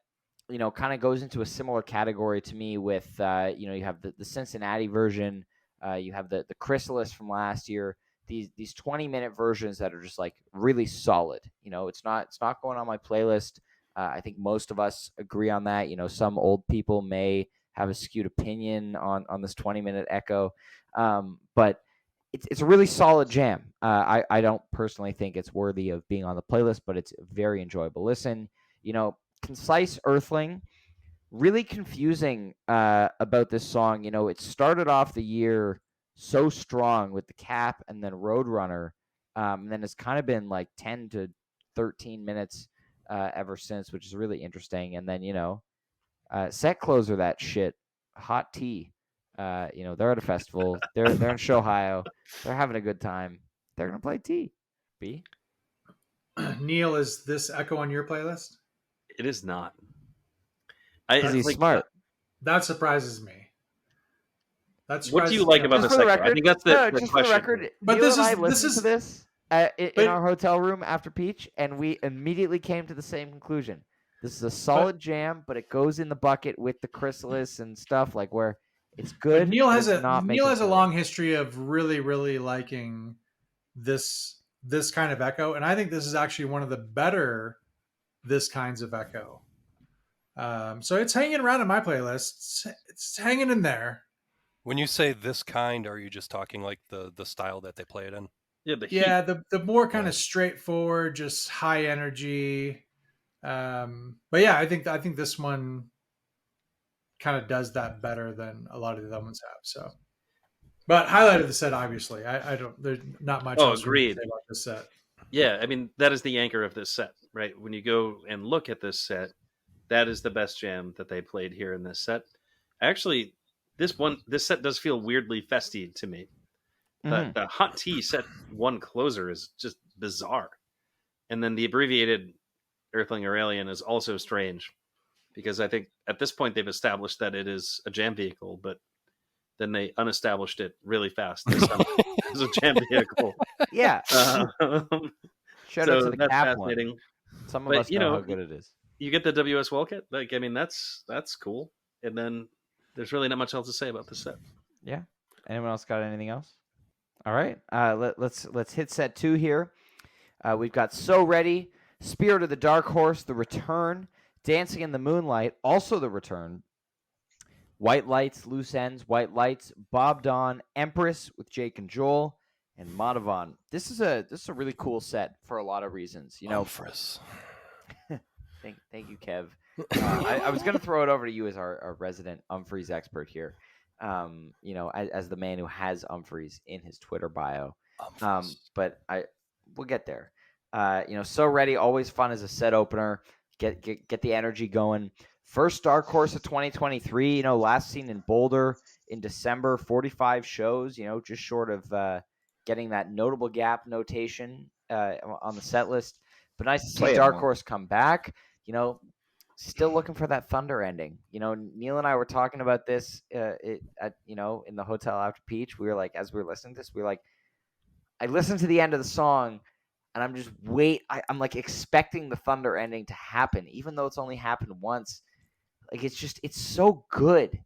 you know, kind of goes into a similar category to me with, you know, you have the Cincinnati version, you have the Chrysalis from last year, these 20-minute versions that are just like really solid. You know, it's not going on my playlist. I think most of us agree on that. You know, some old people may have a skewed opinion on this 20-minute Echo, but it's a really solid jam. I don't personally think it's worthy of being on the playlist, but it's a very enjoyable listen. You know, Concise Earthling, really confusing about this song. You know, it started off the year so strong with the Cap and then Roadrunner, and then it's kind of been like 10 to 13 minutes ever since, which is really interesting. And then, you know, Set closer that shit. Hot tea. They're at a festival. They're in Ohio. They're having a good time. They're gonna play tea. B. Neil, is this Echo on your playlist? It is not. Because he's smart. That surprises me. What do you like about just this for the Echo? record, I think that's the just question. for the record. But Neil this and I is listened to this in our hotel room after Peach, and we immediately came to the same conclusion. This is a solid jam, but it goes in the bucket with the Chrysalis and stuff, like where it's good. But Neil has a long history of really, really liking this kind of Echo, and I think this is actually one of the better this kinds of Echo. So it's hanging around in my playlist. It's hanging in there. When you say this kind, are you just talking like the style that they play it in? Yeah, the more kind of straightforward, just high energy. But yeah, I think this one kind of does that better than a lot of the other ones have. So, but highlight of the set, obviously, I don't. There's not much. Oh, else agreed. to say about this set. Yeah, I mean that is the anchor of this set, right? When you go and look at this set, that is the best jam that they played here in this set. Actually, this set does feel weirdly festy to me. The hot tea set one closer is just bizarre, and then the abbreviated Earthling or Alien is also strange, because I think at this point they've established that it is a jam vehicle, but then they unestablished it really fast. It was a jam vehicle. Yeah. Shout out to the that's Cap fascinating. one. Some of us know how good it is. You get the WS Well kit. Like, I mean, that's cool. And then there's really not much else to say about this set. Yeah. Anyone else got anything else? All right. Let's hit set 2 here. We've got So Ready, Spirit of the Dark Horse, The Return, Dancing in the Moonlight, also The Return, White Lights, Loose Ends, White Lights, Bob Dawn, Empress with Jake and Joel, and Madhavan. This is a really cool set for a lot of reasons. Empress. Thank you, Kev. I was going to throw it over to you as our resident Umphreys expert here. As the man who has Umphreys in his Twitter bio. But we'll get there. So Ready, always fun as a set opener. Get the energy going. First Dark Horse of 2023. Last seen in Boulder in December. 45 shows. Just short of getting that notable gap notation on the set list. But nice to see Dark Horse come back. Still looking for that Thunder ending. Neil and I were talking about this in the hotel after Peach. We were like, as we were listening to this, we were like, I listened to the end of the song and I'm just I'm like expecting the Thunder ending to happen, even though it's only happened once. Like, it's so good.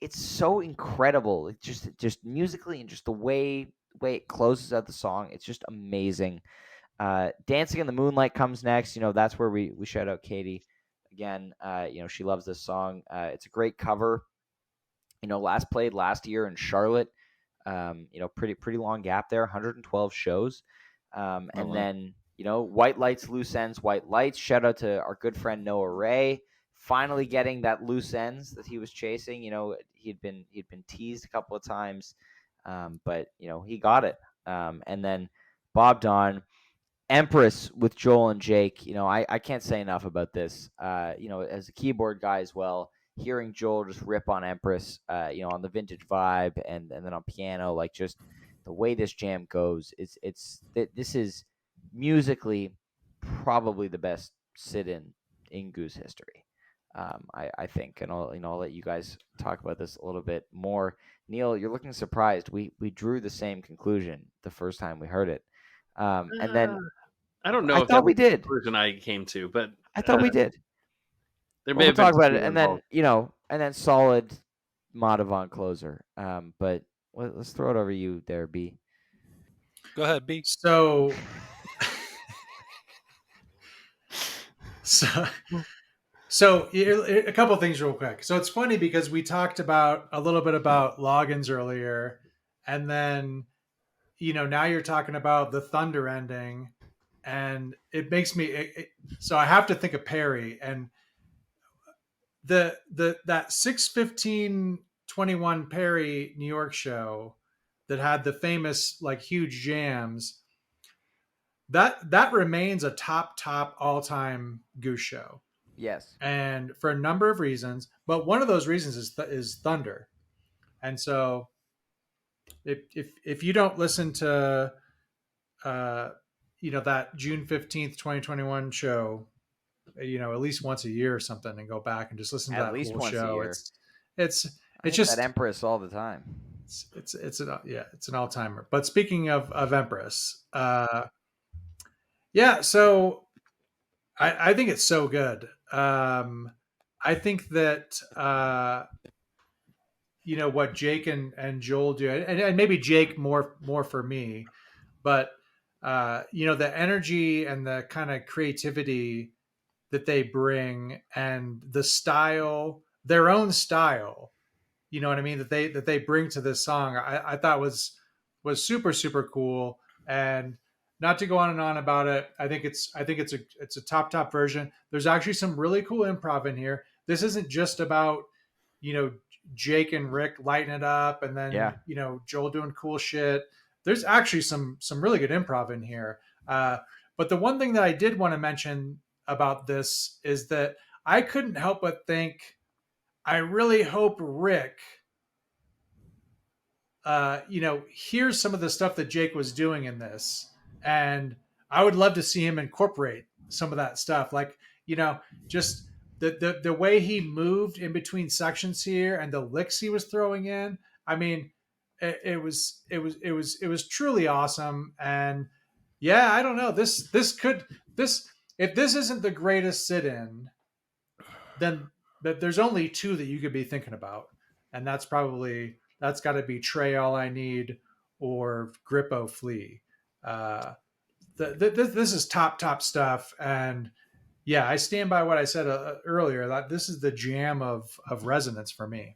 It's so incredible. It's just musically and just the way it closes out the song. It's just amazing. Dancing in the Moonlight comes next. That's where we shout out Katie. Again, she loves this song. It's a great cover. Last played last year in Charlotte. Pretty long gap there, 112 shows. Then, White Lights, Loose Ends, White Lights. Shout out to our good friend Noah Ray, finally getting that loose ends that he was chasing. He'd been teased a couple of times, but he got it. And then Bob Dawn. Empress with Joel and Jake. I can't say enough about this. As a keyboard guy as well, hearing Joel just rip on Empress, on the vintage vibe and then on piano, like just the way this jam goes, this is musically probably the best sit-in in Goose history. I think, and I'll let you guys talk about this a little bit more. Neil, you're looking surprised. We drew the same conclusion the first time we heard it. And then I don't know. I if thought we did. The conclusion I came to, but I thought we did. There may have talk been about it, and then solid Madhavan closer. But let's throw it over to you there, B. Go ahead, B. So a couple of things real quick. So it's funny because we talked a little bit about logins earlier, and then now you're talking about the Thunder ending, and it makes me so I have to think of Perry and that 6/15/21 Perry New York show that had the famous like huge jams. That remains a top all-time Goose show. Yes. and for a number of reasons. But one of those reasons is thunder. And so if you don't listen to uh, that June 15th, 2021 show, at least once a year or something, and go back and just listen to At that least whole once a show, year. it's I it's hit that just Empress all the time. it's an all timer. But speaking of Empress, yeah, so I think it's so good. I think that what Jake and Joel do, and maybe Jake more for me, but the energy and the kind of creativity that they bring, and the style, their own style, you know what I mean, that they bring to this song, I thought was super super cool. And not to go on and on about it, I think it's a top version. There's actually some really cool improv in here. This isn't just about you know Jake and Rick lighting it up, and Yeah. then Joel doing cool shit. There's actually some really good improv in here. But the one thing that I did want to mention about this is that I couldn't help but think, I really hope Rick, here's some of the stuff that Jake was doing in this, and I would love to see him incorporate some of that stuff, like just the way he moved in between sections here, and the licks he was throwing in. I mean, it was truly awesome. And yeah, I don't know, this if this isn't the greatest sit-in, then there's only two that you could be thinking about, and that's got to be Trey All I Need or Grippo Flea. Uh, this is top stuff, and yeah, I stand by what I said earlier, that this is the jam of resonance for me.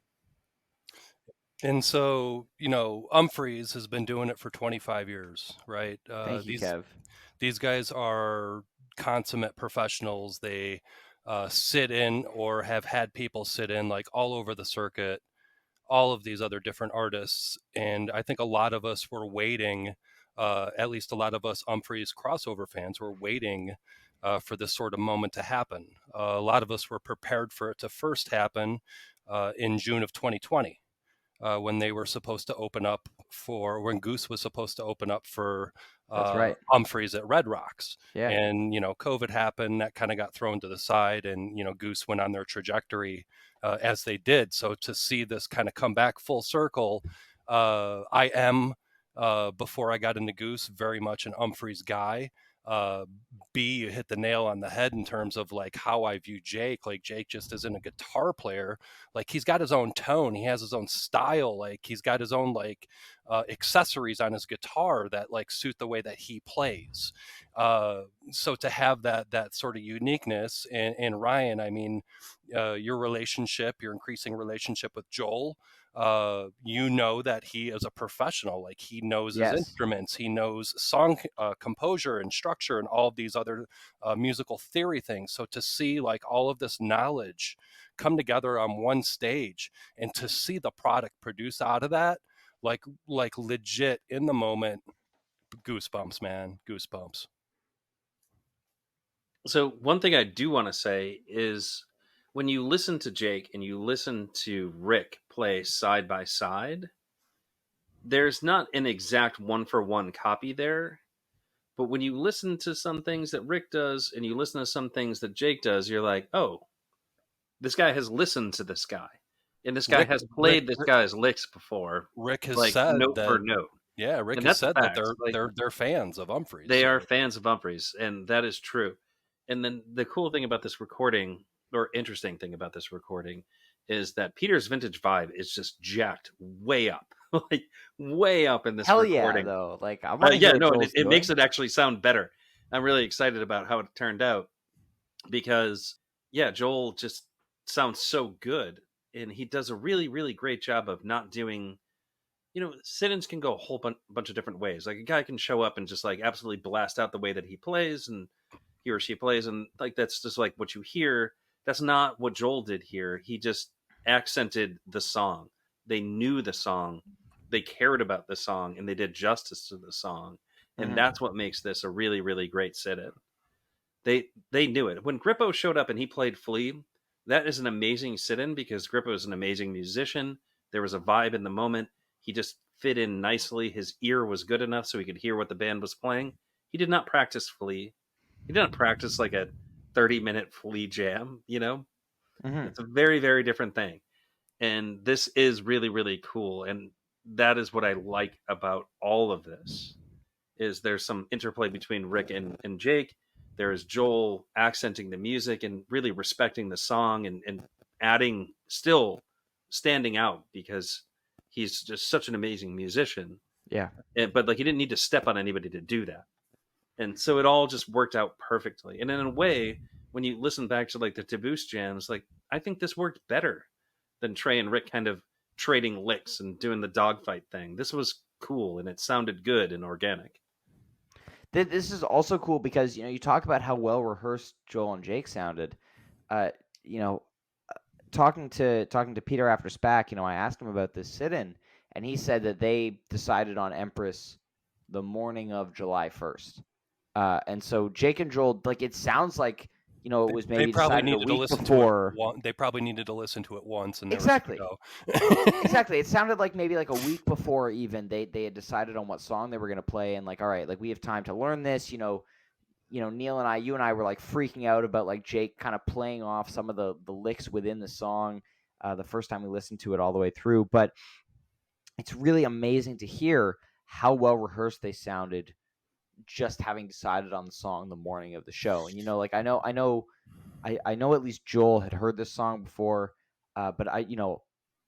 And so, Humphreys has been doing it for 25 years, right? Thank you, Kev. These guys are consummate professionals. They sit in, or have had people sit in, like all over the circuit, all of these other different artists. And I think a lot of us were waiting, at least a lot of us Humphreys crossover fans were waiting for this sort of moment to happen. A lot of us were prepared for it to first happen in June of 2020. When they were supposed to open up when Goose was supposed to open up for That's right. Humphreys at Red Rocks. Yeah. And, COVID happened, that kind of got thrown to the side, and, Goose went on their trajectory as they did. So to see this kind of come back full circle, I am, before I got into Goose, very much an Humphreys guy. B, you hit the nail on the head in terms of like how I view Jake. Like, Jake just isn't a guitar player. Like, he's got his own tone, he has his own style, like he's got his own accessories on his guitar that like suit the way that he plays. So to have that sort of uniqueness, and Ryan, I mean, your increasing relationship with Joel, that he is a professional. Like, he knows his instruments, he knows song composure and structure and all of these other musical theory things. So to see like all of this knowledge come together on one stage, and to see the product produce out of that, like legit in the moment, goosebumps, man, goosebumps. So one thing I do want to say is, when you listen to Jake and you listen to Rick play side by side, there's not an exact one-for-one copy there. But when you listen to some things that Rick does and you listen to some things that Jake does, you're like, oh, this guy has listened to this guy. And this guy has played this guy's licks before. Rick has said note that, for note. Yeah, Rick has said that they're fans of Humphreys. They are fans of Humphreys, and that is true. And then the cool thing about this recording, or interesting thing about this recording, is that Peter's vintage vibe is just jacked way up, like way up in this recording. Yeah, though. Like, I want to hear what it makes it actually sound better. I'm really excited about how it turned out, because yeah, Joel just sounds so good, and he does a really, really great job of not doing. Sit-ins can go a whole bunch of different ways. Like, a guy can show up and just like absolutely blast out the way that he plays, and he or she plays, and like that's just like what you hear. That's not what Joel did here. He just accented the song. They knew the song, they cared about the song, and they did justice to the song. And that's what makes this a really, really great sit-in. They knew it. When Grippo showed up and he played Flea, that is an amazing sit-in because Grippo is an amazing musician. There was a vibe in the moment. He just fit in nicely. His ear was good enough so he could hear what the band was playing. He did not practice Flea. He didn't practice like a 30-minute Flea jam, you know? Mhm. It's a very, very different thing. And this is really, really cool. And that is what I like about all of this is there's some interplay between Rick and Jake. There is Joel accenting the music and really respecting the song and adding, still standing out because he's just such an amazing musician. Yeah. But like he didn't need to step on anybody to do that. And so it all just worked out perfectly. And in a way, when you listen back to like the Taboose jams, like I think this worked better than Trey and Rick kind of trading licks and doing the dogfight thing. This was cool and it sounded good and organic. This is also cool because you talk about how well rehearsed Joel and Jake sounded. You know, talking to Peter after SPAC, I asked him about this sit-in, and he said that they decided on Empress the morning of July 1st. And so Jake and Joel, like it sounds like it was maybe they probably decided a needed to week listen before. to it. They probably needed to listen to it once, and Exactly. They were good to go. Exactly. It sounded like maybe like a week before even they had decided on what song they were going to play, and like, all right, like we have time to learn this. Neil and you and I were like freaking out about like Jake kind of playing off some of the licks within the song the first time we listened to it all the way through. But it's really amazing to hear how well rehearsed they sounded just having decided on the song the morning of the show. And like I know at least Joel had heard this song before, but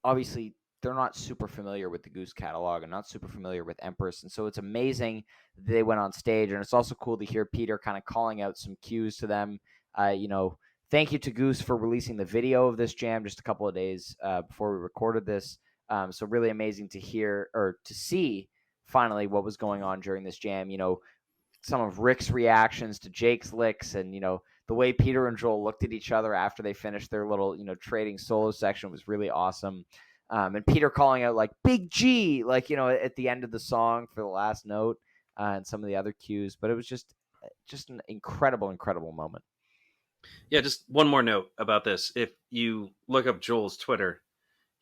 obviously they're not super familiar with the Goose catalog and not super familiar with Empress, and so it's amazing they went on stage. And it's also cool to hear Peter kind of calling out some cues to them. Thank you to Goose for releasing the video of this jam just a couple of days before we recorded this. So really amazing to hear or to see finally what was going on during this jam. Some of Rick's reactions to Jake's licks, and the way Peter and Joel looked at each other after they finished their little trading solo section was really awesome. And Peter calling out like Big G, like at the end of the song for the last note, and some of the other cues. But it was just an incredible moment. Yeah, just one more note about this. If you look up Joel's Twitter,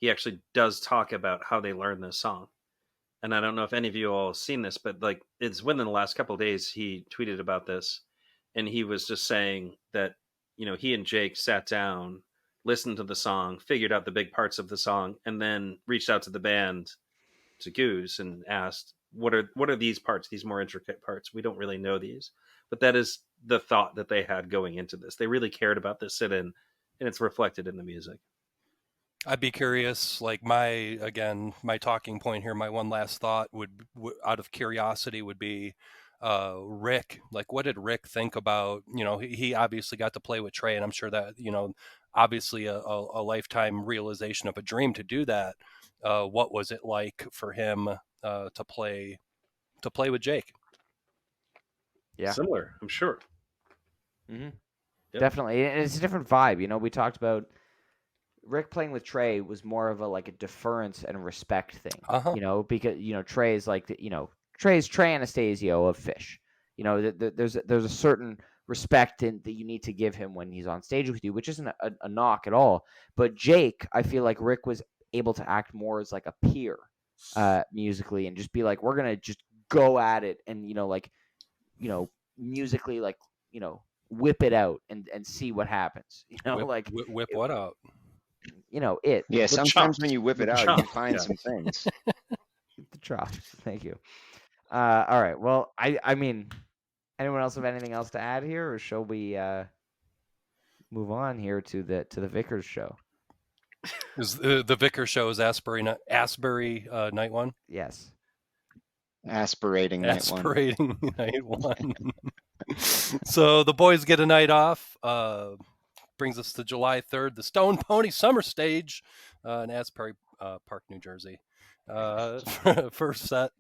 he actually does talk about how they learned this song. And I don't know if any of you all have seen this, but like it's within the last couple of days he tweeted about this, and he was just saying that he and Jake sat down, listened to the song, figured out the big parts of the song, and then reached out to the band, to Goose, and asked, "What are these parts? These more intricate parts? We don't really know these." But that is the thought that they had going into this. They really cared about this sit-in, and it's reflected in the music. I'd be curious, like my talking point here, my one last thought would out of curiosity would be Rick. Like, what did Rick think about, he obviously got to play with Trey, and I'm sure that, obviously a lifetime realization of a dream to do that. What was it like for him to play with Jake? Yeah. Similar, I'm sure. Mm-hmm. Yep. Definitely. And it's a different vibe. We talked about Rick playing with Trey was more of a deference and respect thing, because Trey's like Trey's Trey Anastasio of Fish. There's a certain respect that you need to give him when he's on stage with you, which isn't a knock at all. But Jake, I feel like Rick was able to act more as like a peer musically, and just be like, we're gonna just go at it, and musically, like whip it out and see what happens. Whip what out? It. Yeah, sometimes chops. when you whip it The out, you chops, find yeah. some things. The chops. Thank you. All right. Well, I mean, anyone else have anything else to add here, or shall we move on here to the Vickers show? Is the Vickers show is Asbury night one? Yes. Aspirating night one. So the boys get a night off. Brings us to July 3rd, the Stone Pony Summer Stage in Asbury Park, New Jersey. First set,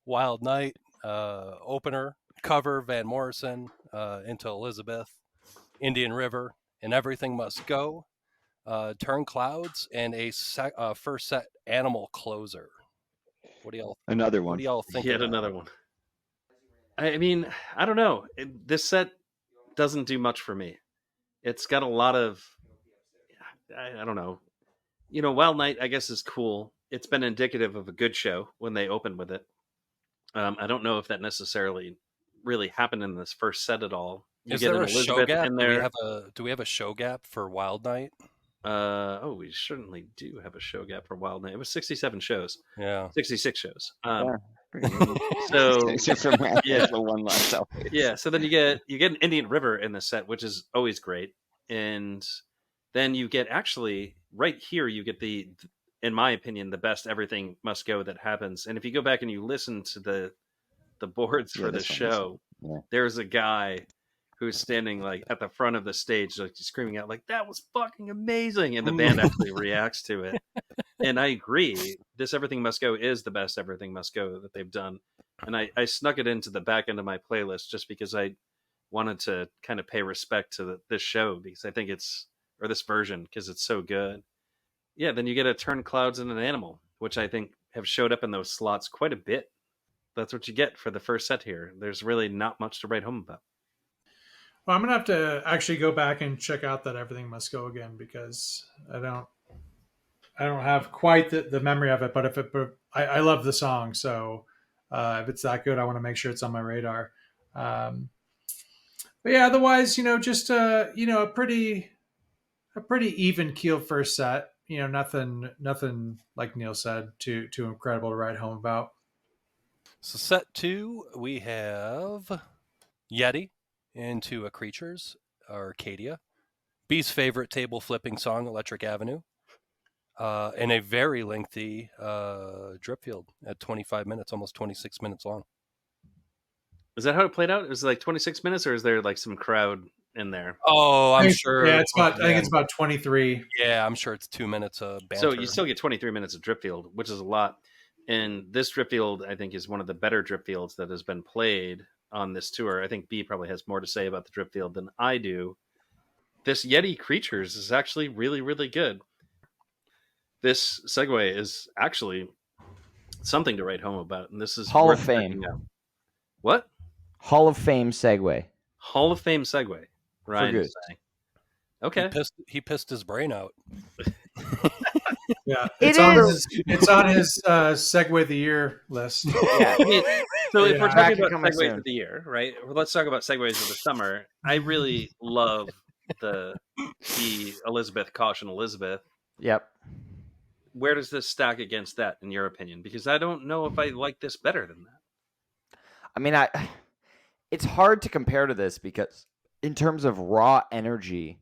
Wild Night. Opener, cover, Van Morrison, Into Elizabeth, Indian River, and Everything Must Go. Turn Clouds, and a first set Animal closer. What do y'all? Another one. What do y'all think? Yet another one. I mean, I don't know. This set doesn't do much for me. It's got a lot of, I don't know. Wild Night, I guess, is cool. It's been indicative of a good show when they opened with it. I don't know if that necessarily really happened in this first set at all. Is there a show gap? Do we have a show gap for Wild Night? We certainly do have a show gap for Wild Night. It was 67 shows. Yeah. 66 shows. So the one last out. Yeah, so then you get an Indian River in the set, which is always great. And then you get, actually right here, you get the, in my opinion, the best Everything Must Go that happens. And if you go back and you listen to the boards for the show, there's a guy who's standing like at the front of the stage, like screaming out like, "That was fucking amazing!" And the band actually reacts to it. And I agree, this Everything Must Go is the best Everything Must Go that they've done. And I snuck it into the back end of my playlist just because I wanted to kind of pay respect to this show, because I think or this version, because it's so good. Yeah, then you get a Turn Clouds into an Animal, which I think have showed up in those slots quite a bit. That's what you get for the first set here. There's really not much to write home about. Well, I'm gonna have to actually go back and check out that Everything Must Go again, because I don't have quite the memory of it. But I love the song, so if it's that good, I want to make sure it's on my radar. But yeah, otherwise, just a pretty even keel first set. Nothing like Neil said too incredible to write home about. So set 2, we have Yeti into a Creatures, Arcadia. B's favorite table flipping song, Electric Avenue. And a very lengthy drip field at 25 minutes, almost 26 minutes long. Is that how it played out? Is it like 26 minutes, or is there like some crowd in there? Oh, I'm sure. Yeah, I think it's about 23. Yeah, I'm sure it's 2 minutes of banter. So you still get 23 minutes of drip field, which is a lot. And this drip field, I think, is one of the better drip fields that has been played on this tour. I think B probably has more to say about the drip field than I do. This Yeti Creatures is actually really, really good. This segue is actually something to write home about, and this is Hall of Fame. What? Hall of Fame segue. Hall of Fame segue. Ryan is saying. Okay. He pissed his brain out. Yeah, it's on his segue of the year list. Yeah. So if we're talking about segues of the year, right? Well, let's talk about segues of the summer. I really love the Elizabeth Caution Elizabeth. Yep. Where does this stack against that, in your opinion? Because I don't know if I like this better than that. I mean, it's hard to compare to this, because in terms of raw energy,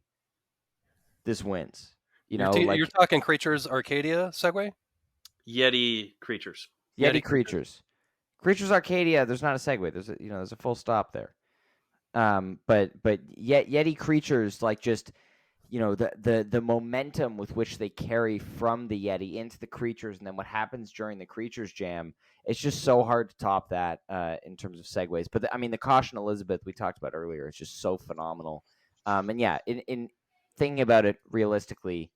this wins. You're talking Creatures Arcadia segue? Yeti Creatures. Yeti Creatures. Creatures Arcadia, there's not a segue. There's a full stop there. But Yeti Creatures, like, just, the momentum with which they carry from the Yeti into the Creatures, and then what happens during the Creatures jam, it's just so hard to top that in terms of segues. But the Caution Elizabeth we talked about earlier is just so phenomenal. And yeah, in thinking about it realistically,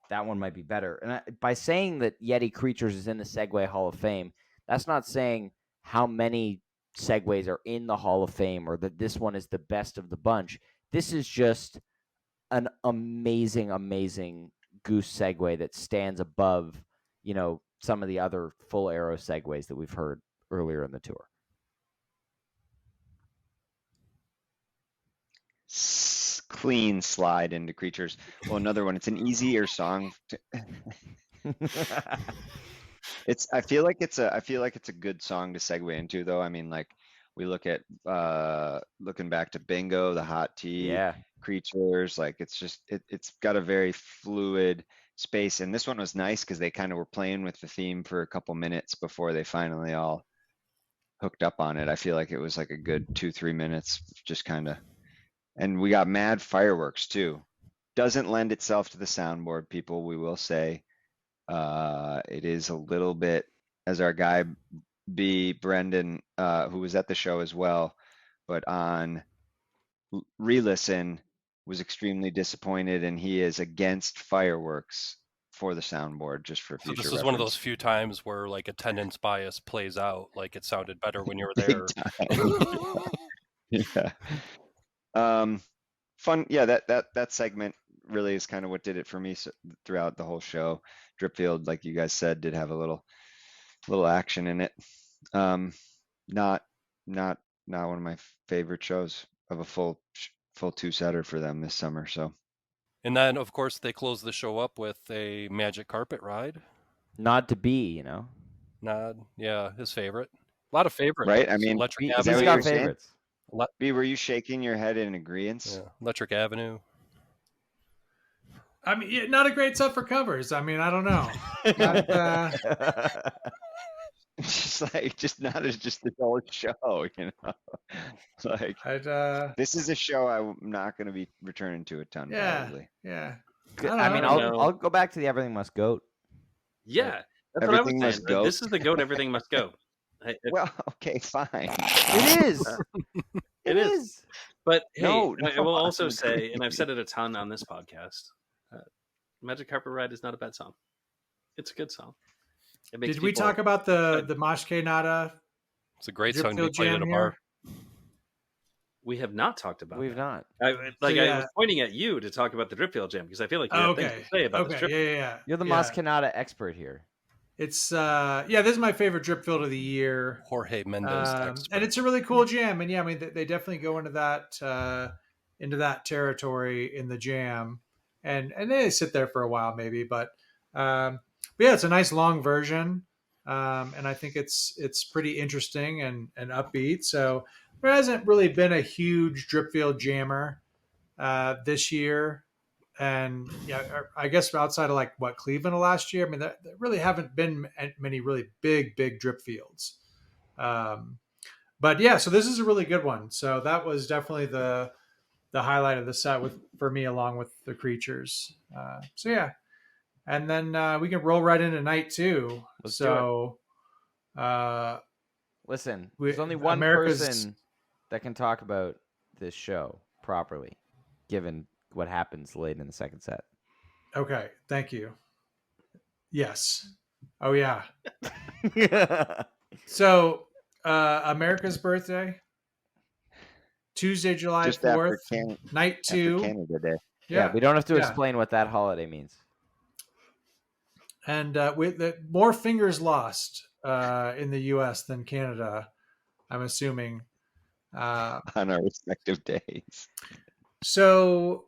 that one might be better. And by saying that Yeti Creatures is in the Segway Hall of Fame, that's not saying how many segues are in the Hall of Fame or that this one is the best of the bunch. This is just an amazing, amazing Goose segue that stands above, some of the other full arrow segues that we've heard earlier in the tour. Clean slide into Creatures. Well, another one. It's an easier song. I feel like it's a good song to segue into, though. I mean, like, we look at looking back to Bingo, the Hot Tea, Creatures. Like, it's got a very fluid space, and this one was nice because they kind of were playing with the theme for a couple minutes before they finally all hooked up on it. I feel like it was like a good 2-3 minutes, just kind of. And we got mad fireworks too. Doesn't lend itself to the soundboard, people, we will say. It is a little bit, as our guy Brendan, who was at the show as well, but on re-listen, was extremely disappointed, and he is against fireworks for the soundboard, just for future So this is reference. one of those few times where, like, attendance bias plays out. Like, it sounded better when you were there. Yeah. Fun. Yeah, that segment really is kind of what did it for me throughout the whole show. Dripfield, like you guys said, did have a little action in it. Not not one of my favorite shows of a full two-setter for them this summer. So And then, of course, they close the show up with a magic carpet ride. Nod to B, you know. Nod, yeah, his favorite. A lot of favorites. right. I mean, Electric B, is that B's what Avenue. you got were saying? favorites. B, were you shaking your head in agreement? Yeah, Electric Avenue. I mean, yeah, not a great set for covers. I mean, I don't know. That, just not as just this old show, you know. Like this is a show I'm not going to be returning to a ton, probably. Yeah. I mean, know. I'll go back to the Everything Must Go. Yeah, that's Everything what I was Must saying. Go. This is the goat. Everything must go. Well, okay, fine. It is. It is. But hey, No, I will also I'm say, agreeing. and I've said it a ton on this podcast, Magic Carpet Ride is not a bad song. It's a good song. It makes Did we people- talk about the Moshke Nada? It's a great song to be Dripfield played at jam a bar. We have not talked about We've that. not. I yeah. was pointing at you to talk about the Dripfield Jam because I feel like you have things Okay. to say about this Okay. Dripfield. Yeah. You're the yeah. Mascanada expert here. It's this is my favorite Dripfield of the year. Jorge Mendes. And it's a really cool jam. And yeah, I mean they definitely go into that territory in the jam, and they sit there for a while maybe, but yeah, it's a nice long version, and I think it's pretty interesting and upbeat. So there hasn't really been a huge Dripfield jammer this year. And yeah, I guess outside of like what Cleveland last year, I mean, there really haven't been many really big drip fields. But yeah, so this is a really good one. So that was definitely the highlight of the set for me, along with the creatures. So yeah, and then we can roll right into night two. Let's so Listen, we- there's only one America's- person that can talk about this show properly, given what happens late in the second set. okay, thank you. Yes. Oh yeah. So America's birthday, Tuesday, July Just after 4th, night after 2. Canada Day. Yeah, we don't have to Yeah. explain what that holiday means. And with more fingers lost in the U.S. than Canada, I'm assuming. On our respective days. So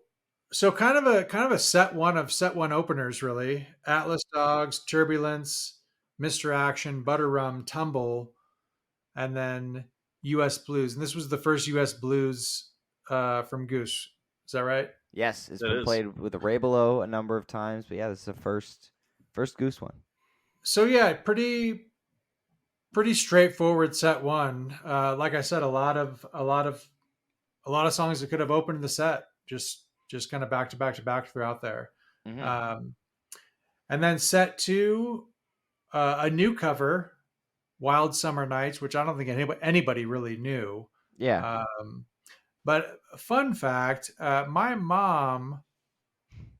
kind of a set one openers, really. Atlas Dogs, Turbulence, Mr. Action, Butter Rum, Tumble, and then U.S. Blues. And this was the first U.S. Blues from Goose. Is that right? Yes, it's It been is. played with the Ray Below a number of times, but yeah, this is the first Goose one. So yeah, pretty straightforward set one. Like I said, a lot of songs that could have opened the set, just kind of back to back throughout there. Mhm. And then set two, a new cover, Wild Summer Nights, which I don't think anybody really knew. Yeah. But fun fact, my mom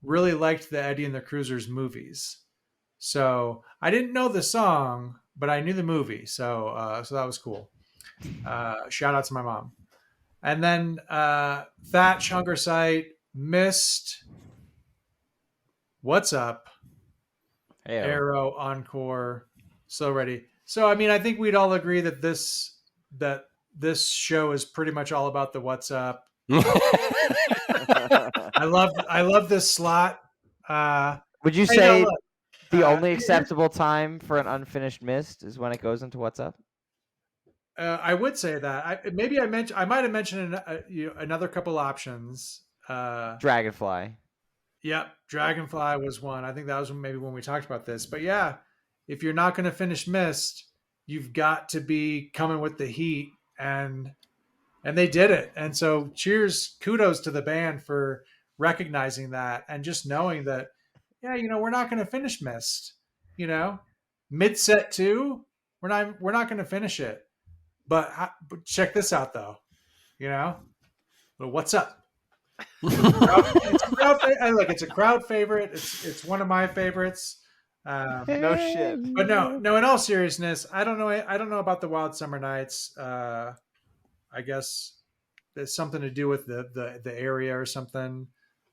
really liked the Eddie and the Cruisers movies. So I didn't know the song, but I knew the movie. So that was cool. Shout out to my mom. And then Thatch, Hunger Sight, Mist, What's Up, Hey, Arrow, Encore, So Ready. So I mean, I think we'd all agree that this show is pretty much all about the What's Up. I love this slot. Would you Hey, say no, look, the uh, only acceptable time for an unfinished mist is when it goes into What's Up? I would say that. I might have mentioned another couple options. Dragonfly. Yep, Dragonfly was one. I think that was maybe when we talked about this. But yeah, if you're not going to finish Mist, you've got to be coming with the heat, and they did it. And so, kudos to the band for recognizing that and just knowing that, yeah, we're not going to finish Mist. Mid set 2, we're not going to finish it. But check this out, though. But What's Up? It's a crowd favorite. It's one of my favorites. No shit. But no. In all seriousness, I don't know about the Wild Summer Nights. I guess it's something to do with the area or something.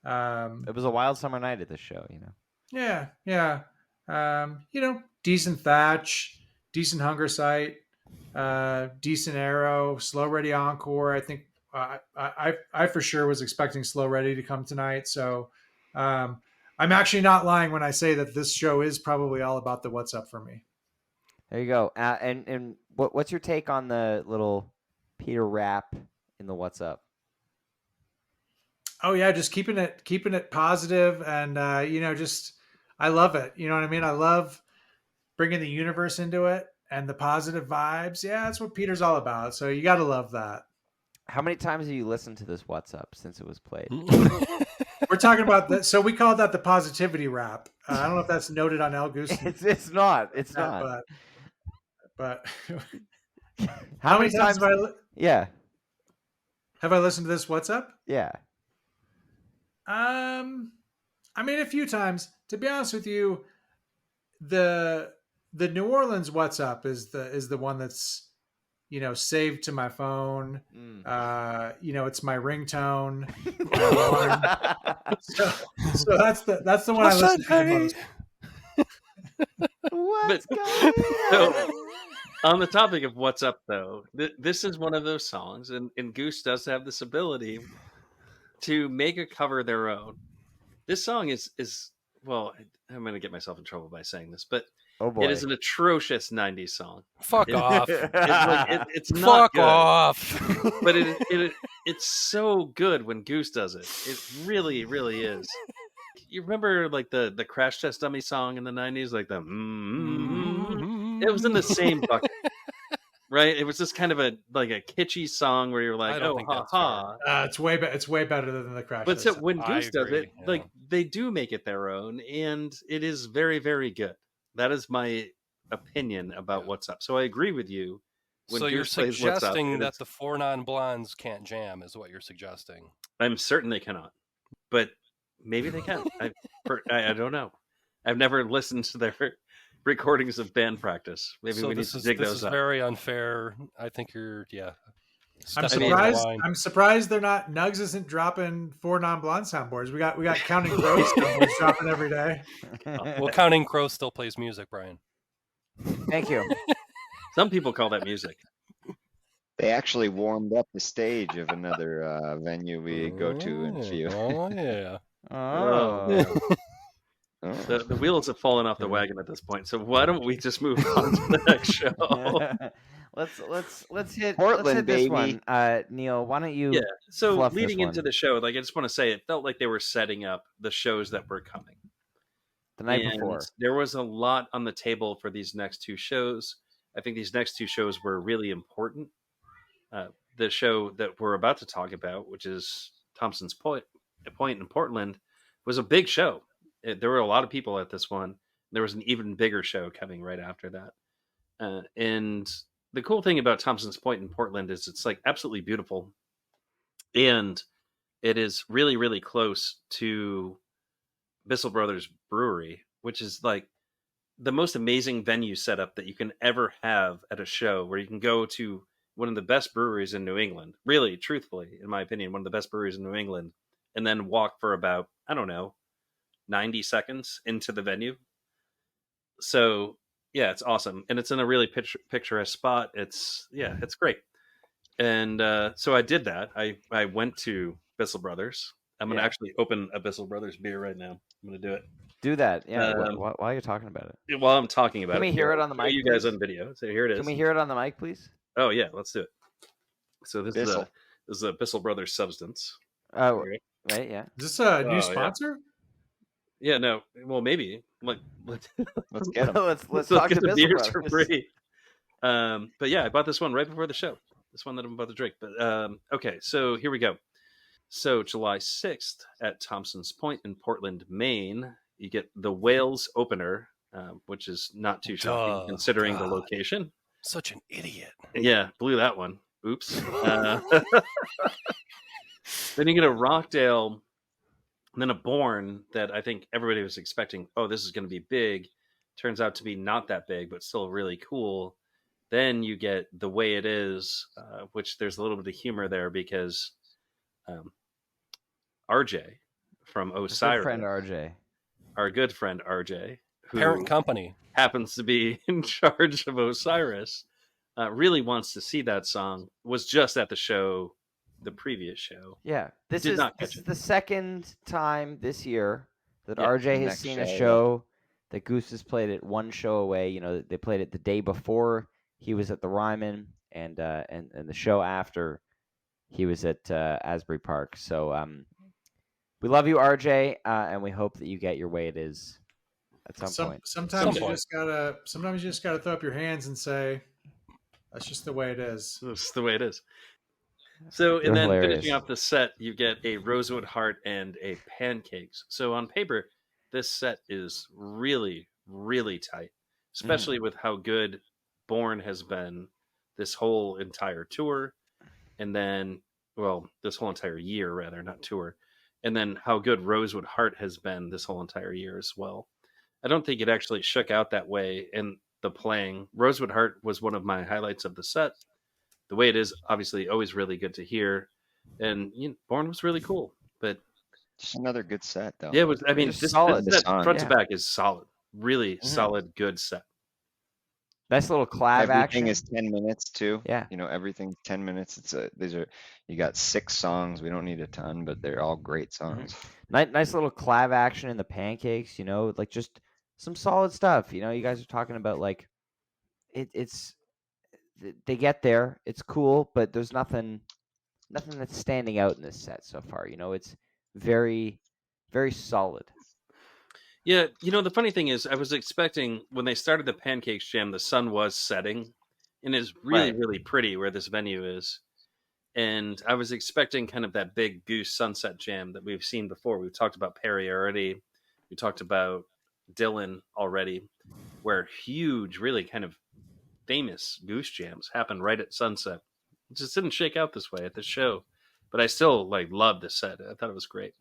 It was a wild summer night at this show, you know. Yeah. Decent thatch, decent hunger site, decent arrow, slow ready encore. I think I for sure was expecting slow ready to come tonight. So I'm actually not lying when I say that this show is probably all about the what's up for me. There you go. And what's your take on the little Peter rap in the what's up? Oh yeah, just keeping it positive, and just I love it. You know what I mean? I love bringing the universe into it and the positive vibes. Yeah, that's what Peter's all about. So you got to love that. How many times have you listened to this what's up since it was played? We're talking about that. So we call that the positivity rap. I don't know if that's noted on El Goose. It's not. It's not. But how many times have yeah. Have I listened to this what's up? Yeah. I mean, a few times. To be honest with you, the New Orleans what's up is the one that's saved to my phone. It's my ringtone. so that's the one I listen to the most. What's going on? On the topic of what's up, though, this is one of those songs, and Goose does have this ability to make a cover their own. This song is well, I'm going to get myself in trouble by saying this, but it is an atrocious 90s song. Fuck off. It's not Fuck good, off. but it's so good when Goose does it. It really, really is. You remember like the Crash Test Dummy song in the 90s? Like the it was in the same bucket. Right? It was just kind of a kitschy song where you're like, oh, ha ha. It's way better than the Crash. But so when Goose does it, yeah. they do make it their own, and it is very, very good. That is my opinion about what's up. So I agree with you. So you're suggesting that the four non-blondes can't jam, is what you're suggesting? I'm certain they cannot, but maybe they can. I don't know. I've never listened to their recordings of band practice. Maybe we need to dig those up. This is very unfair. I think you're, I'm surprised they're not. Nugs isn't dropping four non-blonde soundboards. We got Counting Crows soundboards dropping every day. Well, Counting Crows still plays music, Brian. Thank you. Some people call that music. They actually warmed up the stage of another venue we go to in a few. Oh yeah. Oh. The wheels have fallen off the wagon at this point. So why don't we just move on to the next show? let's hit Portland, this baby. one. Neil, why don't you? Yeah. So fluff leading this into one? the show, I just want to say it felt like they were setting up the shows that were coming The night and before. There was a lot on the table for these next two shows. I think these next two shows were really important. The show that we're about to talk about, which is Thompson's Point in Portland, was a big show. There were a lot of people at this one. There was an even bigger show coming right after that. And the cool thing about Thompson's Point in Portland is it's like absolutely beautiful. And it is really, really close to Bissell Brothers Brewery, which is like the most amazing venue setup that you can ever have at a show, where you can go to one of the best breweries in New England, really, truthfully, in my opinion, one of the best breweries in New England, and then walk for about, 90 seconds into the venue. So yeah, it's awesome. And it's in a really picturesque spot. It's great. And so I did that. I went to Bissell Brothers. I'm going to actually open a Bissell Brothers beer right now. I'm going to do it. Do that. Yeah. While you're talking about it. While I'm talking about it. Can we hear it on the mic? You guys on video. So here it is. Can we hear it on the mic, please? Oh yeah, let's do it. So this Bissell. is a Bissell Brothers Substance. Oh, Right? right. Yeah. Is this a new sponsor? Yeah, no. Well, maybe. Let's get them. let's talk get to the Bissell beers for Brothers. free. But yeah, I bought this one right before the show. This one that I'm about to drink. But okay, so here we go. So July 6th at Thompson's Point in Portland, Maine, you get the Whales opener, which is not too shocking considering the location. Such an idiot. Yeah, blew that one. Oops. Then you get a Rockdale, and then a Bourne that I think everybody was expecting, oh, this is going to be big. Turns out to be not that big, but still really cool. Then you get The Way It Is, which there's a little bit of humor there because RJ from Osiris, our good friend RJ, who Parent company. happens to be in charge of Osiris, really wants to see that song, was just at the show, the previous show. Yeah, this Did is not catch this is it. the second time this year that Yeah, RJ has next seen show, a yeah. show that Goose has played it one show away. You know, they played it the day before he was at the Ryman, and the show after he was at Asbury Park. So we love you, RJ, and we hope that you get your way it is at some point. Sometimes you point. just gotta throw up your hands and say, "That's just the way it is." That's the way it is. So, You're and then hilarious. finishing off the set, you get a rosewood heart and a pancakes. So on paper, this set is really, really tight, especially with how good Born has been this whole entire tour. And then, well, this whole entire year, rather, not tour. And then how good Rosewood Heart has been this whole entire year as well. I don't think it actually shook out that way in the playing. Rosewood Heart was one of my highlights of the set. The Way It Is, obviously, always really good to hear. And Born was really cool. But Just another good set, though. yeah, it was. I mean, Just this solid. set, Song, front to yeah. back, is solid. Really solid, good set. Nice little clav Everything action. is 10 minutes too. Yeah. Everything's 10 minutes. You got 6 songs. We don't need a ton, but they're all great songs. Nice little clav action in the pancakes. Like just some solid stuff. You guys are talking about like it's they get there. It's cool, but there's nothing that's standing out in this set so far. It's very, very solid. Yeah, the funny thing is, I was expecting when they started the Pancakes Jam, the sun was setting, and it's really, Right. really pretty where this venue is. And I was expecting kind of that big Goose Sunset Jam that we've seen before. We've talked about Perry already. We talked about Dylan already, where huge, really kind of famous Goose Jams happen right at sunset. It just didn't shake out this way at the show. But I still loved the set. I thought it was great.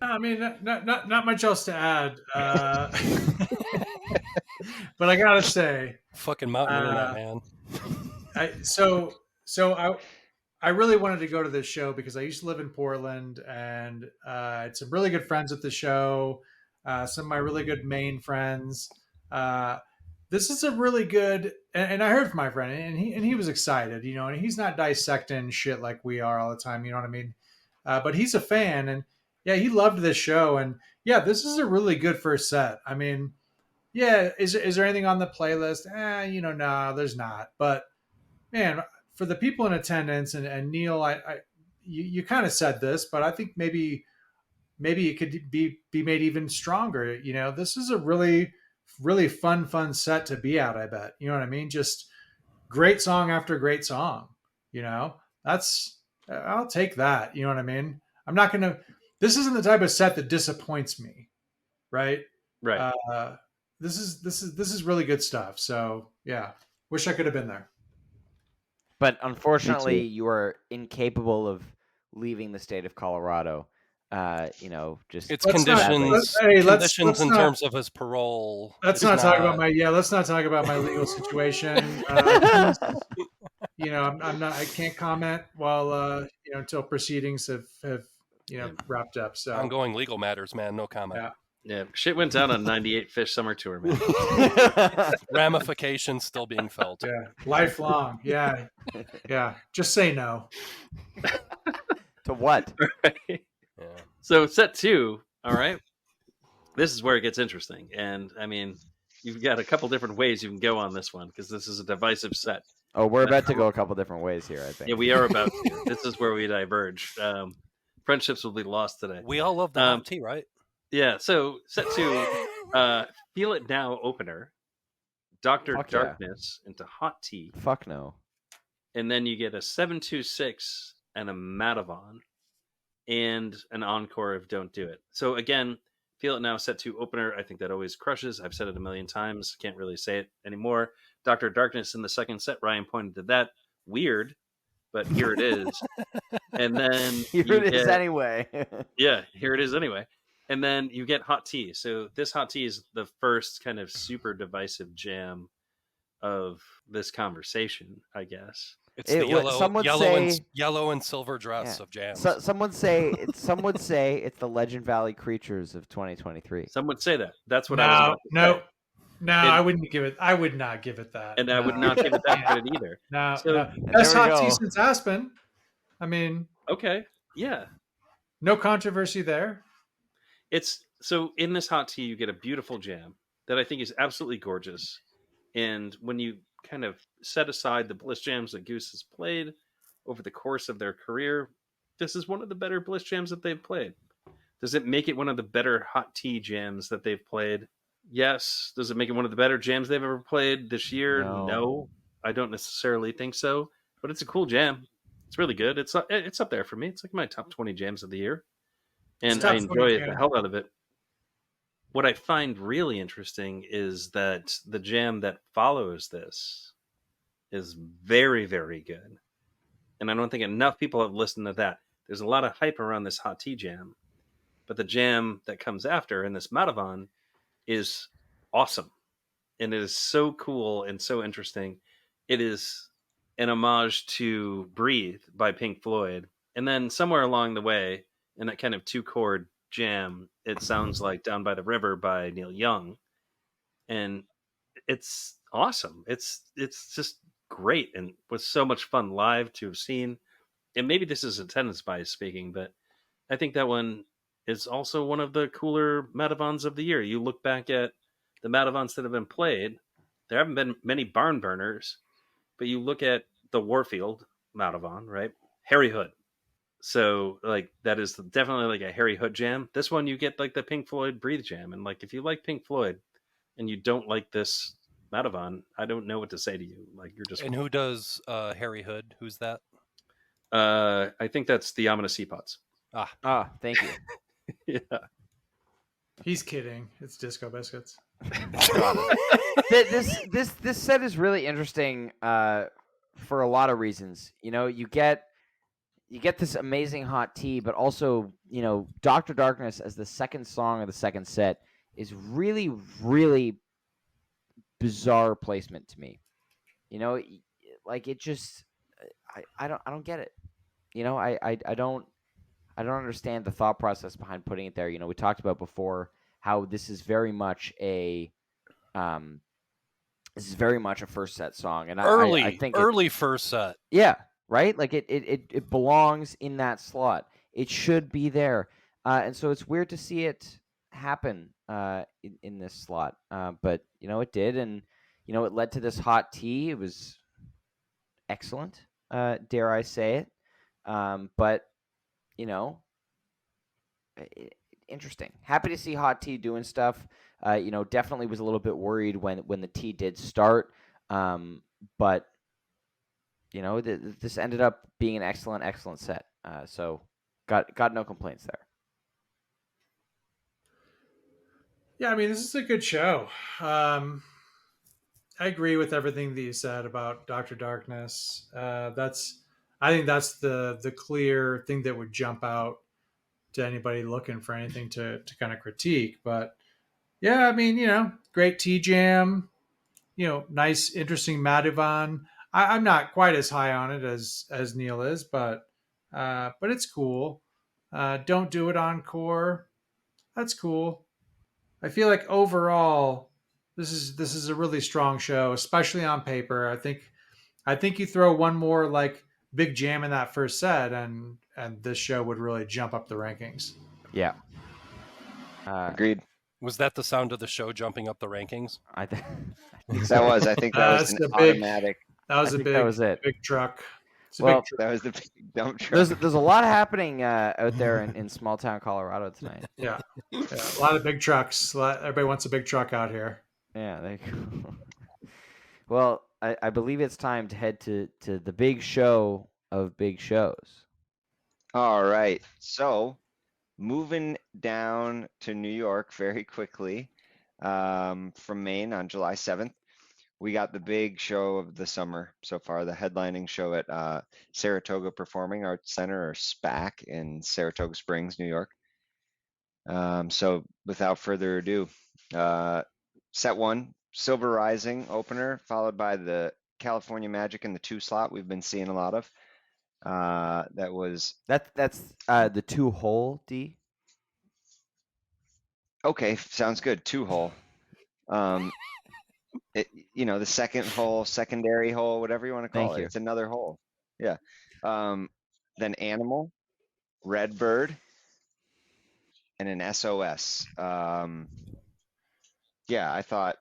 I mean, not much else to add. But I gotta say, Fucking mountaineer, that man. I really wanted to go to this show because I used to live in Portland, and I had some really good friends at the show. Some of my really good Maine friends. This is a really good, and I heard from my friend, and he was excited, and he's not dissecting shit like we are all the time, you know what I mean? But he's a fan, and yeah, he loved this show, and yeah, this is a really good first set. I mean, yeah, is there anything on the playlist? No, there's not. But man, for the people in attendance, and Neil, you kind of said this, but I think maybe it could be made even stronger. This is a really, really fun set to be at. I bet. You know what I mean? Just great song after great song. I'll take that. You know what I mean? I'm not gonna. This isn't the type of set that disappoints me, right? Right. This is really good stuff. So yeah, wish I could have been there. But unfortunately, you are incapable of leaving the state of Colorado. Just It's Let's not- conditions. let's Conditions in not- terms of his parole. Let's It's not talk about let's not talk about my legal situation. I'm not. I can't comment while until proceedings have wrapped up. So ongoing legal matters, man. No comment. Yeah. Yeah, shit went down on 98 Fish Summer Tour, man. Ramifications still being felt. yeah, lifelong. Yeah. Just say no. To what? Yeah. So set 2, all right. This is where it gets interesting, and I mean, you've got a couple different ways you can go on this one because this is a divisive set. Oh, we're about to go a couple different ways here, I think. Yeah, we are about to. This is where we diverge. Friendships will be lost today. We all love the hot tea, right? Yeah. So set 2, Feel It Now opener, Dr. Fuck yeah. Darkness into Hot Tea, Fuck no. and then you get a 726 and a Madavon, and an encore of Don't Do It. So again, Feel It Now set 2 opener. I think that always crushes. I've said it a million times. Can't really say it anymore. Dr. Darkness in the second set. Ryan pointed to that. Weird, but here it is. And then Here it is anyway. Yeah, here it is anyway. And then you get Hot Tea. So this Hot Tea is the first kind of super divisive jam of this conversation, I guess. It's the Some would say, yellow and silver dress yeah. of jams. Some would say it's the Legend Valley creatures of 2023. Some would say that. That's what I was about to say. No, I wouldn't give it. I would not give it that. And no. I would not give it that credit either. No, So, no. And Best there we hot tea go. since Aspen. I mean, okay, yeah. no controversy there. It's so in this hot tea, you get a beautiful jam that I think is absolutely gorgeous. And when you kind of set aside the bliss jams that Goose has played over the course of their career, this is one of the better bliss jams that they've played. Does it make it one of the better hot tea jams that they've played? Yes. Does it make it one of the better jams they've ever played this year? No, I don't necessarily think so. But it's a cool jam. It's really good. It's up there for me. It's like my top 20 jams of the year. And I enjoy it the hell out of it. What I find really interesting is that the jam that follows this is very, very good. And I don't think enough people have listened to that. There's a lot of hype around this hot tea jam. But the jam that comes after in this Madhavan is awesome. And it is so cool and so interesting. It is an homage to Breathe by Pink Floyd. And then somewhere along the way, in that kind of 2-chord jam, it sounds like Down by the River by Neil Young. And it's awesome. It's just great and was so much fun live to have seen. And maybe this is attendance bias speaking, but I think that one is also one of the cooler Madhavans of the year. You look back at the Madhavans that have been played, there haven't been many barn burners, but you look at the Warfield Madhavan, right? Harry Hood. So like that is definitely like a Harry Hood jam. This one you get like the Pink Floyd Breathe jam. And like if you like Pink Floyd and you don't like this Madhavan, I don't know what to say to you. Like you're just. And who does Harry Hood? Who's that? I think that's the Ominous Seapots. Thank you. Yeah. He's kidding. It's Disco Biscuits. This set is really interesting for a lot of reasons. You know, you get this amazing hot tea, but also, you know, Dr. Darkness as the second song of the second set is really, really bizarre placement to me. You know, like it just, I don't get it. You know, I don't understand the thought process behind putting it there. You know, we talked about before how this is very much a first set song, and I think early first set. Yeah, right. Like it belongs in that slot. It should be there, and so it's weird to see it happen in this slot. But you know, it did, and you know, it led to this hot tea. It was excellent, dare I say it? But you know, interesting. Happy to see hot tea doing stuff. You know, definitely was a little bit worried when the tea did start. But you know, this ended up being an excellent set. So got no complaints there. Yeah, I mean, this is a good show. I agree with everything that you said about Dr. Darkness. I think that's the clear thing that would jump out to anybody looking for anything to kind of critique. But yeah, I mean, you know, great tea jam, you know, nice, interesting Madhavan. I'm not quite as high on it as Neil is, but it's cool. Don't Do It Encore. That's cool. I feel like overall, this is a really strong show, especially on paper. I think you throw one more like big jam in that first set, and this show would really jump up the rankings. Yeah. Agreed. Was that the sound of the show jumping up the rankings? I think that was. I think that was an automatic. That was that was it. Big truck. Well, that was the big dump truck. There's a lot happening out there in small town Colorado tonight. Yeah, a lot of big trucks. Everybody wants a big truck out here. Yeah, there you go. Well, I believe it's time to head to the big show of big shows. All right. So moving down to New York very quickly from Maine on July 7th, we got the big show of the summer so far, the headlining show at Saratoga Performing Arts Center, or SPAC, in Saratoga Springs, New York. So without further ado, set one Silver Rising opener, followed by the California Magic in the 2 slot we've been seeing a lot of. That was That's the 2-hole D. okay. Sounds good. 2-hole. The second hole, secondary hole, whatever you want to call Thank it. you. It's another hole. Yeah. Then Animal, Redbird, and an SOS. Yeah, I thought,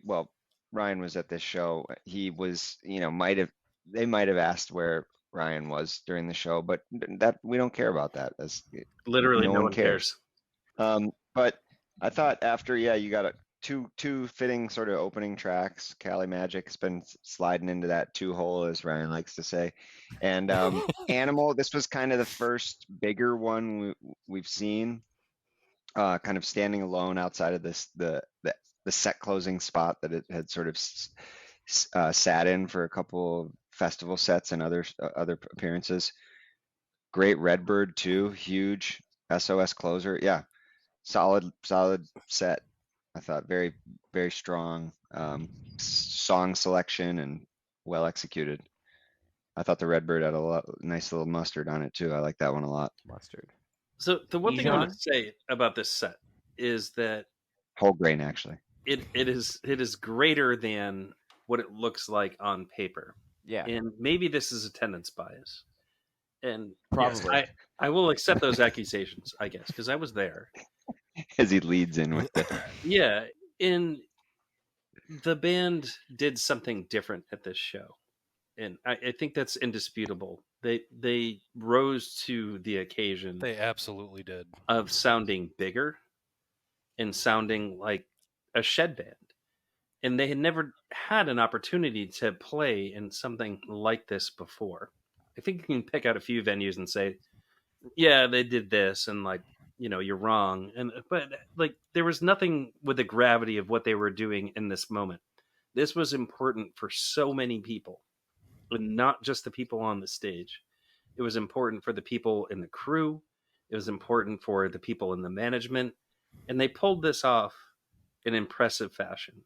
well, Ryan was at this show. He was, they might have asked where Ryan was during the show, but that we don't care about that. Literally, no no one one cares. But I thought after, you got two fitting sort of opening tracks. Cali Magic's been sliding into that 2-hole, as Ryan likes to say. And Animal, this was kind of the first bigger one we've seen, kind of standing alone outside of the set closing spot that it had sort of sat in for a couple of festival sets and other appearances. Great Redbird too, huge SOS closer. Yeah, solid set. I thought very, very strong song selection and well executed. I thought the Redbird had a nice little mustard on it too. I like that one a lot. Mustard. So the one thing I want Dijon? to say about this set is that Whole grain, actually. it is greater than what it looks like on paper. Yeah, And maybe this is attendance bias. And probably. yes, I will accept those accusations, I guess, because I was there. As he leads in with the Yeah, and the band did something different at this show, and I think that's indisputable. They rose to the occasion They absolutely did. of sounding bigger and sounding like a shed band. And they had never had an opportunity to play in something like this before. I think you can pick out a few venues and say, yeah, they did this, and you're wrong. But there was nothing with the gravity of what they were doing in this moment. This was important for so many people, and not just the people on the stage. It was important for the people in the crew. It was important for the people in the management, and they pulled this off in impressive fashion.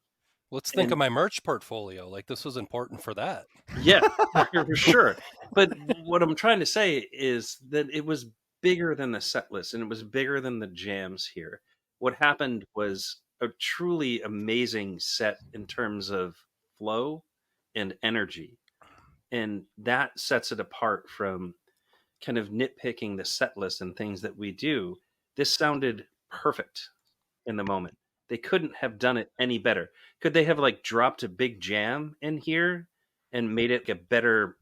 Let's think of my merch portfolio. Like, this was important for that. Yeah, for sure. But what I'm trying to say is that it was bigger than the set list, and it was bigger than the jams here. What happened was a truly amazing set in terms of flow and energy. And that sets it apart from kind of nitpicking the set list and things that we do. This sounded perfect in the moment. They couldn't have done it any better. Could they have dropped a big jam in here and made it a better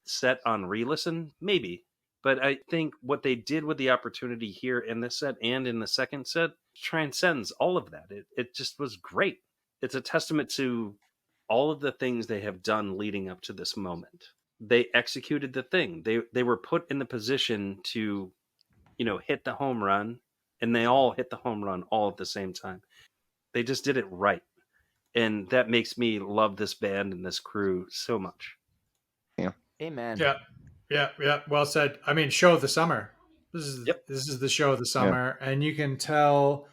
set on re-listen? Maybe. But I think what they did with the opportunity here in this set and in the second set transcends all of that. It just was great. It's a testament to all of the things they have done leading up to this moment. They executed the thing. They were put in the position to, hit the home run, and they all hit the home run all at the same time. They just did it right. And that makes me love this band and this crew so much. Yeah. Amen. Yeah. Well said. I mean, show of the summer. This is the show of the summer, and you can tell.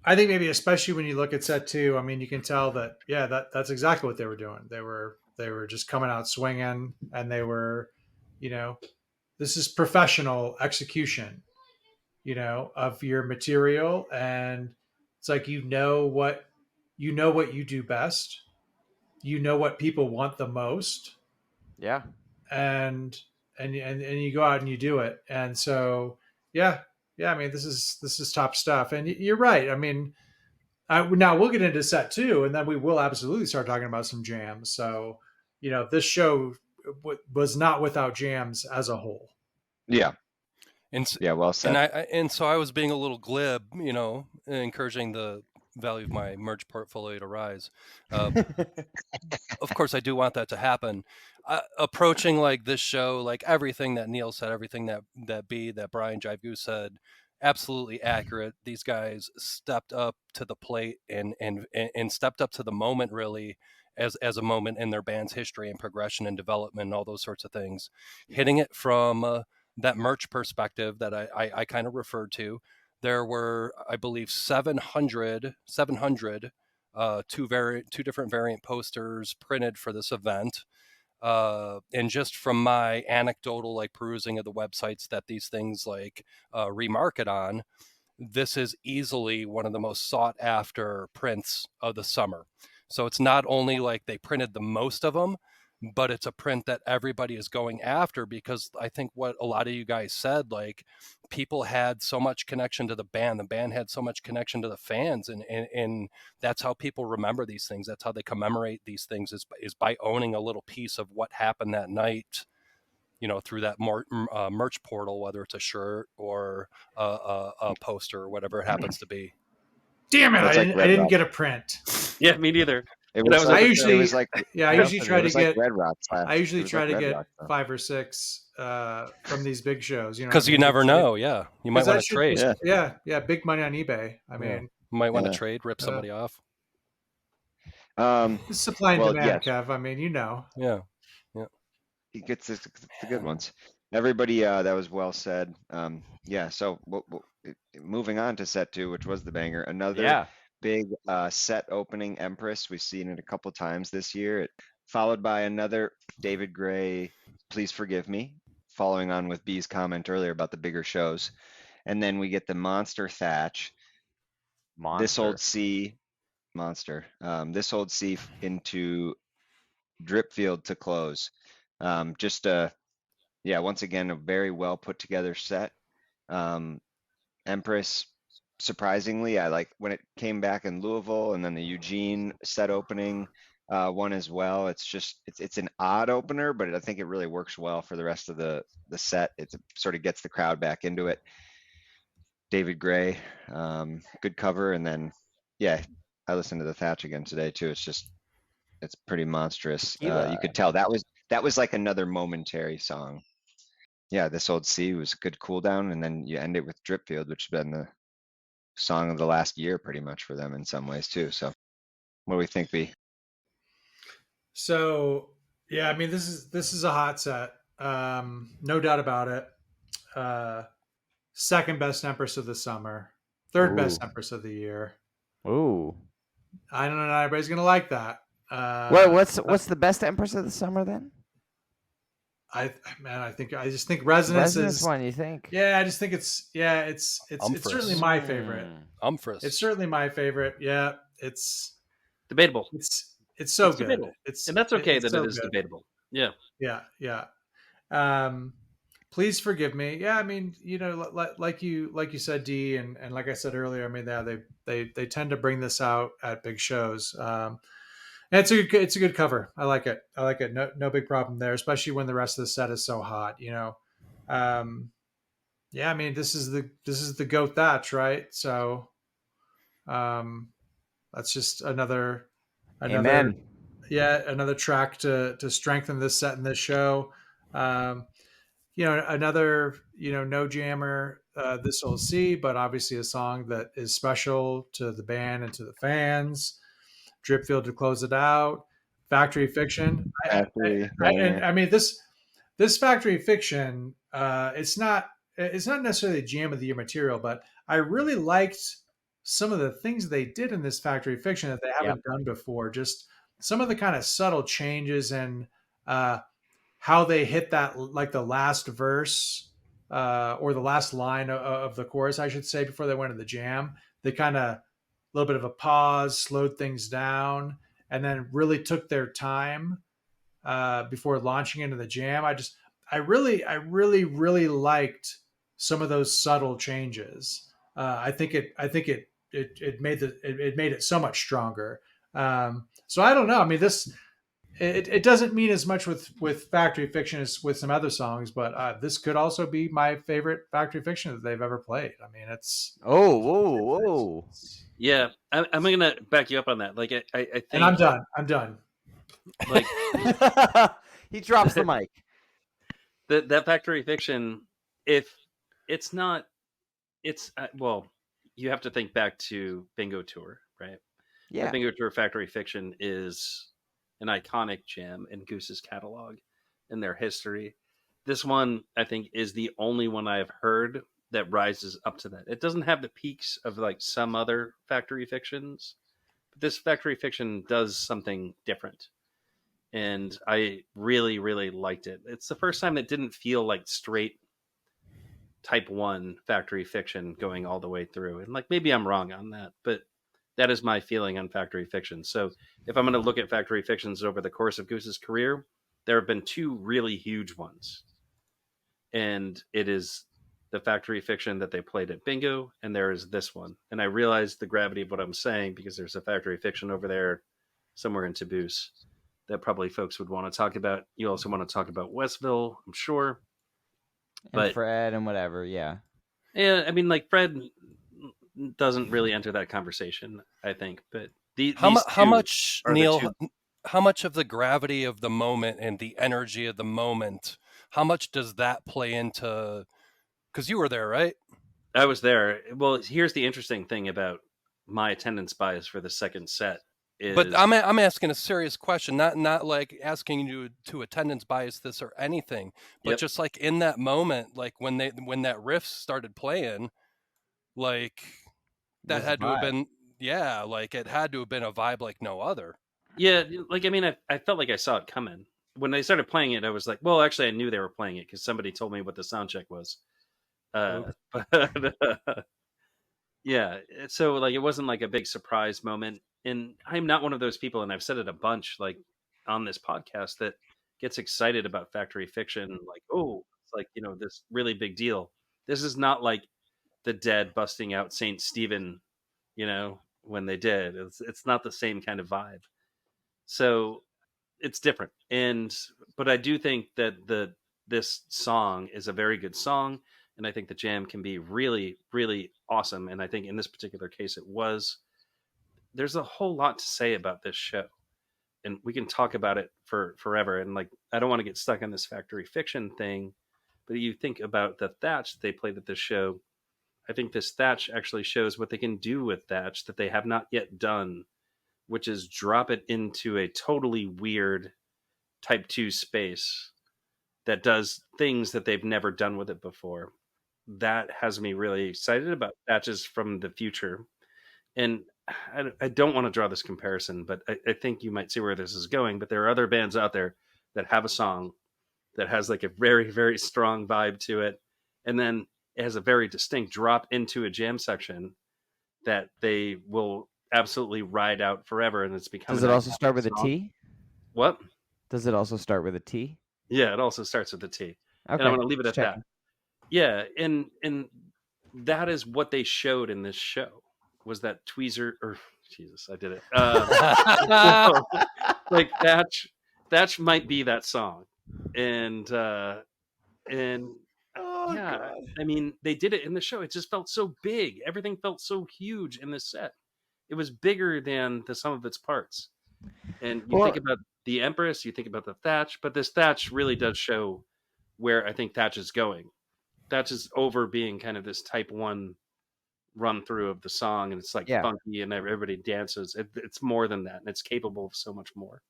I think maybe especially when you look at set 2. I mean, you can tell that that's exactly what they were doing. They were just coming out swinging, and they were, this is professional execution, of your material, and it's like what you do best. You know what people want the most. Yeah. And you go out and you do it. And so yeah. I mean, this is top stuff. And you're right. I mean, now we'll get into set 2, and then we will absolutely start talking about some jams. So this show was not without jams as a whole. Yeah. And yeah, well said. And so I was being a little glib, encouraging the value of my merch portfolio to rise. Of course, I do want that to happen. Approaching this show, everything that Neil said, everything that Brian Jive Goose said, absolutely accurate. These guys stepped up to the plate and stepped up to the moment, really, as a moment in their band's history and progression and development and all those sorts of things. Hitting it from that merch perspective that I kind of referred to, there were, I believe, 700 two different variant posters printed for this event. And just from my anecdotal like perusing of the websites that these things like remarket on, this is easily one of the most sought after prints of the summer. So it's not only like they printed the most of them, but it's a print that everybody is going after, because I think what a lot of you guys said, like people had so much connection to the band had so much connection to the fans, and that's how people remember these things. That's how they commemorate these things, is by owning a little piece of what happened that night, through that merch portal, whether it's a shirt or a poster or whatever it happens to be. Damn it! That's like I didn't Rock. get a print. Yeah, me neither. It But I was was like, at the usually- show. it was like, Yeah, I Yeah, usually try it to was get. like Red Rock. I usually try to get Rock, 5 or 6 from these big shows. Because you never know. Yeah, you might want to trade. Yeah, big money on eBay. I mean, you might want to Yeah. trade, rip somebody off. it's supply and Well, demand, yes. Kev. I mean, Yeah. He gets the good ones. Everybody, that was well said. Yeah, so moving on to set 2, which was the banger. Another big set opening, Empress. We've seen it a couple times this year. Followed by another David Gray, Please Forgive Me, following on with B's comment earlier about the bigger shows. And then we get the Monster Thatch, This Old Sea, Monster, This Old Sea into Dripfield to close. Just once again, a very well put together set. Empress, surprisingly, I like when it came back in Louisville, and then the Eugene set opening one as well. It's an odd opener, but I think it really works well for the rest of the set. It sort of gets the crowd back into it. David Gray, good cover, and then I listened to the Thatch again today too. It's pretty monstrous. You could tell that was like another momentary song. Yeah, This Old Sea was a good cool down, and then you end it with Dripfield, which has been the song of the last year pretty much for them in some ways too. So what do we think, B? So yeah, I mean, this is a hot set, no doubt about it. Second best Empress of the summer, third best Empress of the year. Ooh. I don't know. Not everybody's gonna like that. What's the best Empress of the summer then? I just think Resonance is one. You think? Yeah, I just think it's certainly my favorite. It's certainly my favorite. Yeah, it's Debatable. It's so It's good. debatable. And that's okay that it is debatable. Yeah. Yeah. Please Forgive Me. Yeah, I mean, like you said, D, and like I said earlier, I mean, they tend to bring this out at big shows. And it's a good cover. I like it. No big problem there, especially when the rest of the set is so hot. I mean, this is the goat Thatch, right? So, that's just another Amen. another track to strengthen this set in this show. Another no jammer, This Old Sea, but obviously a song that is special to the band and to the fans. Dripfield to close it out. Factory Fiction. I mean, this Factory Fiction, it's not necessarily jam of the year material, but I really liked some of the things they did in this Factory Fiction that they haven't done before. Just some of the kind of subtle changes and how they hit that, like the last verse or the last line of the chorus, I should say, before they went to the jam. They kind of little bit of a pause, slowed things down, and then really took their time before launching into the jam. I really liked some of those subtle changes. I think it made it so much stronger. So I don't know. I mean, it doesn't mean as much with Factory Fiction as with some other songs, but this could also be my favorite Factory Fiction that they've ever played. I mean, it's whoa. Yeah, I'm gonna back you up on that. Like I think, and I'm done. Like he drops the mic. That Factory Fiction, if it's not, well, you have to think back to Bingo Tour, right? Yeah, the Bingo Tour Factory Fiction is an iconic jam in Goose's catalog, in their history. This one, I think, is the only one I've heard that rises up to that. It doesn't have the peaks of like some other Factory Fictions, but this Factory Fiction does something different. And I really, really liked it. It's the first time it didn't feel like straight type 1 Factory Fiction going all the way through. And like maybe I'm wrong on that, but that is my feeling on Factory Fiction. So if I'm going to look at Factory Fictions over the course of Goose's career, there have been 2 really huge ones. And it is the Factory Fiction that they played at Bingo, and there is this one. And I realize the gravity of what I'm saying because there's a Factory Fiction over there somewhere in Taboose that probably folks would want to talk about. You also want to talk about Westville, I'm sure. And Fred and whatever, yeah. Yeah, I mean, like Fred doesn't really enter that conversation, I think. But how much, Neil? How much of the gravity of the moment and the energy of the moment? How much does that play into? Because you were there, right? I was there. Well, here's the interesting thing about my attendance bias for the second set. But I'm asking a serious question, not like asking you to attendance bias this or anything, but just like in that moment, like when that riff started playing, like that had to have been, like it had to have been a vibe like no other. Yeah, like I mean, I felt like I saw it coming when they started playing it. I was like, well, actually, I knew they were playing it because somebody told me what the sound check was. Yeah, so like it wasn't like a big surprise moment. And I'm not one of those people, and I've said it a bunch, like on this podcast, that gets excited about Factory Fiction. Like, oh, it's like, this really big deal. This is not like the Dead busting out Saint Stephen, when they did. It's not the same kind of vibe. So it's different. But I do think that this song is a very good song. And I think the jam can be really, really awesome. And I think in this particular case, it was. There's a whole lot to say about this show, and we can talk about it for forever. And like, I don't want to get stuck on this Factory Fiction thing, but you think about the Thatch they played at this show. I think this Thatch actually shows what they can do with Thatch that they have not yet done, which is drop it into a totally weird type 2 space that does things that they've never done with it before. That has me really excited about Thatches from the future. And I don't want to draw this comparison, but I think you might see where this is going. But there are other bands out there that have a song that has like a very, very strong vibe to it. And then it has a very distinct drop into a jam section that they will absolutely ride out forever. And it's become. Does it also start with a T? What? Does it also start with a T? Yeah, it also starts with a T. Okay. And I'm going to leave it at that. Yeah. And that is what they showed in this show. Was that Tweezer or Jesus? I did it. Like Thatch might be that song, and God. I mean, they did it in the show. It just felt so big. Everything felt so huge in this set. It was bigger than the sum of its parts. And you think about the Empress, you think about the Thatch, but this Thatch really does show where I think Thatch is going. Thatch is over being kind of this type 1 run through of the song, and it's like funky and everybody dances. It's more than that, and it's capable of so much more.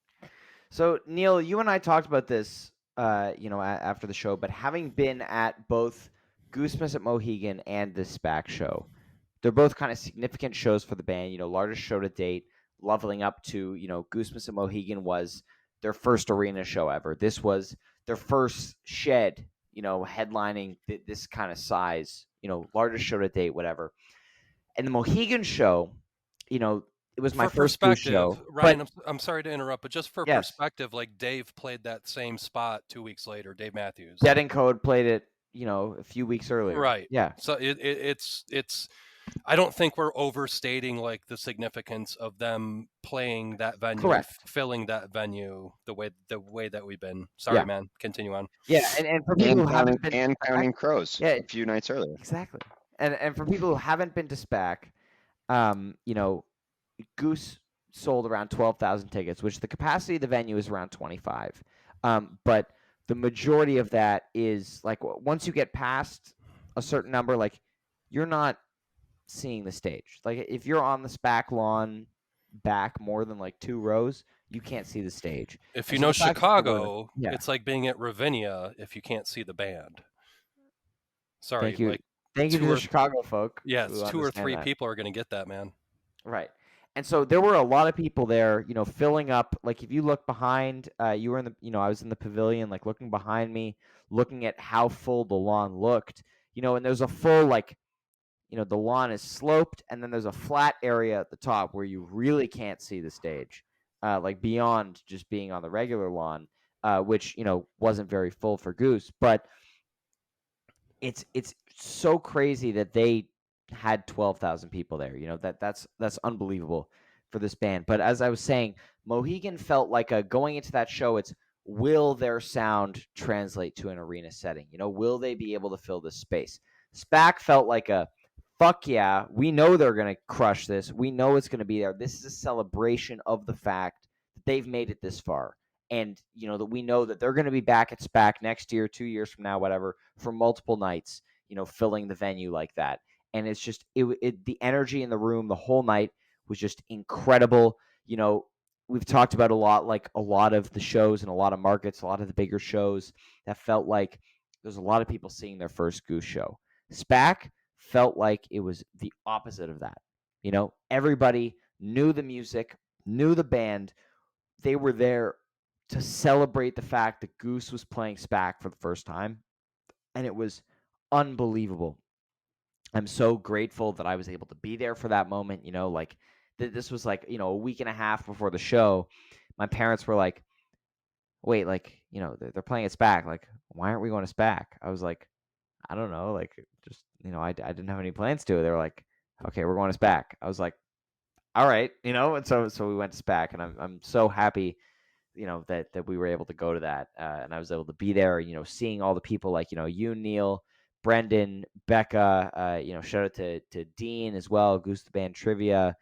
So Neil, you and I talked about this after the show, but having been at both Goose at Mohegan and this SPAC show, they're both kind of significant shows for the band, largest show to date, leveling up to, Goose at Mohegan was their first arena show ever. This was their first shed, headlining this kind of size, largest show to date, whatever. And the Mohegan show, it was my first Goose show. Ryan, but, I'm sorry to interrupt, but just for perspective, like Dave played that same spot 2 weeks later, Dave Matthews. Dead and Code played it, a few weeks earlier. Right. Yeah. So it's I don't think we're overstating like the significance of them playing that venue, correct, filling that venue the way that we've been. Sorry, man. Continue on. Yeah, and for people who haven't been and Counting Crows, a few nights earlier. Exactly. And for people who haven't been to SPAC, Goose sold around 12,000 tickets, which the capacity of the venue is around 25. But the majority of that is like once you get past a certain number, like you're not seeing the stage. Like if you're on the SPAC lawn back more than like 2 rows, you can't see the stage. If you know Chicago, it's like being at Ravinia if you can't see the band. Sorry, Thank you. like Thank you to two the or Chicago folk. yeah, who it's 2 or understand 3 that. people are going to get that, man. Right. And so there were a lot of people there, filling up. Like if you look behind, you were in the, I was in the pavilion, like looking behind me, looking at how full the lawn looked, and there's a full, like, the lawn is sloped, and then there's a flat area at the top where you really can't see the stage, like beyond just being on the regular lawn, which, wasn't very full for Goose. But it's so crazy that they had 12,000 people there. That's unbelievable for this band. But as I was saying, Mohegan felt like going into that show, it's, will their sound translate to an arena setting? Will they be able to fill this space? SPAC felt like a, fuck yeah, we know they're going to crush this. We know it's going to be there. This is a celebration of the fact that they've made it this far. And, that we know that they're going to be back at SPAC next year, 2 years from now, whatever, for multiple nights, filling the venue like that. And it's just, the energy in the room the whole night was just incredible. We've talked about a lot of the shows and a lot of markets, a lot of the bigger shows that felt like there's a lot of people seeing their first Goose show. SPAC felt like it was the opposite of that. Everybody knew the music, knew the band. They were there to celebrate the fact that Goose was playing SPAC for the first time, and it was unbelievable. I'm so grateful that I was able to be there for that moment. This was like, a week and a half before the show. My parents were like, wait, like, they're playing at SPAC. Like, why aren't we going to SPAC? I was like, I don't know. Like, just, I didn't have any plans to. They were like, okay, we're going to SPAC. I was like, all right, and so we went to SPAC, and I'm so happy, that we were able to go to that, and I was able to be there, seeing all the people like, you, Neil, Brendan, Becca, shout out to Dean as well, Goose the Band Trivia,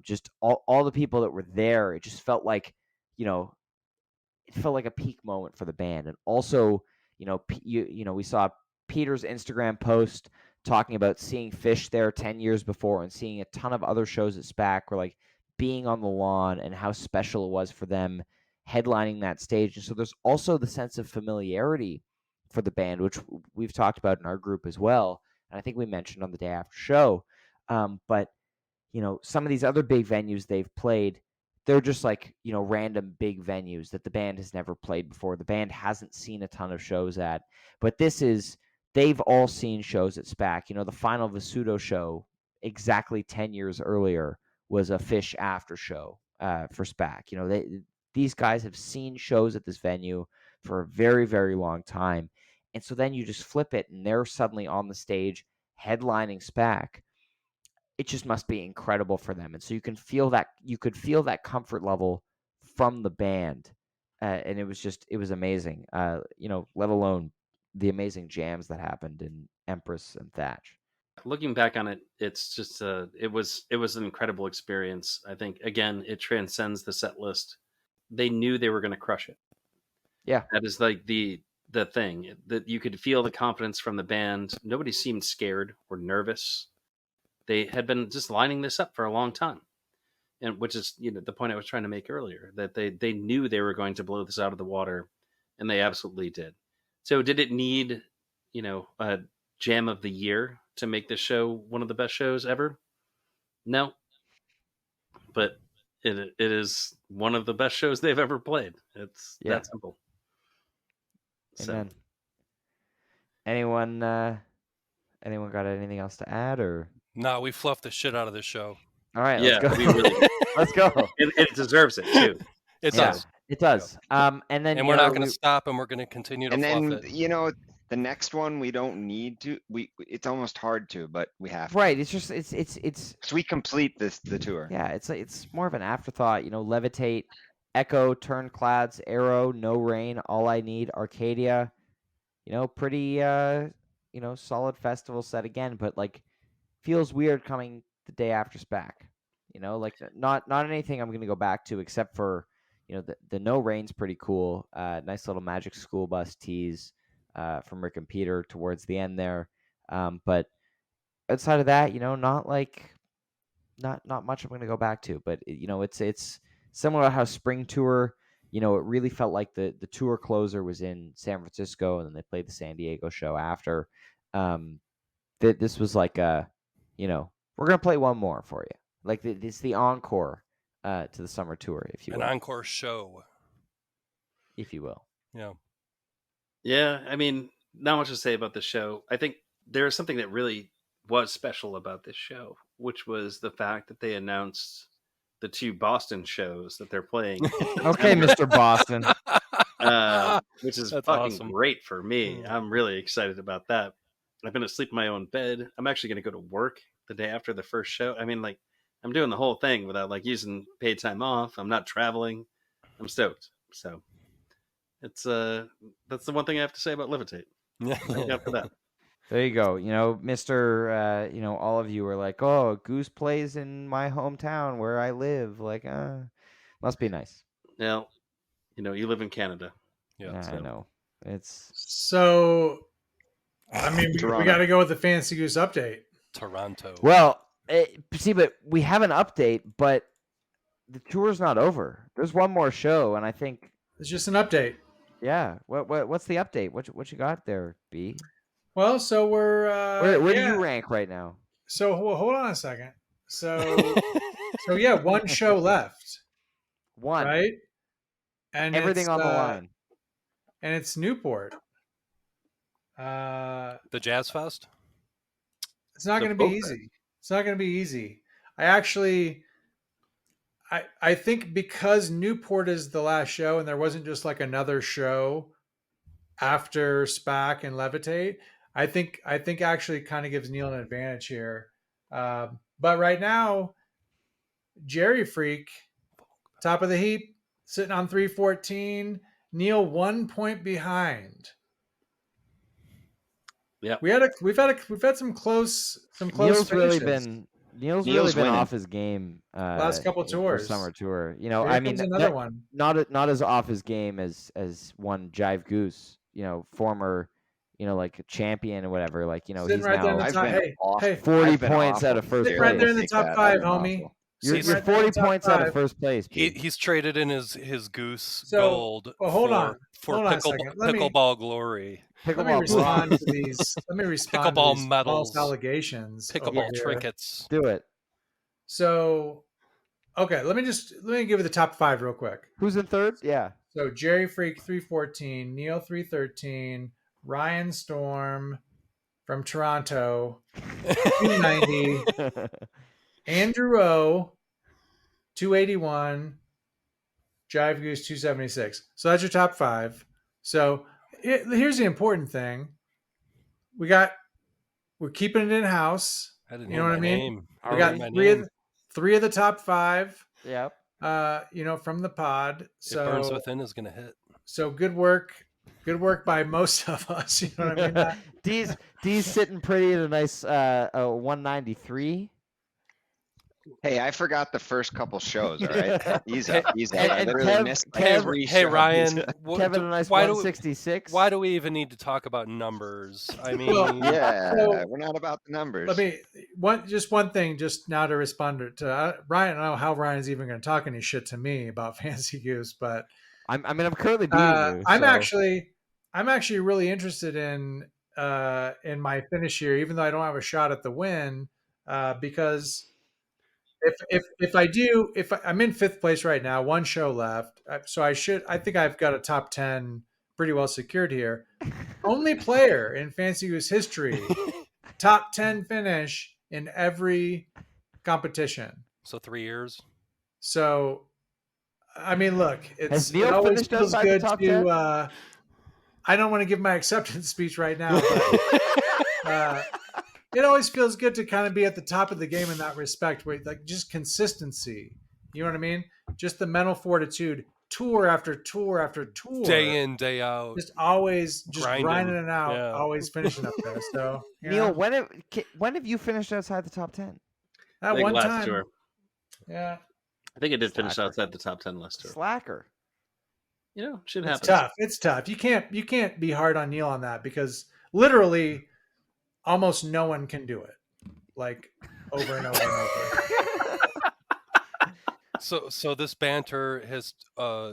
just all the people that were there. It just felt like, it felt like a peak moment for the band. And also, we saw Peter's Instagram post talking about seeing Fish there 10 years before and seeing a ton of other shows at SPAC, where like being on the lawn and how special it was for them headlining that stage. And so there's also the sense of familiarity for the band, which we've talked about in our group as well. And I think we mentioned on the day after show. But, some of these other big venues they've played, they're just like, random big venues that the band has never played before. The band hasn't seen a ton of shows at, but they've all seen shows at SPAC. The final Visuto show exactly 10 years earlier was a Fish after show for SPAC. These guys have seen shows at this venue for a very, very long time. And so then you just flip it and they're suddenly on the stage headlining SPAC. It just must be incredible for them. And so you could feel that comfort level from the band. And it was amazing. Let alone the amazing jams that happened in Empress and Thatch. Looking back on it, it's just it was an incredible experience. I think, again, it transcends the set list. They knew they were going to crush it. Yeah. That is like the thing, that you could feel the confidence from the band. Nobody seemed scared or nervous. They had been just lining this up for a long time, and which is the point I was trying to make earlier, that they knew they were going to blow this out of the water, and they absolutely did. So did it need a jam of the year to make this show one of the best shows ever? No, but it is one of the best shows they've ever played. It's that simple. Amen. So. Anyone got anything else to add, or? No, we fluffed the shit out of this show. All right, let's go. We really let's go. It deserves it too. It does. It does. And then we're not going to stop, and we're going to continue to fluff it. The next one we don't need to. It's almost hard to, but we have to. Right. It's just it's. So we complete the tour. Yeah. It's more of an afterthought. Levitate, Echo, Turnclads, Arrow, No Rain, All I Need, Arcadia. Pretty solid festival set again, but like feels weird coming the day after SPAC. Like not anything I'm gonna go back to, except for the No Rain's pretty cool. Nice little Magic School Bus tease from Rick and Peter towards the end there. But outside of that, not much I'm gonna go back to. But it's similar to how Spring Tour. It really felt like the tour closer was in San Francisco, and then they played the San Diego show after. this was like a, we're gonna play one more for you. Like it's the encore to the summer tour, if you An will, encore show. if you will. Yeah. Yeah, I mean, not much to say about the show. I think there is something that really was special about this show, which was the fact that they announced the 2 Boston shows that they're playing. Okay, Mr. Boston. Which is That's fucking awesome. great for me. I'm really excited about that. I've been asleep in my own bed. I'm actually going to go to work the day after the first show. I mean, like, I'm doing the whole thing without like using paid time off. I'm not traveling. I'm stoked. So it's that's the one thing I have to say about Levitate. After that. There you go. Mr. All of you are like, oh, Goose plays in my hometown where I live. Like, must be nice. Now, you live in Canada. Yeah. I know. It's So, I mean, we Toronto. got to go with the Fancy Goose update. Toronto. well, see, but we have an update, but the tour's not over. There's one more show, and I think, It's just an update. yeah. What's the update? What you got there, B? Well, so we're Where do yeah. you rank right now? So hold on a second. So yeah, one show left, One. right? And Everything it's, on the line. and it's Newport. The Jazz Fest? It's not The going to be folk easy. It's not going to be easy. I think because Newport is the last show and there wasn't just like another show after SPAC and Levitate, I think actually kind of gives Neil an advantage here. But right now, Jerry Freak, top of the heap, sitting on 314. Neil 1 point behind. Yeah. We've had some close Neil's finishes. Neil's Neil's really been winning. off his game. Last couple for tours. summer tour. Here I mean, comes another one. not as off his game as one Jive Goose. Former, like a champion or whatever. Like Sitting he's right there in now the I've top. been Hey, off. hey, 40 I've been points out of awful first sit there. right there in place. the Take top that. 5, I've been homie. awful. You're Sitting right there in 40 the top points out 5. of first place. Pete. He's traded in his Goose So, gold well, hold on. for Hold on a second. Let me- pickleball glory. Let me Pickleball respond bronze. to these. Let me respond to Pickleball these medals. false allegations. over Pickleball here. trinkets. Do it. So, okay, let me give you the top 5 real quick. Who's in third? Yeah. So Jerry Freak 314, Neil 313, Ryan Storm from Toronto 290, Andrew O 281, Jive Goose 276. So that's your top 5. So here's the important thing: we're keeping it in house. I didn't You hear know what my I mean? name. Are We got we? three of the top 5. Yep. From the pod. So It Burns Within is going to hit. So good work by most of us. You know what I mean? D's sitting pretty at a nice 193. Hey, I forgot the first couple shows. All right, easy. I and literally Kev- missed Kev- every Hey show. Ryan, Kevin, a nice why 166. why do we even need to talk about numbers? I mean, Well, Yeah, So- we're not about the numbers. Let me one thing just now to respond to Ryan. I don't know how Ryan's even going to talk any shit to me about Fancy Goose, but I'm currently beating you. I'm so- actually really interested in my finish here, even though I don't have a shot at the win, because if I'm in 5th place right now, one show left, so I think I've got a top 10 pretty well secured here. Only player in Fancy Goose history, top 10 finish in every competition. so 3 years. So, I mean, look, Has it Neil always finished feels outside the good top to. 10? I don't want to give my acceptance speech right now, but it always feels good to kind of be at the top of the game in that respect, where like just consistency. You know what I mean? Just the mental fortitude, tour after tour after tour, Day in, day out. just always just Grinding. grinding it out, Yeah. always finishing up there. So, you Neil, know, when have you finished outside the top 10? I that think one last time, tour. yeah, I think I did finish Slacker. outside the top 10 last tour. Slacker. Shit it's happens. tough. It's tough. You can't be hard on Neil on that because literally almost no one can do it like over and over and over. So this banter has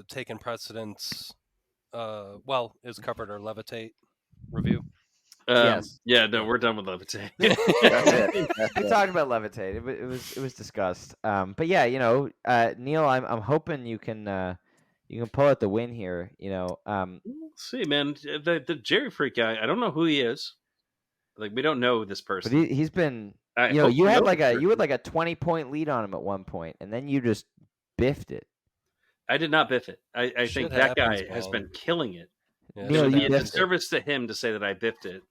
taken precedence. Is covered our Levitate review. Yes. Yeah, no, we're done with Levitate. That's it. That's We it. talked about Levitate. It was discussed. But yeah, Neil, I'm hoping you can pull out the win here. We'll see, man. The Jerry Freak guy, I don't know who he is. Like, we don't know this but person. he's been. I You hope we had know like this you had person. like a 20-point lead on him at one point, and then you just biffed it. I did not biff it. I Shit think that guy happens, has man. been killing it. Yeah, Neil, It would you be a biffed it. disservice to him to say that I biffed it.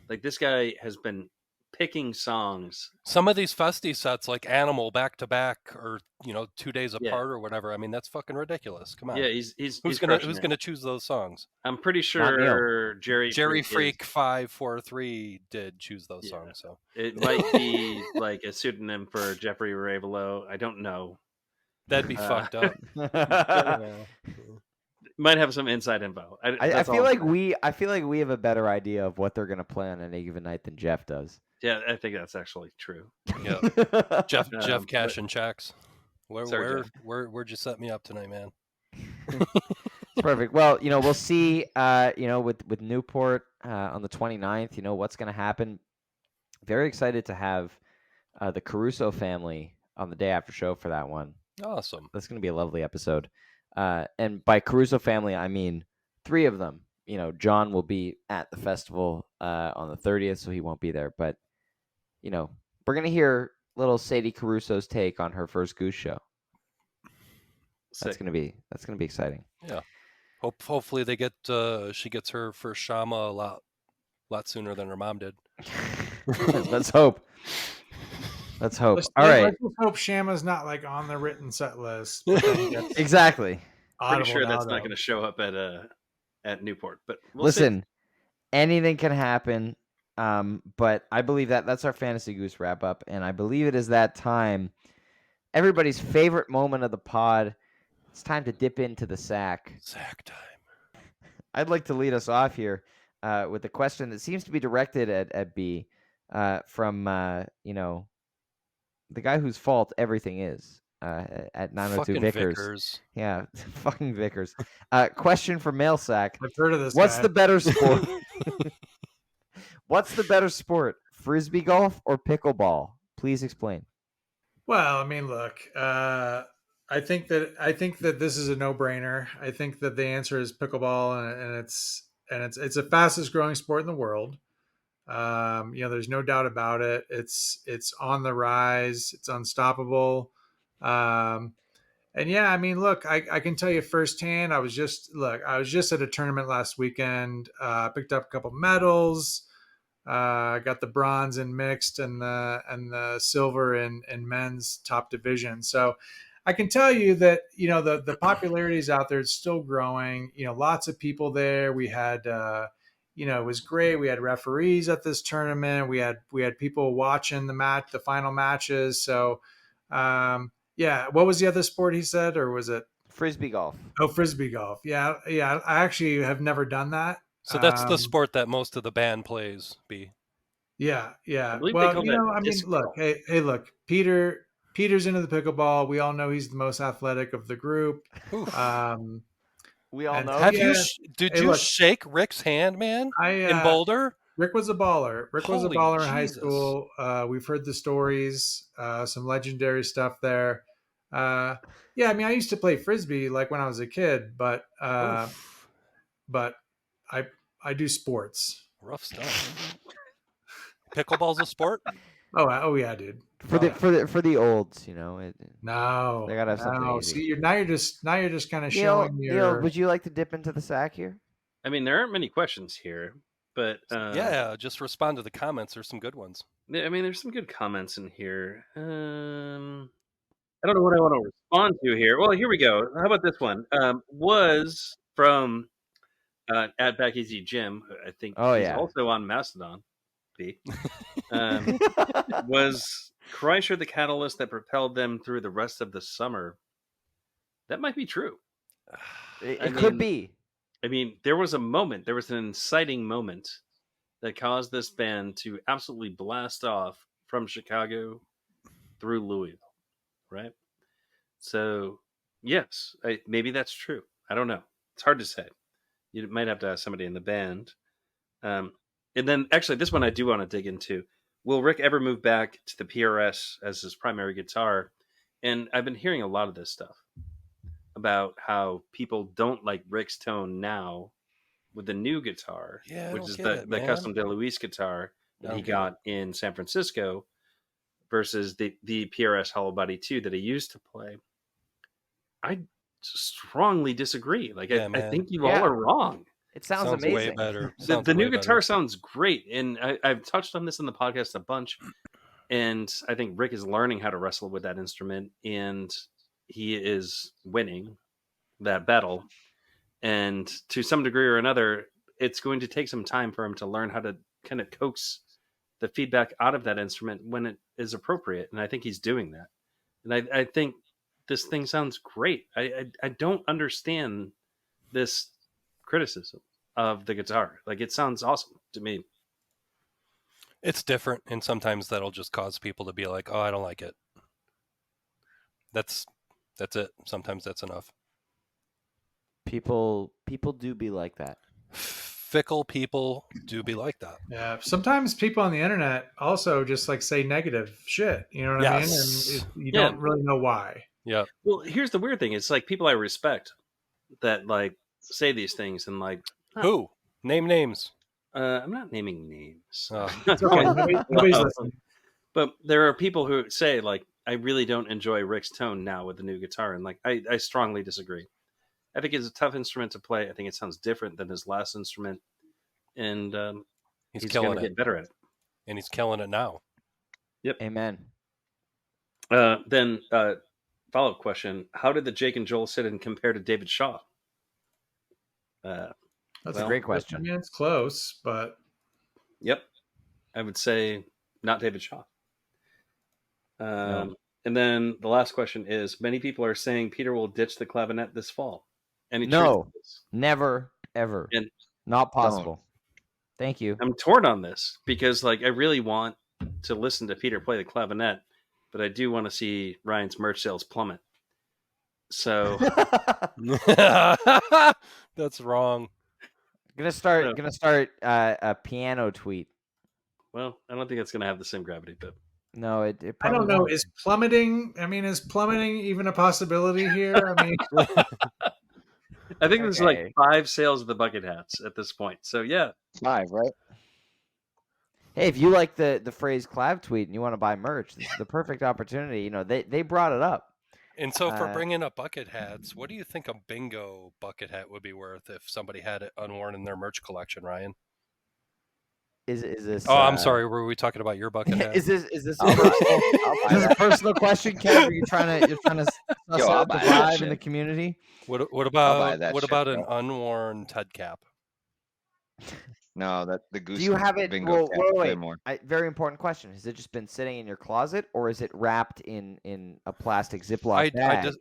Like, this guy has been picking songs. Some of these festy sets, like Animal, back to back, or 2 days Yeah. apart or whatever. I mean, that's fucking ridiculous. Come on. Yeah, he's Who's crushing it. gonna choose those songs? I'm pretty Not Neil. sure Jerry Freak 543 did choose those Yeah. songs. So It might be like a pseudonym for Jeffrey Ravelo. I don't know. that'd be fucked up. Might have some inside info. I That's feel all I'm like saying. I feel like we have a better idea of what they're gonna play on any given night than Jeff does. Yeah, I think that's actually true. Yeah, Jeff but- cashing checks. Sorry, Jeff. Where'd you set me up tonight, man? It's perfect. Well, we'll see. With Newport on the 29th, what's going to happen. Very excited to have the Caruso family on the day after show for that one. Awesome. That's going to be a lovely episode. And by Caruso family, I mean 3 of them. John will be at the festival on the 30th, so he won't be there. But we're going to hear little Sadie Caruso's take on her first Goose show. That's Sick. gonna be exciting. Yeah. Hopefully they get she gets her first Shama a lot sooner than her mom did. Let's hope. Let's All right. Let's just hope Shama's not like on the written set list. But then gets Exactly. audible Pretty sure now, that's though. not going to show up at Newport. But we'll Listen, anything can happen. But I believe that's our Fantasy Goose wrap up, and I believe it is that time. Everybody's favorite moment of the pod. It's time to dip into the sack. Sack time. I'd like to lead us off here with a question that seems to be directed at B from the guy whose fault everything is at 902 Fucking Vickers. Yeah, fucking Vickers. Question for Mail Sack. I've heard of this. What's guy. the better sport? What's the better sport? Frisbee golf or pickleball? Please explain. Well, I mean, look. I think that this is a no-brainer. I think that the answer is pickleball, and it's the fastest growing sport in the world. There's no doubt about it. It's on the rise. It's unstoppable. And yeah, I mean, look, I can tell you firsthand. I was just at a tournament last weekend. Picked up a couple medals. Got the bronze in mixed and the silver in men's top division. So I can tell you that the popularity is out there. It's still growing. Lots of people there. We had it was great. We had referees at this tournament. We had people watching the final matches. So yeah, what was the other sport he said, or was it Frisbee golf? Oh, frisbee golf. Yeah. I actually have never done that. So that's the sport that most of the band plays, B. Yeah. I believe they Well, call that I mean, disc look, golf. hey, look, Peter's into the pickleball. We all know he's the most athletic of the group. Oof. We all And know. Have yeah. you did Hey, you look. shake Rick's hand, man? In Boulder? Rick was a baller. Rick was a Holy baller in high Jesus. school. We've heard the stories, some legendary stuff there. Yeah, I mean, I used to play frisbee like when I was a kid, but Oof. I do sports. Rough stuff. Pickleball's a sport? Oh yeah, dude. For the olds, No, They gotta have something no. easy. See, you're just kind of Neil, showing your. would you like to dip into the sack here? I mean, there aren't many questions here, but Yeah, just respond to the comments. There's some good ones. I mean, there's some good comments in here. I don't know what I want to respond to here. Well, here we go. How about this one? Was from at Back Easy Jim. I think Oh, he's yeah. also on Mastodon. B. Was Kreischer the catalyst that propelled them through the rest of the summer? That might be true. It I could mean, be. I mean, there was an inciting moment that caused this band to absolutely blast off from Chicago through Louisville, right? So, yes, maybe that's true. I don't know. It's hard to say. You might have to ask somebody in the band. And then actually, this one I do want to dig into. Will Rick ever move back to the PRS as his primary guitar? And I've been hearing a lot of this stuff about how people don't like Rick's tone now with the new guitar, Yeah, I which don't is get the it, man. custom De Luis guitar I that he don't get got in San Francisco versus the PRS Hollow Body 2 that he used to play. I strongly disagree. Like, Yeah, I man. think you all are wrong. It sounds Sounds way amazing. better. The new way guitar better. sounds great. And I've touched on this in the podcast a bunch. And I think Rick is learning how to wrestle with that instrument. And he is winning that battle. And to some degree or another, it's going to take some time for him to learn how to kind of coax the feedback out of that instrument when it is appropriate. And I think he's doing that. And I think this thing sounds great. I don't understand this criticism of the guitar. Like, it sounds awesome to me. It's different, and sometimes that'll just cause people to be like, "Oh, I don't like it." That's it. Sometimes that's enough. People do be like that. Fickle people do be like that. Yeah. Sometimes people on the internet also just like say negative shit. You know what I mean? Yes. And you Yeah. don't really know why. Yeah. Well, here's the weird thing. It's like people I respect that like say these things and like, Who? Name names. I'm not naming names. Oh. It's okay. Nobody's listening. But there are people who say like, I really don't enjoy Rick's tone now with the new guitar. And like, I strongly disagree. I think it's a tough instrument to play. I think it sounds different than his last instrument. And He's going killing to it, get better at it. and he's killing it now. Amen. Then follow-up question. How did the Jake and Joel sit-in compare to David Shaw? That's Well, a great I question. mean, it's close, but Yep. I would say not David Shaw. No. And then the last question is, many people are saying Peter will ditch the clavinet this fall. Any No. truth to this? Never, ever. And Not possible. Thank you. I'm torn on this because like I really want to listen to Peter play the clavinet, but I do want to see Ryan's merch sales plummet. So That's wrong. Gonna start a piano tweet. well, I don't think it's going to have the same gravity, but No, it I probably don't know. won't. Is plummeting? I mean, is plummeting even a possibility here? I mean, I think there's like Okay. 5 sales of the bucket hats at this point. So yeah, 5, right? Hey, if you like the phrase clav tweet and you want to buy merch, this is the perfect opportunity. You know, they brought it up. And so, for Uh, bringing up bucket hats, what do you think a bingo bucket hat would be worth if somebody had it unworn in their merch collection, Ryan? Is this? Oh, I'm sorry. Were we talking about your bucket hat? Is this I'll a buy personal, I'll buy is this a that. personal question, Kev? Are you trying to suss Yo, I'll out the buy that vibe in the shit. community? What I'll buy about that what shit, about an bro. unworn Ted cap? No, that the Goose Do you have it? bingo Well, cap is way wait. more. Very important question. Has it just been sitting in your closet, or is it wrapped in a plastic Ziploc bag?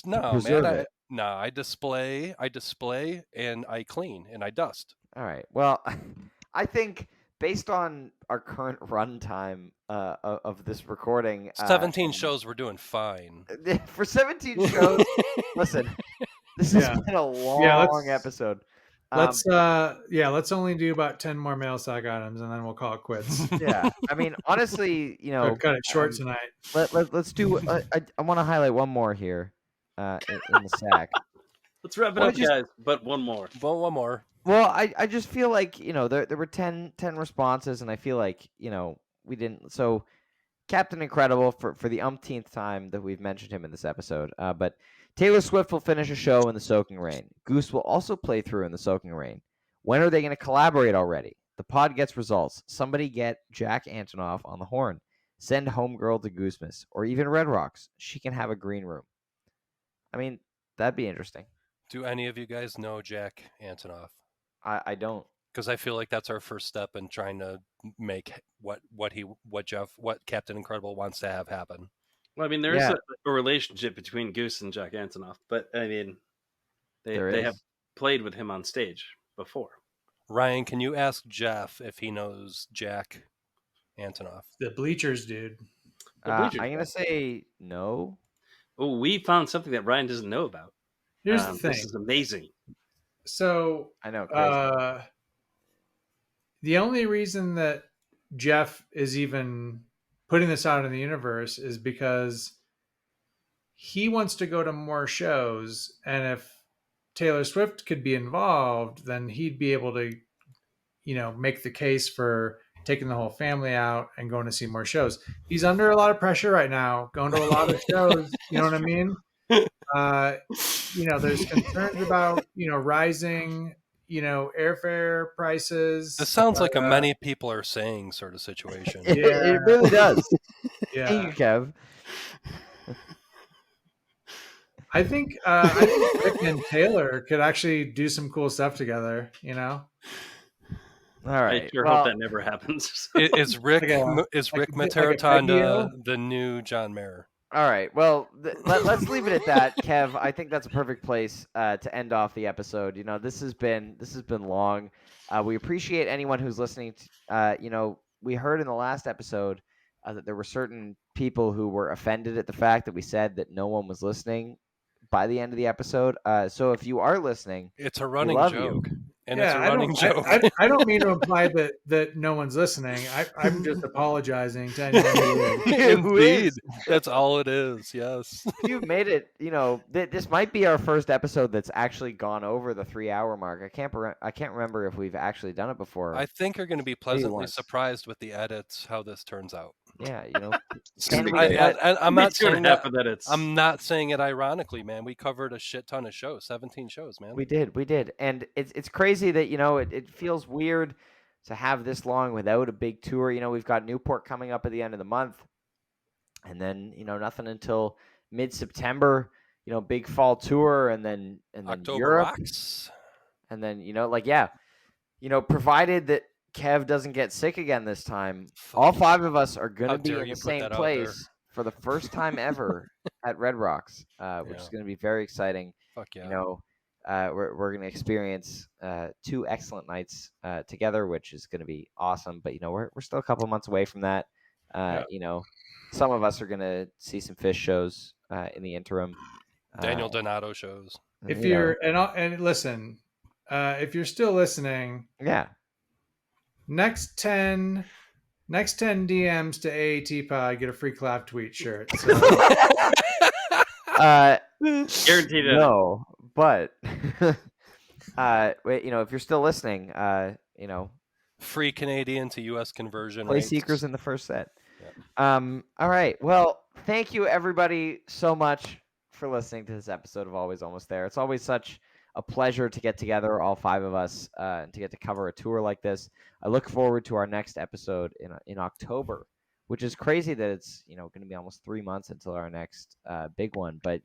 No, preserve man. it. I display, and I clean, and I dust. All right. Well, I think based on our current runtime of this recording, 17 shows, we're doing fine. for 17 shows. Listen, this has Yeah. been a Yeah, let's- long episode. let's only do about 10 more mail sack items, and then we'll call it quits. Yeah, I mean, honestly, you know, Cut it short tonight. let's do. I want to highlight one more here in the sack. let's wrap it Well, up, just- guys. But one more. Well, one more. Well, I just feel like, you know, there were 10 responses, and I feel like, you know, we didn't. So Captain Incredible for the umpteenth time that we've mentioned him in this episode. But Taylor Swift will finish a show in the soaking rain. Goose will also play through in the soaking rain. When are they going to collaborate already? The pod gets results. Somebody get Jack Antonoff on the horn. Send Homegirl to Goosemas, or even Red Rocks. She can have a green room. I mean, that'd be interesting. Do any of you guys know Jack Antonoff? I don't. Because I feel like that's our first step in trying to make what Captain Incredible wants to have happen. Well, I mean, there's Yeah. a relationship between Goose and Jack Antonoff, but I mean, There they is. have played with him on stage before. Ryan, can you ask Jeff if he knows Jack Antonoff? The bleachers, dude. The Bleachers I'm going to say no. Oh, we found something that Ryan doesn't know about. Here's the thing. This is amazing. So I know. Crazy. the only reason that Jeff is even putting this out in the universe is because he wants to go to more shows, and if Taylor Swift could be involved, then he'd be able to, make the case for taking the whole family out and going to see more shows. He's under a lot of pressure right now, going to a lot of shows. You know what I mean? There's concerns about, rising, airfare prices. This sounds like a many people are saying sort of situation. It really does. Yeah. Thank you, Kev. I think Rick and Taylor could actually do some cool stuff together, All right. I sure hope that never happens. Is Rick Materatonda the new John Mayer? All right. Well, let's leave it at that, Kev. I think that's a perfect place to end off the episode. This has been long. We appreciate anyone who's listening. We heard in the last episode that there were certain people who were offended at the fact that we said that no one was listening by the end of the episode. So if you are listening, it's a running joke. And yeah, it's a running joke. I don't mean to imply that no one's listening. I'm just apologizing to anyone who Indeed. That's all it is. Yes. You've made it, this might be our first episode that's actually gone over the 3-hour mark. I can't remember if we've actually done it before. I think you're going to be pleasantly surprised with the edits, how this turns out. Yeah, I'm not saying that. I'm not saying it ironically, man. We covered a shit ton of shows, 17 shows, man. We did, and it's crazy that it feels weird to have this long without a big tour. We've got Newport coming up at the end of the month, and then nothing until mid-September. Big fall tour, and then October Europe, rocks. and then provided that Kev doesn't get sick again this time, all 5 of us are going to be in the same place for the first time ever at Red Rocks, which is going to be very exciting. Fuck yeah. We're going to experience 2 excellent nights together, which is going to be awesome. But, we're still a couple months away from that. Some of us are going to see some Fish shows in the interim. Daniel Donato shows. If you're and listen, if you're still listening, yeah. Next 10 DMs to AAT Pod get a free Clap Tweet shirt. So. Guaranteed. No, but if you're still listening, free Canadian to U.S. conversion. Play Seekers in the first set. Yeah. All right. Well, thank you everybody so much for listening to this episode of Always Almost There. It's always such a pleasure to get together, all 5 of us, and to get to cover a tour like this. I look forward to our next episode in October, which is crazy that it's going to be almost 3 months until our next big one. But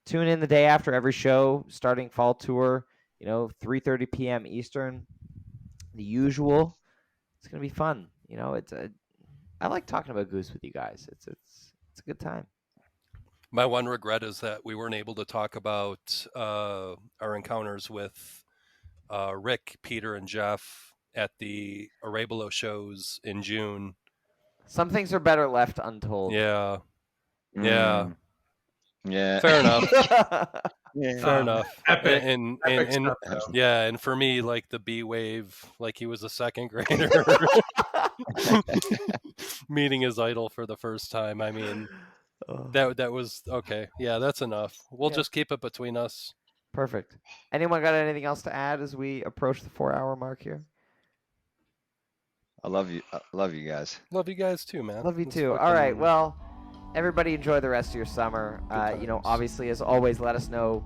tune in the day after every show, starting fall tour. 3:30 p.m. Eastern, the usual. It's going to be fun. I like talking about Goose with you guys. It's a good time. My one regret is that we weren't able to talk about our encounters with Rick, Peter, and Jeff at the Arabelo shows in June. Some things are better left untold. Yeah. Yeah. Fair enough. Fair enough. Epic. And stuff, and for me, like the B wave, like he was a second grader meeting his idol for the first time. I mean, that was okay. Yeah, that's enough. We'll just keep it between us. Perfect. Anyone got anything else to add as we approach the 4-hour mark here? I love you. Love you guys. Love you guys too, man. Love you too. All right. Well, everybody enjoy the rest of your summer. Obviously, as always, let us know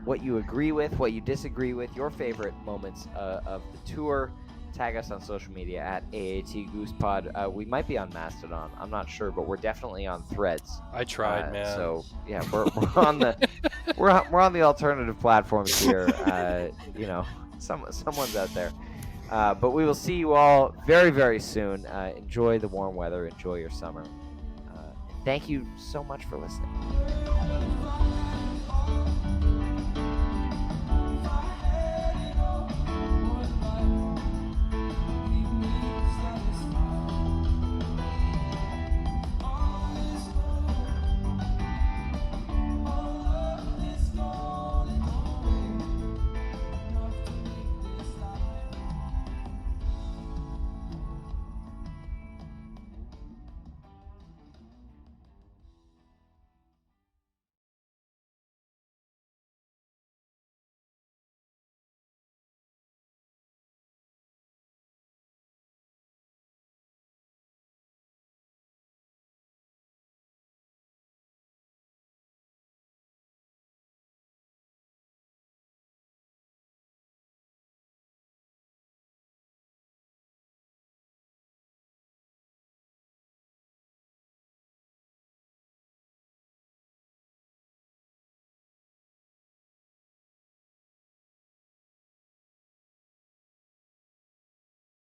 what you agree with, what you disagree with, your favorite moments of the tour. Tag us on social media at AAT Goose Pod. We might be on Mastodon. I'm not sure, but we're definitely on Threads. I tried, man. So yeah, we're on the we're on the alternative platforms here. Someone's out there. But we will see you all very, very soon. Enjoy the warm weather. Enjoy your summer. Thank you so much for listening.